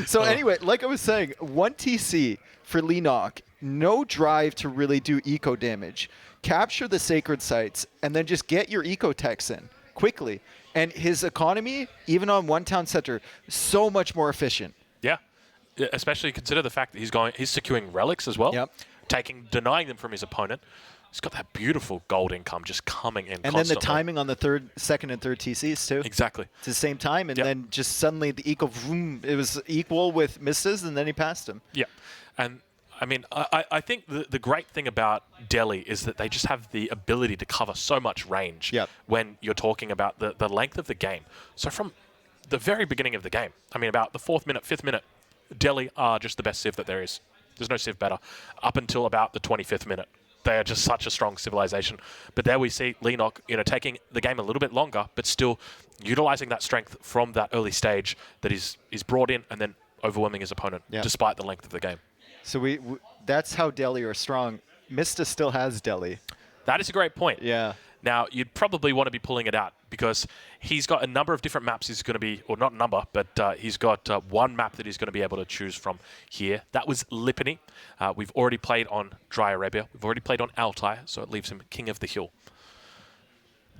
So anyway, like I was saying, 1TC for Leenock. No drive to really do eco damage. Capture the sacred sites, and then just get your eco techs in quickly. And his economy, even on one town center, so much more efficient. Yeah. Especially consider the fact that he's securing relics as well, denying them from his opponent. He's got that beautiful gold income just coming in constantly. And then the timing on the second and third TCs too. Exactly. It's the same time, and then just suddenly the eco, it was equal with Mista's, and then he passed him. Yeah, and I mean, I think the great thing about Delhi is that they just have the ability to cover so much range when you're talking about the length of the game. So from the very beginning of the game, I mean, about the 4th minute, 5th minute, Delhi are just the best civ that there is. There's no civ better. Up until about the 25th minute, they are just such a strong civilization. But there we see Leenock, taking the game a little bit longer, but still utilizing that strength from that early stage that is brought in and then overwhelming his opponent, despite the length of the game. So that's how Delhi are strong. Mista still has Delhi. That is a great point. Yeah. Now, you'd probably want to be pulling it out because he's got a number of different maps he's going to be, or not a number, but he's got one map that he's going to be able to choose from here. That was Lipany. We've already played on Dry Arabia. We've already played on Altai, so it leaves him King of the Hill.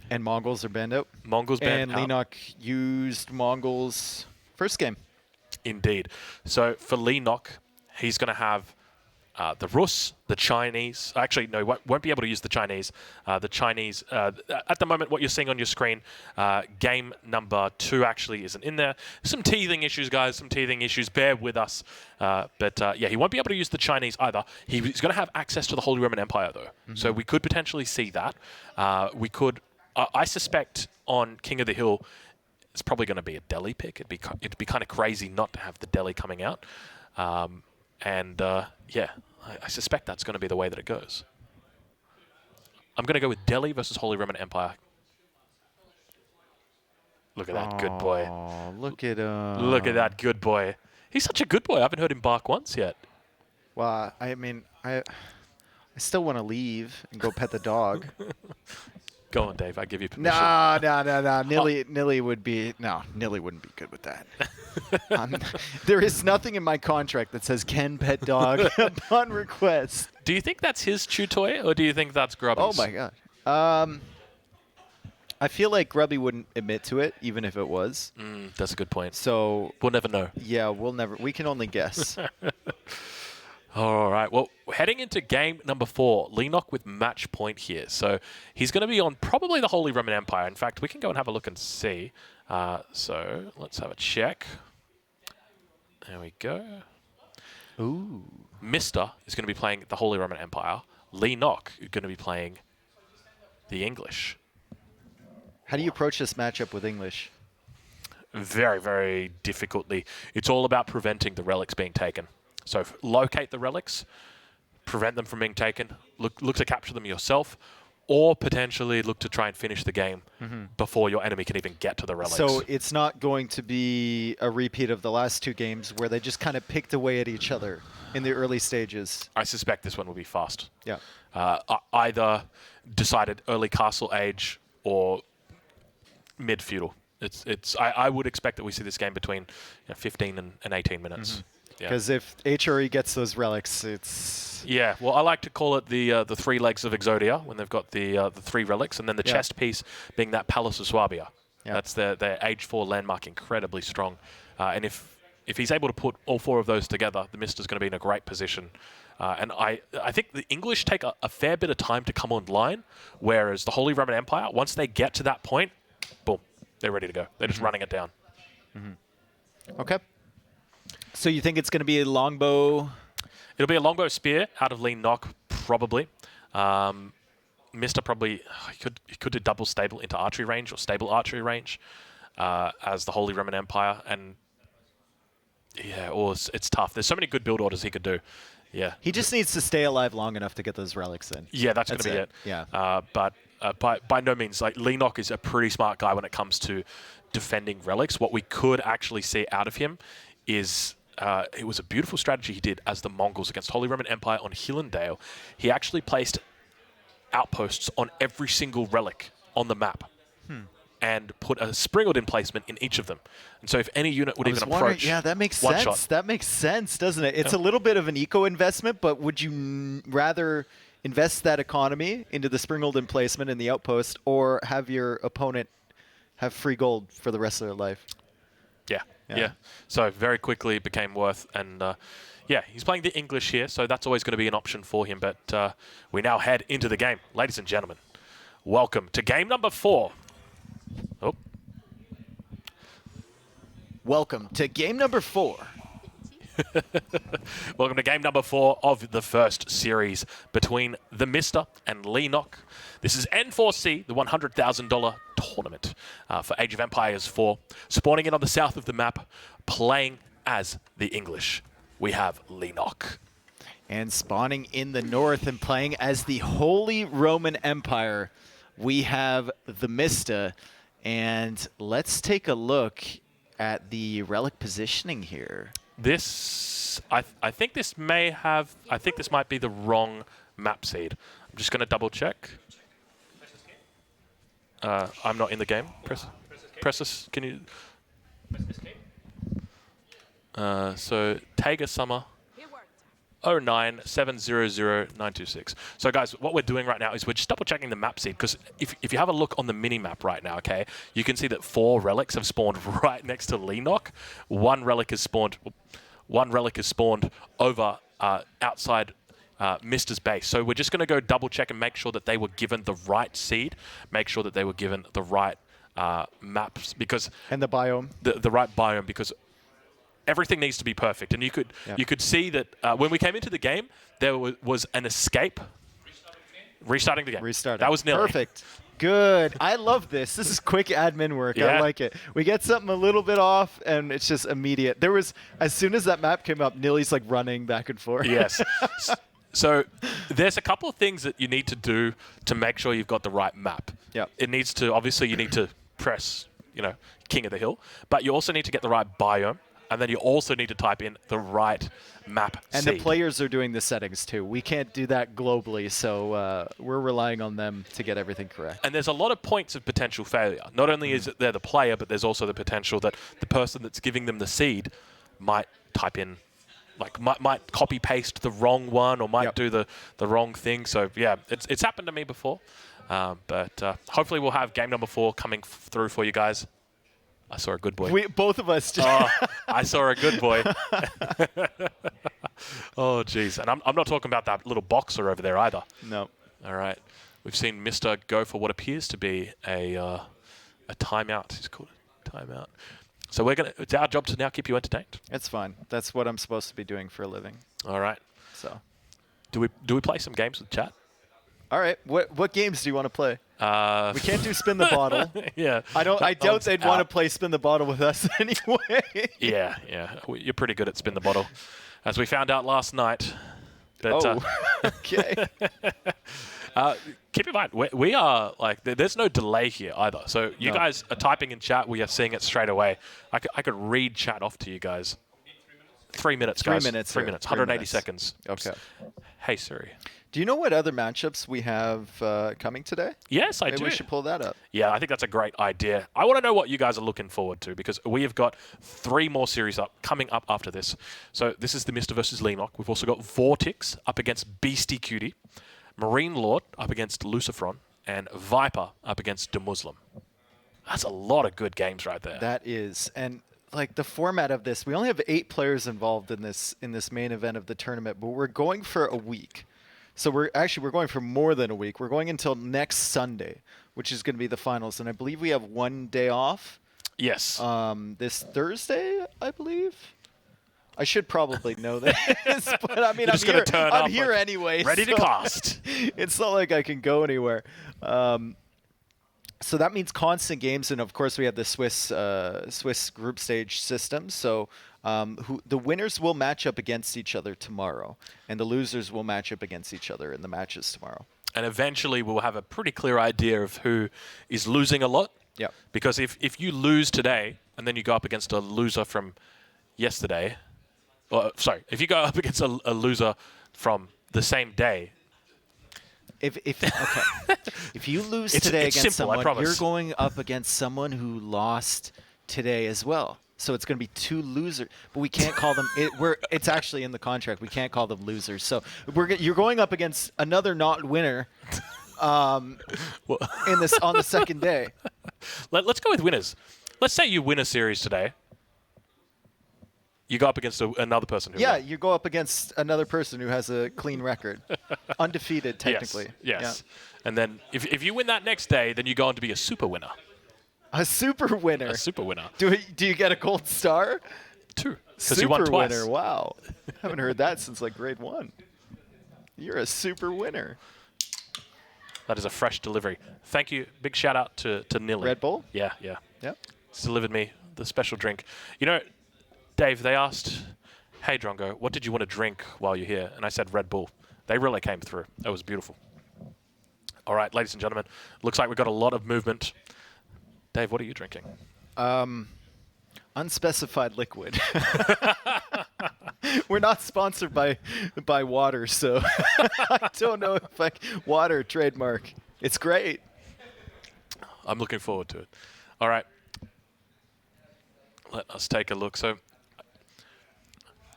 And Mongols are banned out. Mongols banned out. And Leenock used Mongols first game. Indeed. So for Leenock, he's going to have the Rus, the Chinese. Actually, no, won't be able to use the Chinese. The Chinese, at the moment, what you're seeing on your screen, game number 2 actually isn't in there. Some teething issues, guys, some teething issues. Bear with us. But he won't be able to use the Chinese either. He's going to have access to the Holy Roman Empire, though. Mm-hmm. So we could potentially see that. I suspect on King of the Hill, it's probably going to be a Delhi pick. It'd be kind of crazy not to have the Delhi coming out. I suspect that's going to be the way that it goes. I'm going to go with Delhi versus Holy Roman Empire. Look at that good boy. Look at Look at that good boy. He's such a good boy. I haven't heard him bark once yet. Well, I mean, I still want to leave and go pet the dog. Go on, Dave. I give you permission. No. Nilly would be... No, Nilly wouldn't be good with that. There is nothing in my contract that says can pet dog upon request. Do you think that's his chew toy, or do you think that's Grubby's? Oh, my God. I feel like Grubby wouldn't admit to it, even if it was. That's a good point. So We'll never know. yeah, we can only guess. All right. Well, heading into game number 4, Leenock with match point here. So he's going to be on probably the Holy Roman Empire. In fact, we can go and have a look and see. So let's have a check. There we go. Ooh. Mista is going to be playing the Holy Roman Empire. Leenock is going to be playing the English. How do you approach this matchup with English? Very, very difficultly. It's all about preventing the relics being taken. So locate the relics, prevent them from being taken, look to capture them yourself, or potentially look to try and finish the game before your enemy can even get to the relics. So it's not going to be a repeat of the last 2 games where they just kind of picked away at each other in the early stages. I suspect this one will be fast. Yeah. Either decided early castle age or mid-feudal. I would expect that we see this game between 15 and 18 minutes. Because if HRE gets those relics, it's... Yeah, well, I like to call it the 3 legs of Exodia when they've got the 3 relics, and then the chest piece being that Palace of Swabia. Yeah. That's their Age 4 landmark, incredibly strong. And if he's able to put all 4 of those together, the Mista's going to be in a great position. And I think the English take a fair bit of time to come online, whereas the Holy Roman Empire, once they get to that point, boom, they're ready to go. They're just running it down. Okay. So you think it's going to be a longbow? It'll be a longbow spear out of Leenock, probably. Mista probably he could do double stable into archery range or stable archery range as the Holy Roman Empire, and yeah, it's tough. There's so many good build orders he could do. Yeah, he just needs to stay alive long enough to get those relics in. Yeah, that's going to be it. Yeah, but by no means, like Leenock is a pretty smart guy when it comes to defending relics. What we could actually see out of him is. It was a beautiful strategy he did as the Mongols against Holy Roman Empire on Hillendale. He actually placed outposts on every single relic on the map and put a springled emplacement in each of them. And so if any unit would even approach, yeah, that makes one sense. shot. That makes sense, doesn't it? It's a little bit of an eco investment, but would you rather invest that economy into the springled emplacement in the outpost or have your opponent have free gold for the rest of their life? Yeah. So very quickly it became worth, and yeah, he's playing the English here, so that's always going to be an option for him. But we now head into the game. Ladies and gentlemen, welcome to game number 4. Oh. Welcome to game number 4. Welcome to game number 4 of the first series between TheMista and Leenock. This is N4C, the $100,000 tournament for Age of Empires 4. Spawning in on the south of the map, playing as the English. We have Leenock. And spawning in the north and playing as the Holy Roman Empire, we have TheMista. And let's take a look at the relic positioning here. This, I think this may have, I think this might be the wrong map seed. I'm just going to double check. I'm not in the game. Press this. Can you? So Taiga Summer 09700926. So guys, what we're doing right now is we're just double checking the map seed, because if you have a look on the mini map right now, okay, you can see that 4 relics have spawned right next to Leenock. One relic is spawned over outside Mista's base. So we're just going to go double check and make sure that they were given the right seed, make sure that they were given the right maps, because and the biome, the right biome, because everything needs to be perfect. And you could see that when we came into the game, there was an escape. Restarting the game. That was nilly. Perfect. Good. I love this. This is quick admin work. Yeah. I like it. We get something a little bit off, and it's just immediate. There was, as soon as that map came up, Nilly's like running back and forth. Yes. So there's a couple of things that you need to do to make sure you've got the right map. Yeah. It needs to, obviously, you need to press, King of the Hill, but you also need to get the right biome. And then you also need to type in the right map And seed. the players are doing the settings too. We can't do that globally, so we're relying on them to get everything correct. And there's a lot of points of potential failure. Not only is it they're the player, but there's also the potential that the person that's giving them the seed might type in, might copy-paste the wrong one, or might do the wrong thing. So, yeah, it's happened to me before. But hopefully we'll have game number 4 coming through for you guys. I saw a good boy. Both of us did. Oh, I saw a good boy. Oh, jeez. And I'm not talking about that little boxer over there either. No. All right. We've seen Mr. go for what appears to be a timeout. He's called it timeout. So it's our job to now keep you entertained. It's fine. That's what I'm supposed to be doing for a living. All right. So. Do we play some games with chat? All right. What games do you want to play? We can't do spin the bottle. Yeah. I doubt they'd want to play spin the bottle with us anyway. Yeah. You're pretty good at spin the bottle, as we found out last night. But, okay. Keep in mind, we are like, there's no delay here either. So you guys are typing in chat, we are seeing it straight away. I could read chat off to you guys. 3 minutes, guys. 3 minutes. 3 minutes. 180 seconds. Okay. Hey Siri. Do you know what other matchups we have coming today? Yes, I do. Maybe we should pull that up. Yeah, I think that's a great idea. I want to know what you guys are looking forward to, because we have got 3 more series coming up after this. So this is TheMista versus Leenock. We've also got VortiX up against Beastyqt, MarineLorD up against LucifoN, and Viper up against DeMusliM. That's a lot of good games right there. That is. And like the format of this, we only have 8 players involved in this main event of the tournament, but we're going for a week. So we're going for more than a week. We're going until next Sunday, which is going to be the finals. And I believe we have 1 day off. Yes. This Thursday, I believe. I should probably know this, but I mean, I'm here anyway. Ready to cast. It's not like I can go anywhere. So that means constant games, and of course we have the Swiss group stage system. So the winners will match up against each other tomorrow, and the losers will match up against each other in the matches tomorrow. And eventually we'll have a pretty clear idea of who is losing a lot. Yeah. Because if you lose today and then you go up against a loser from yesterday, if you go up against a loser from the same day. If you lose today against simple, someone, you're going up against someone who lost today as well. So it's going to be 2 losers, but we can't call them. It's actually in the contract. We can't call them losers. So you're going up against another not winner on the second day. Let's go with winners. Let's say you win a series today. You go up against another person who won. You go up against another person who has a clean record. Undefeated, technically. Yes. Yeah. And then if you win that next day, then you go on to be a super winner. A super winner? A super winner. Do you get a gold star? 2. Super you won twice. Winner, wow. Haven't heard that since like grade 1. You're a super winner. That is a fresh delivery. Thank you. Big shout out to Nilly. Red Bull? Yeah. He's delivered me the special drink. You know, Dave, they asked, hey, Drongo, what did you want to drink while you're here? And I said Red Bull. They really came through. It was beautiful. All right, ladies and gentlemen, looks like we've got a lot of movement. Dave, what are you drinking? Unspecified liquid. We're not sponsored by water, so I don't know if water trademark. It's great. I'm looking forward to it. All right. Let us take a look. So,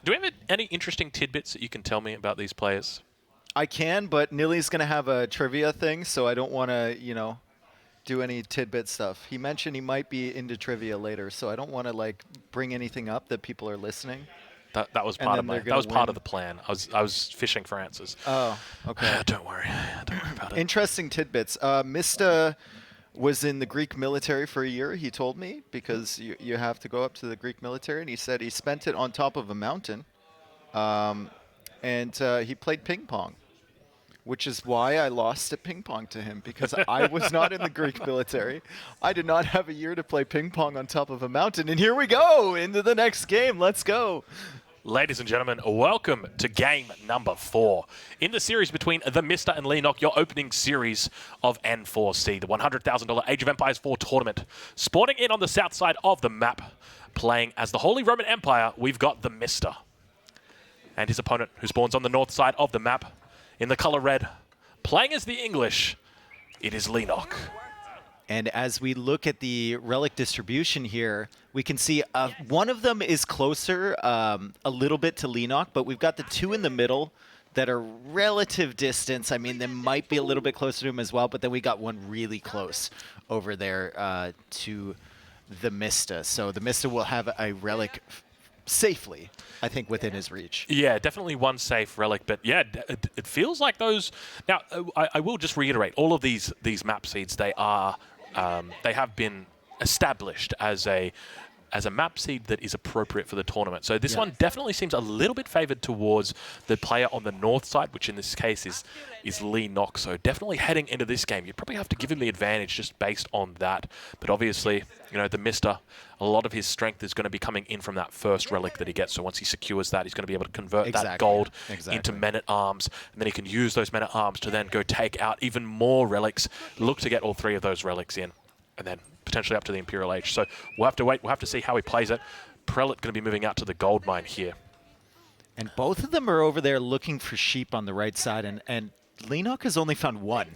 do we have any interesting tidbits that you can tell me about these players? I can, but Nilly's going to have a trivia thing, so I don't want to, do any tidbit stuff. He mentioned he might be into trivia later, so I don't want to bring anything up that people are listening. That was part of part of the plan. I was fishing for answers. Oh, okay. Don't worry about it. Interesting tidbits. Mista was in the Greek military for a year, he told me, because you have to go up to the Greek military, and he said he spent it on top of a mountain, and he played ping pong, which is why I lost at ping pong to him, because I was not in the Greek military. I did not have a year to play ping pong on top of a mountain, and here we go into the next game. Let's go. Ladies and gentlemen, welcome to game number 4 in the series between TheMista and Leenock, your opening series of N4C, the $100,000 Age of Empires 4 tournament. Spawning in on the south side of the map, playing as the Holy Roman Empire, we've got TheMista. And his opponent, who spawns on the north side of the map, in the color red, playing as the English, it is Leenock. And as we look at the relic distribution here, we can see one of them is closer a little bit to Leenock, but we've got the 2 in the middle that are relative distance. I mean, they might be a little bit closer to him as well, but then we got one really close over there to TheMista. So TheMista will have a relic safely, I think, within his reach. Yeah, definitely one safe relic, but yeah, it feels like those. Now, I will just reiterate, all of these map seeds, they have been established as a map seed that is appropriate for the tournament. So this one definitely seems a little bit favored towards the player on the north side, which in this case is Leenock. So definitely heading into this game, you'd probably have to give him the advantage just based on that. But obviously, you know, TheMista, a lot of his strength is going to be coming in from that first relic that he gets. So once he secures that, he's going to be able to convert that gold into men-at-arms, and then he can use those men-at-arms to then go take out even more relics, look to get all 3 of those relics in, and then potentially up to the Imperial Age. So we'll have to wait. We'll have to see how he plays it. Prelate going to be moving out to the gold mine here. And both of them are over there looking for sheep on the right side, and Leenock has only found one.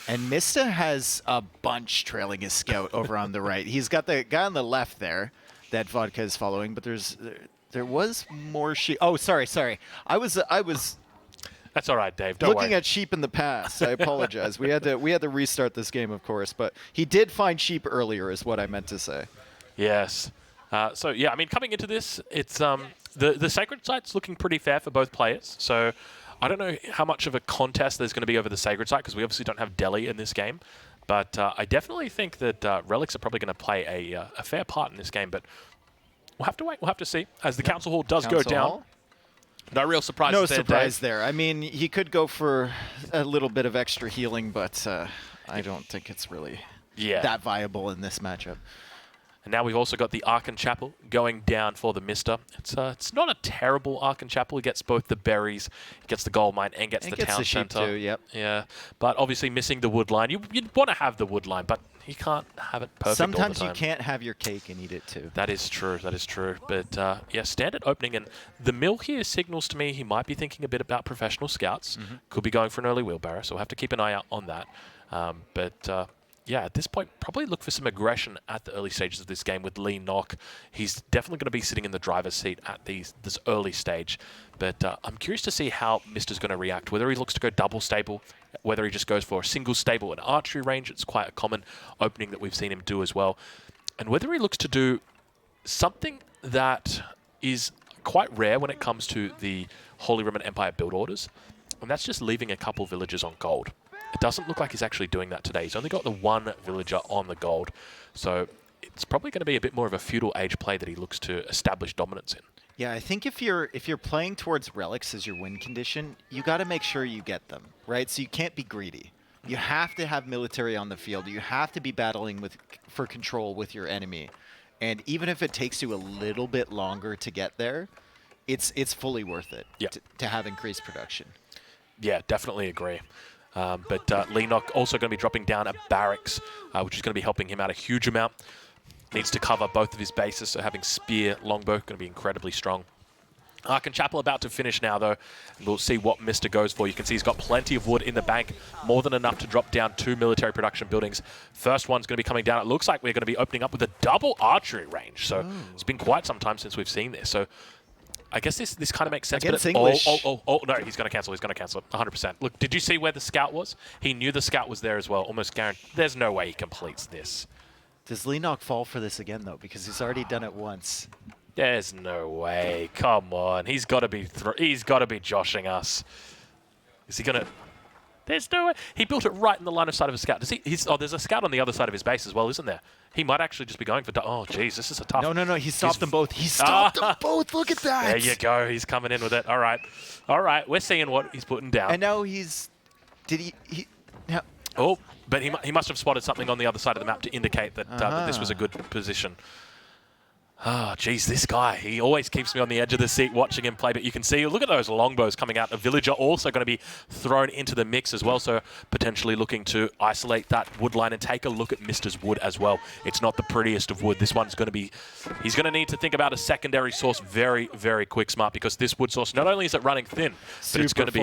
And Mista has a bunch trailing his scout over on the right. He's got the guy on the left there that Vodka is following, but there was more sheep. Oh, sorry. I was That's all right, Dave. Don't looking worry. at sheep in the past. I apologize. we had to restart this game, of course, but he did find sheep earlier, is what I meant to say. Yes. So yeah, I mean, coming into this, it's the sacred site's looking pretty fair for both players. So I don't know how much of a contest there's going to be over the sacred site because we obviously don't have Delhi in this game. But I definitely think that relics are probably going to play a fair part in this game. But we'll have to wait. We'll have to see as the council hall does go down. No real surprise. No surprise there. I mean, he could go for a little bit of extra healing, but I don't think it's really that viable in this matchup. And now we've also got the Archon Chapel going down for TheMista. It's not a terrible Archon Chapel. He gets both the berries, he gets the gold mine, and gets the town center. Too, yep. Yeah, but obviously missing the wood line. You'd want to have the wood line, but you can't have it perfect Sometimes all the time. you can't have your cake and eat it too. That is true. That is true. But yeah, standard opening, and the mill here signals to me he might be thinking a bit about professional scouts. Could be going for an early wheelbarrow, so we'll have to keep an eye out on that. Yeah, at this point, probably look for some aggression at the early stages of this game with Leenock. He's definitely going to be sitting in the driver's seat at this early stage. But I'm curious to see how Mista's going to react, whether he looks to go double stable, whether he just goes for a single stable and archery range. It's quite a common opening that we've seen him do as well. And whether he looks to do something that is quite rare when it comes to the Holy Roman Empire build orders, and that's just leaving a couple villagers on gold. It doesn't look like he's actually doing that today. He's only got the one villager on the gold. So it's probably going to be a bit more of a feudal age play that he looks to establish dominance in. Yeah, I think if you're playing towards relics as your win condition, you got to make sure you get them, right? So you can't be greedy. You have to have military on the field. You have to be battling for control with your enemy. And even if it takes you a little bit longer to get there, it's fully worth it to have increased production. Yeah, definitely agree. But Leenock also going to be dropping down a barracks, which is going to be helping him out a huge amount. Needs to cover both of his bases, so having spear, longbow, going to be incredibly strong. Archon Chapel about to finish now, though. We'll see what Mista goes for. You can see he's got plenty of wood in the bank, more than enough to drop down 2 military production buildings. First one's going to be coming down. It looks like we're going to be opening up with a double archery range. So it's been quite some time since we've seen this. So I guess this kind of makes sense. Against but English. Oh, no, he's going to cancel. He's going to cancel it 100%. Look, did you see where the scout was? He knew the scout was there as well, almost guaranteed. There's no way he completes this. Does Leenock fall for this again, though? Because he's already done it once. There's no way. Come on. He's got to be joshing us. Is he going to... There's no way. He built it right in the line of sight of a scout. Does he? There's a scout on the other side of his base as well, isn't there? He might actually just be going for... Oh, jeez, this is a tough... No. He stopped them both. He stopped them both. Look at that. There you go. He's coming in with it. All right. All right. We're seeing what he's putting down. And now he's... Did he... Now, oh, but he must have spotted something on the other side of the map to indicate that, that this was a good position. Oh, geez, this guy, he always keeps me on the edge of the seat watching him play, but you can see, look at those longbows coming out. A villager also going to be thrown into the mix as well, so potentially looking to isolate that wood line and take a look at Mista's wood as well. It's not the prettiest of wood. This one's going to be, he's going to need to think about a secondary source very, very quick smart, because this wood source, not only is it running thin, but it's going to be,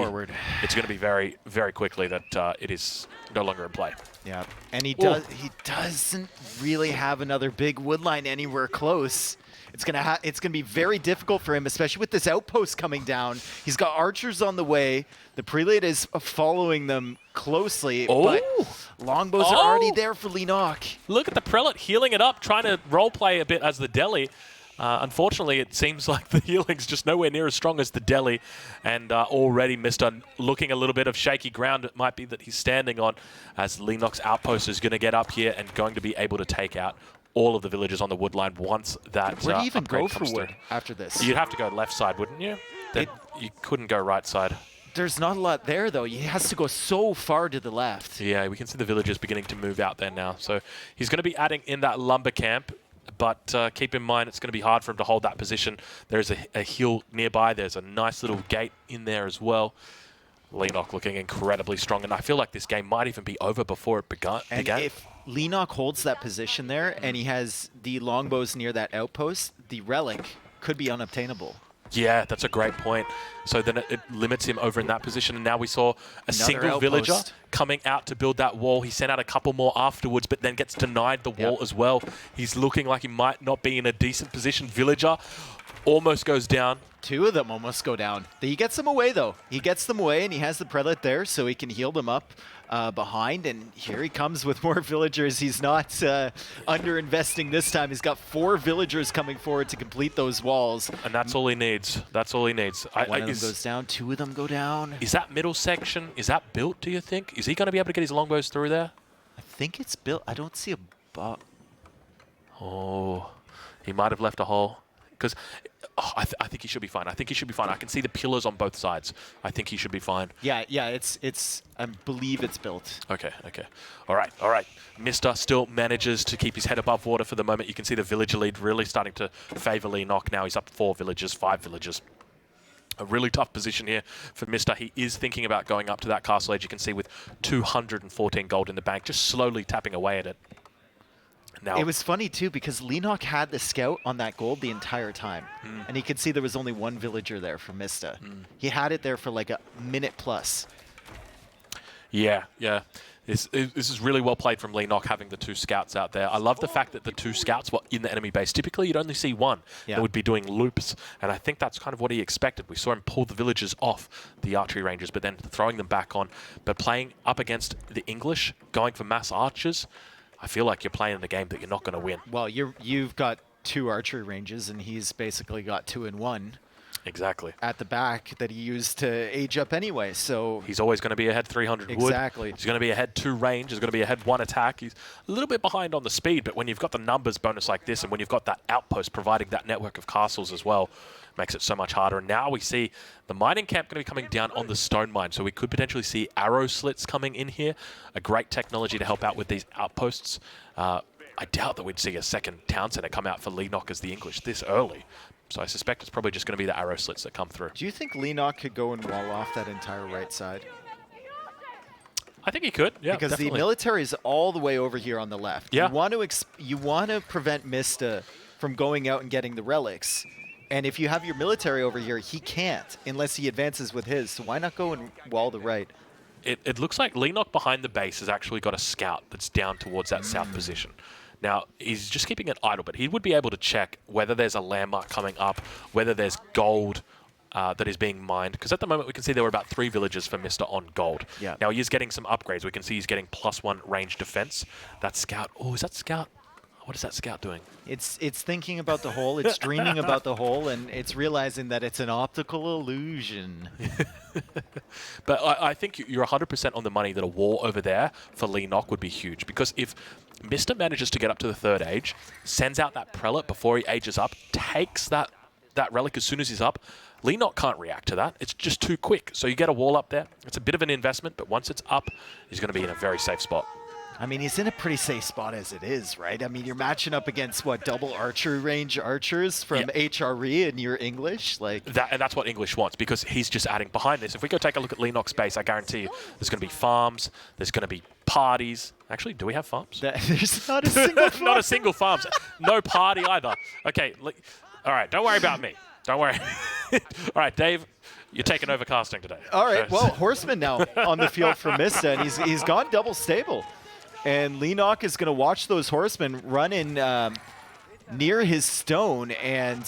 it's going to be very, very quickly that it is no longer in play. Yeah, and he doesn't really have another big wood line anywhere close. It's gonna be very difficult for him, especially with this outpost coming down. He's got archers on the way. The prelate is following them closely, but longbows are already there for Leenock. Look at the prelate healing it up, trying to roleplay a bit as the deli. Unfortunately, it seems like the healing's just nowhere near as strong as the deli, and already Mr. looking a little bit of shaky ground. It might be that he's standing on, as Leenock's outpost is going to get up here and going to be able to take out all of the villagers on the wood line once that Where do you even go for comes wood through. after this? You'd have to go left side, wouldn't you? You couldn't go right side. There's not a lot there, though. He has to go so far to the left. Yeah, we can see the villagers beginning to move out there now. So he's going to be adding in that lumber camp, but keep in mind it's going to be hard for him to hold that position. There's a hill nearby. There's a nice little gate in there as well. Leenock looking incredibly strong, and I feel like this game might even be over before it began. And if Leenock holds that position there and he has the longbows near that outpost, the relic could be unobtainable. Yeah, that's a great point. So then it limits him over in that position. And now we saw a single villager coming out to build that wall. He sent out a couple more afterwards, but then gets denied the wall as well. He's looking like he might not be in a decent position. Villager almost goes down. Two of them almost go down. He gets them away, though. He gets them away, and he has the prelate there, so he can heal them up behind. And here he comes with more villagers. He's not under-investing this time. He's got 4 villagers coming forward to complete those walls. And that's all he needs. That's all he needs. One of them goes down. 2 of them go down. Is that middle section, is that built, do you think? Is he going to be able to get his longbows through there? I think it's built. I don't see a box. Oh, he might have left a hole. Because I think he should be fine. I think he should be fine. I can see the pillars on both sides. I think he should be fine. Yeah. It's. I believe it's built. Okay. All right. Mr. still manages to keep his head above water for the moment. You can see the villager lead really starting to favor Leenock now. He's up 4 villagers, 5 villagers. A really tough position here for Mr. He is thinking about going up to that castle edge. You can see with 214 gold in the bank, just slowly tapping away at it. Now, it was funny, too, because Leenock had the scout on that gold the entire time. And he could see there was only 1 villager there for Mista. He had it there for like a minute plus. Yeah. This is really well played from Leenock, having the 2 scouts out there. I love the fact that the 2 scouts were in the enemy base. Typically, you'd only see 1 that would be doing loops, and I think that's kind of what he expected. We saw him pull the villagers off the archery ranges, but then throwing them back on. But playing up against the English, going for mass archers, I feel like you're playing the game that you're not going to win. Well, you've got 2 archery ranges, and he's basically got 2 in 1. Exactly. At the back that he used to age up anyway, so... He's always going to be ahead 300 wood. Exactly. He's going to be ahead 2 range. He's going to be ahead 1 attack. He's a little bit behind on the speed, but when you've got the numbers bonus like this, and when you've got that outpost providing that network of castles as well, makes it so much harder. And now we see the mining camp going to be coming down on the stone mine, so we could potentially see arrow slits coming in here. A great technology to help out with these outposts. I doubt that we'd see a second town center come out for Leenock as the English this early. So I suspect it's probably just going to be the arrow slits that come through. Do you think Leenock could go and wall off that entire right side? I think he could, yeah, because definitely. the military is all the way over here on the left. Yeah. You want to prevent Mista from going out and getting the relics. And if you have your military over here, he can't unless he advances with his. So why not go and wall the right? It looks like Leenock behind the base has actually got a scout that's down towards that south position. Now, he's just keeping it idle, but he would be able to check whether there's a landmark coming up, whether there's gold that is being mined. Because at the moment, we can see there were about 3 villages for Mr. on gold. Yeah. Now, he is getting some upgrades. We can see he's getting +1 range defense. That scout, oh, is that scout? What is that scout doing? It's thinking about the hole, it's dreaming about the hole, and it's realizing that it's an optical illusion. But I think you're 100% on the money that a wall over there for Leenock would be huge. Because if Mr. manages to get up to the 3rd age, sends out that prelate before he ages up, takes that relic as soon as he's up, Leenock can't react to that. It's just too quick. So you get a wall up there. It's a bit of an investment, but once it's up, he's going to be in a very safe spot. I mean, he's in a pretty safe spot as it is, right? I mean, you're matching up against, what, double archery range archers from HRE and your English? And that's what English wants, because he's just adding behind this. If we go take a look at Leenock's base, I guarantee you there's going to be farms, there's going to be parties. Actually, do we have farms? There's not a single farm. Not a single farm. No party either. Okay, all right, don't worry about me. Don't worry. All right, Dave, you're taking over casting today. All right, well, Horseman now on the field for Mista, and he's gone double stable. And Leenock is going to watch those horsemen run in near his stone, and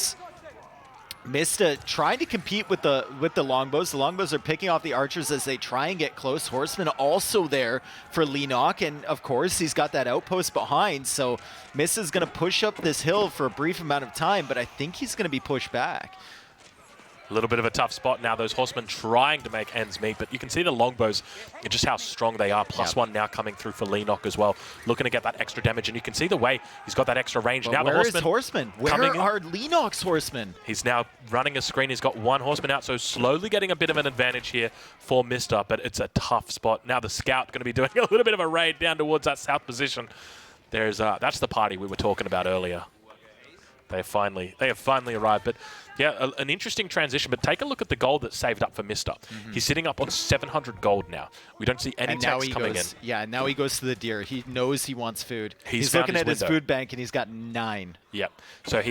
MiSTA trying to compete with the longbows. The longbows are picking off the archers as they try and get close. Horsemen also there for Leenock, and of course he's got that outpost behind, so MiSTA's going to push up this hill for a brief amount of time, but I think he's going to be pushed back. A little bit of a tough spot now. Those horsemen trying to make ends meet, but you can see the longbows and just how strong they are. +1 now coming through for Leenock as well, looking to get that extra damage, and you can see the way he's got that extra range. But now where the is horsemen? Where are Leenock's horsemen? He's now running a screen. He's got 1 horseman out, so slowly getting a bit of an advantage here for MiSTA, but it's a tough spot. Now the scout going to be doing a little bit of a raid down towards that south position. There's that's the party we were talking about earlier. They have finally arrived. But yeah, an interesting transition. But take a look at the gold that's saved up for MiSTA. He's sitting up on 700 gold now. We don't see any text coming in. Yeah, and now he goes to the deer. He knows he wants food. He's found looking at his window. food bank, and he's got 9. Yep. So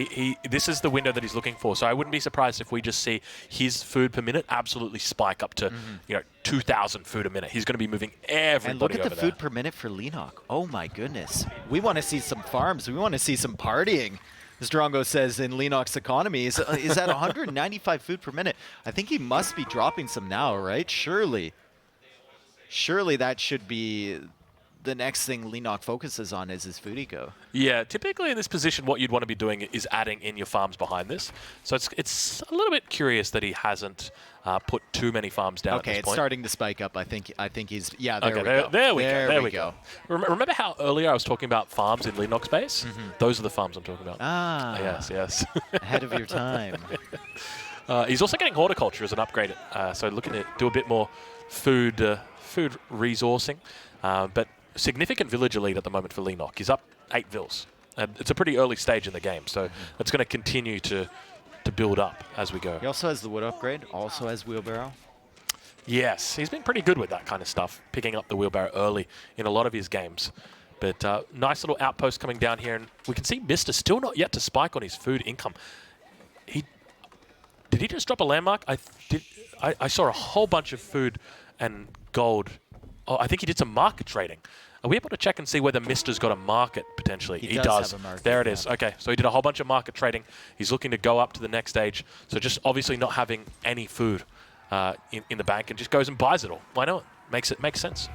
this is the window that he's looking for. So I wouldn't be surprised if we just see his food per minute absolutely spike up to 2,000 food a minute. He's going to be moving everybody And look at the over food per minute for Leenock. Oh my goodness. We want to see some farms. We want to see some partying. As Drongo says in Leenock's economy, is at 195 food per minute. I think he must be dropping some now, right? Surely that should be the next thing Leenock focuses on is his food eco. Yeah, typically in this position, what you'd want to be doing is adding in your farms behind this. So it's a little bit curious that he hasn't put too many farms down at this point. Okay, it's starting to spike up. I think he's, yeah, there we go. There we go. Remember how earlier I was talking about farms in Leenock's base? Those are the farms I'm talking about. Ah. Yes. Ahead of your time. He's also getting horticulture as an upgrade, so looking to do a bit more food resourcing. But significant villager lead at the moment for Leenock. He's up 8 vills. And it's a pretty early stage in the game, so it's going to continue to build up as we go. He also has the wood upgrade, also has wheelbarrow. Yes, he's been pretty good with that kind of stuff, picking up the wheelbarrow early in a lot of his games. But nice little outpost coming down here, and we can see MiSTA still not yet to spike on his food income. Did he just drop a landmark? I saw a whole bunch of food and gold. Oh, I think he did some market trading. Are we able to check and see whether MiSTA's got a market potentially? He does have a market, there it is. Okay, so he did a whole bunch of market trading. He's looking to go up to the next stage. So just obviously not having any food in the bank, and just goes and buys it all. Why not? Makes sense.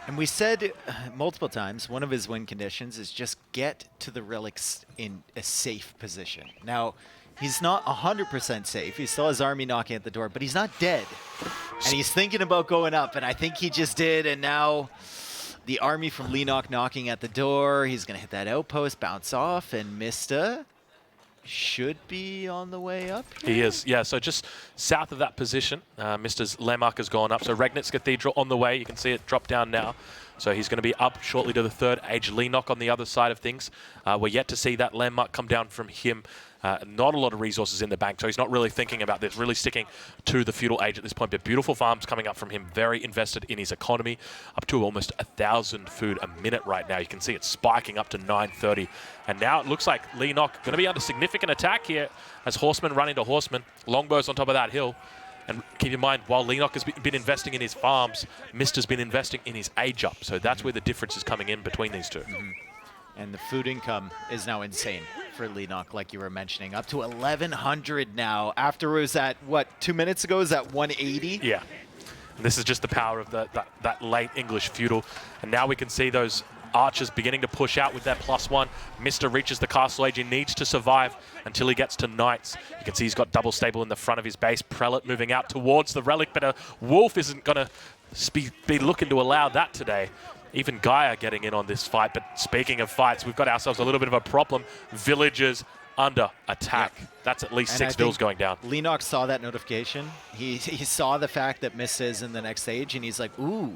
And we said multiple times, one of his win conditions is just get to the relics in a safe position. Now, he's not 100% safe. He still has army knocking at the door, but he's not dead. And he's thinking about going up, and I think he just did, and now the army from Leenock knocking at the door. He's going to hit that outpost, bounce off, and MiSTA should be on the way up here. He is, yeah. So just south of that position, MiSTA's landmark has gone up. So Regnitz Cathedral on the way. You can see it drop down now. So he's going to be up shortly to the 3rd age. Leenock on the other side of things. We're yet to see that landmark come down from him. Not a lot of resources in the bank, so he's not really thinking about this, really sticking to the feudal age at this point. But beautiful farms coming up from him, very invested in his economy, up to almost 1,000 food a minute right now. You can see it spiking up to 930. And now it looks like Leenock going to be under significant attack here as horsemen run into horsemen. Longbows on top of that hill. And keep in mind, while Leenock has been investing in his farms, MiSTA's been investing in his age up. So that's where the difference is coming in between these two. And the food income is now insane for Leenock, like you were mentioning. Up to 1,100 now. After it was at, what, 2 minutes ago? Is that 180? Yeah. And this is just the power of that late English feudal. And now we can see those archers beginning to push out with their +1. MiSTA reaches the castle age. He needs to survive until he gets to knights. You can see he's got double stable in the front of his base. Prelate moving out towards the relic, but a wolf isn't going to be looking to allow that today. Even Gaia getting in on this fight. But speaking of fights, we've got ourselves a little bit of a problem. Villagers under attack. Yep. That's at least 6 vills going down. Leenock saw that notification. He saw the fact that MiSTA is in the next stage, and he's like, ooh.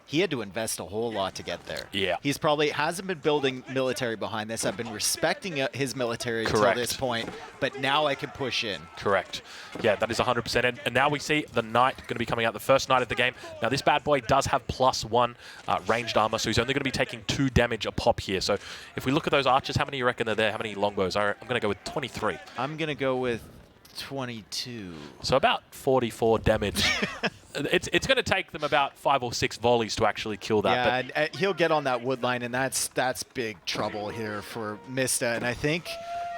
He had to invest a whole lot to get there. Yeah. He's probably hasn't been building military behind this. I've been respecting his military until this point, but now I can push in. Correct. Yeah, that is 100%. And now we see the knight going to be coming out, the first knight of the game. Now, this bad boy does have +1 ranged armor, so he's only going to be taking 2 damage a pop here. So if we look at those archers, how many you reckon are there? How many longbows? I'm going to go with 23. I'm going to go with 22. So about 44 damage It's going to take them about 5 or 6 volleys to actually kill that. Yeah, and he'll get on that wood line, and that's big trouble here for Mista. And I think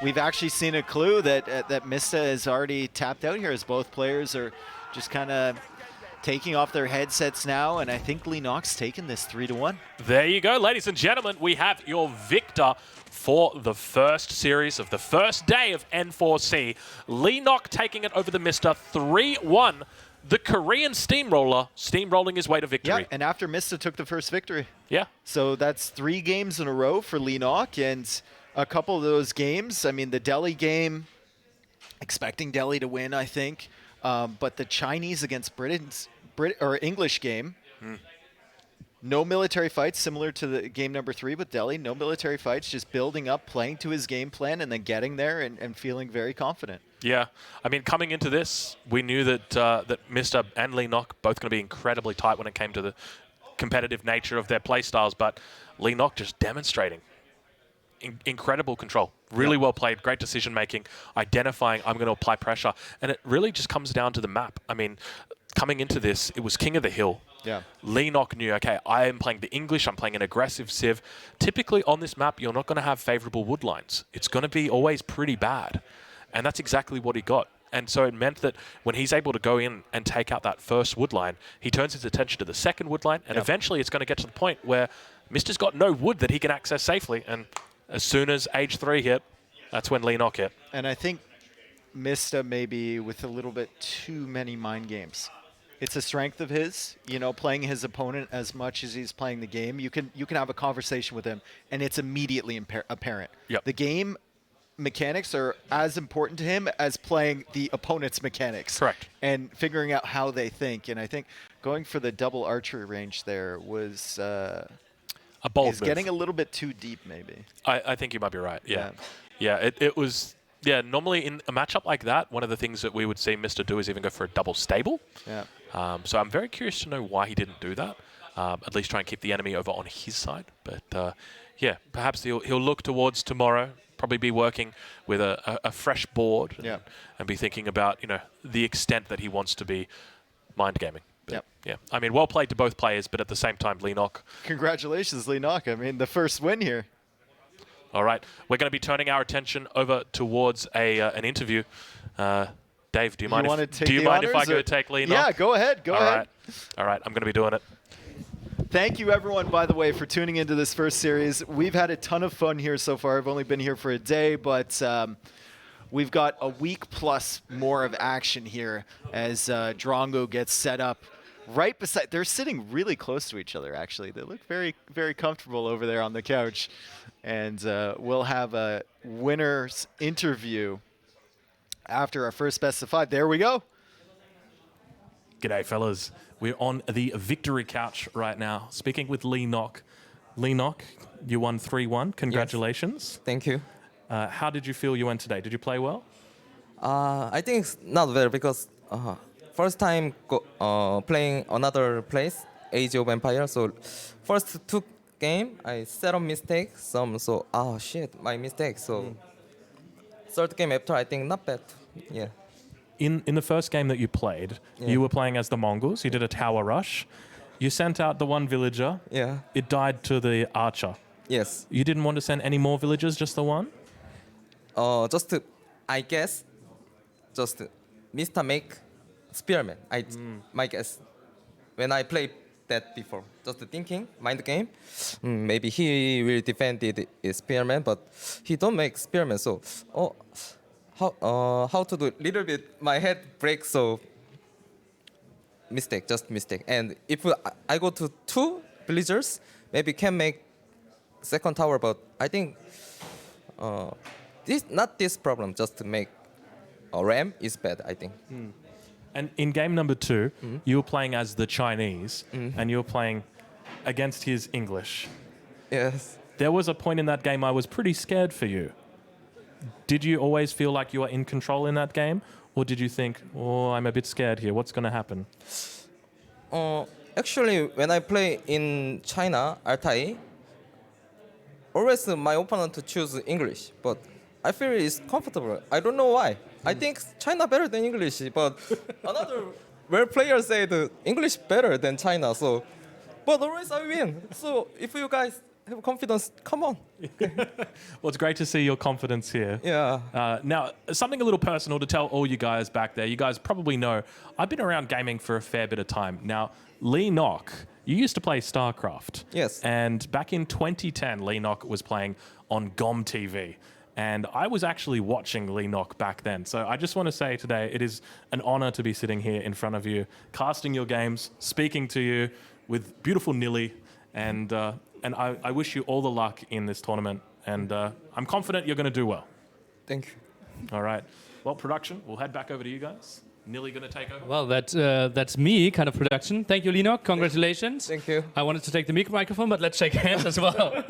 we've actually seen a clue that that Mista is already tapped out here, as both players are just kind of taking off their headsets now. And I think Leenock's taken this 3-1. There you go, ladies and gentlemen. We have your victor for the first series of the first day of N4C. Leenock taking it over the Mista 3-1. The Korean steamroller steamrolling his way to victory. Yeah, and after Mista took the first victory. Yeah. So that's 3 games in a row for Leenock, and a couple of those games, I mean, the Delhi game, expecting Delhi to win, I think, but the Chinese against English game, no military fights, similar to the game number 3 with Delhi, no military fights, just building up, playing to his game plan, and then getting there and feeling very confident. Yeah, I mean, coming into this, we knew that that Mista and Leenock both going to be incredibly tight when it came to the competitive nature of their play styles, but Leenock just demonstrating incredible control. Really well played, great decision making, identifying I'm going to apply pressure, and it really just comes down to the map. I mean, coming into this, it was King of the Hill. Yeah. Leenock knew, okay, I am playing the English, I'm playing an aggressive civ. Typically on this map, you're not going to have favorable wood lines. It's going to be always pretty bad. And that's exactly what he got. And so it meant that when he's able to go in and take out that first wood line, he turns his attention to the second wood line, and eventually it's going to get to the point where Mista's got no wood that he can access safely. And as soon as Age 3 hit, that's when Leenock hit. And I think Mista maybe with a little bit too many mind games. It's a strength of his, you know, playing his opponent as much as he's playing the game. You can have a conversation with him, and it's immediately apparent. Yep. The game mechanics are as important to him as playing the opponent's mechanics. Correct. And figuring out how they think. And I think going for the double archery range there was a bold is move. getting a little bit too deep, maybe. I think you might be right. Yeah. It was. Yeah, normally in a matchup like that, one of the things that we would see Mista do is even go for a double stable. Yeah. So I'm very curious to know why he didn't do that. At least try and keep the enemy over on his side. But yeah, perhaps he'll look towards tomorrow. Probably be working with a fresh board and be thinking about, you know, the extent that he wants to be mind gaming. But yeah, I mean, well played to both players, but at the same time, Leenock. Congratulations, Leenock. I mean, the first win here. All right, we're going to be turning our attention over towards an interview. Dave, do you mind if I go take Leenock? Yeah, go ahead. Go ahead. All right, I'm going to be doing it. Thank you, everyone, by the way, for tuning into this first series. We've had a ton of fun here so far. I've only been here for a day, but we've got a week plus more of action here as Drongo gets set up right beside. They're sitting really close to each other, actually. They look very, very comfortable over there on the couch. And we'll have a winner's interview after our first best of 5. There we go. G'day, fellas. We're on the victory couch right now, speaking with Leenock. Leenock, you won 3-1. Congratulations. Yes. Thank you. How did you feel you went today? Did you play well? I think it's not well because first time playing another place, Age of Empire. So first 2 game, I set a mistake. My mistake. So third game after, I think not bad. Yeah. In the first game that you played, you were playing as the Mongols. You did a tower rush. You sent out the one villager. Yeah. It died to the archer. Yes. You didn't want to send any more villagers, just the one? I guess, Mr. make spearman. My guess. When I played that before, just thinking, mind game, maybe he will defend the spearman, but he don't make spearman. So, how to do? Little bit, my head breaks. So, just mistake. And if I go to 2 villagers, maybe can make second tower. But I think not this problem. Just to make a ram is bad, I think. And in game number 2, you were playing as the Chinese, and you were playing against his English. Yes. There was a point in that game I was pretty scared for you. Did you always feel like you were in control in that game? Or did you think, oh, I'm a bit scared here. What's going to happen? Actually, when I play in China, Altai, always my opponent choose English. But I feel it's comfortable. I don't know why. I think China better than English. But another where players say the English better than China, so but always I win. So if you guys have confidence, come on. Well, it's great to see your confidence here. Yeah. Now, something a little personal to tell all you guys back there. You guys probably know I've been around gaming for a fair bit of time. Now, Leenock, you used to play StarCraft. Yes. And back in 2010, Leenock was playing on GOM TV. And I was actually watching Leenock back then. So I just want to say today, it is an honor to be sitting here in front of you, casting your games, speaking to you with beautiful Nilly. And I wish you all the luck in this tournament. And I'm confident you're going to do well. Thank you. All right. Well, production, we'll head back over to you guys. Nilly going to take over? Well, that's me, kind of production. Thank you, Leenock. Congratulations. Thank you. I wanted to take the microphone, but let's shake hands as well.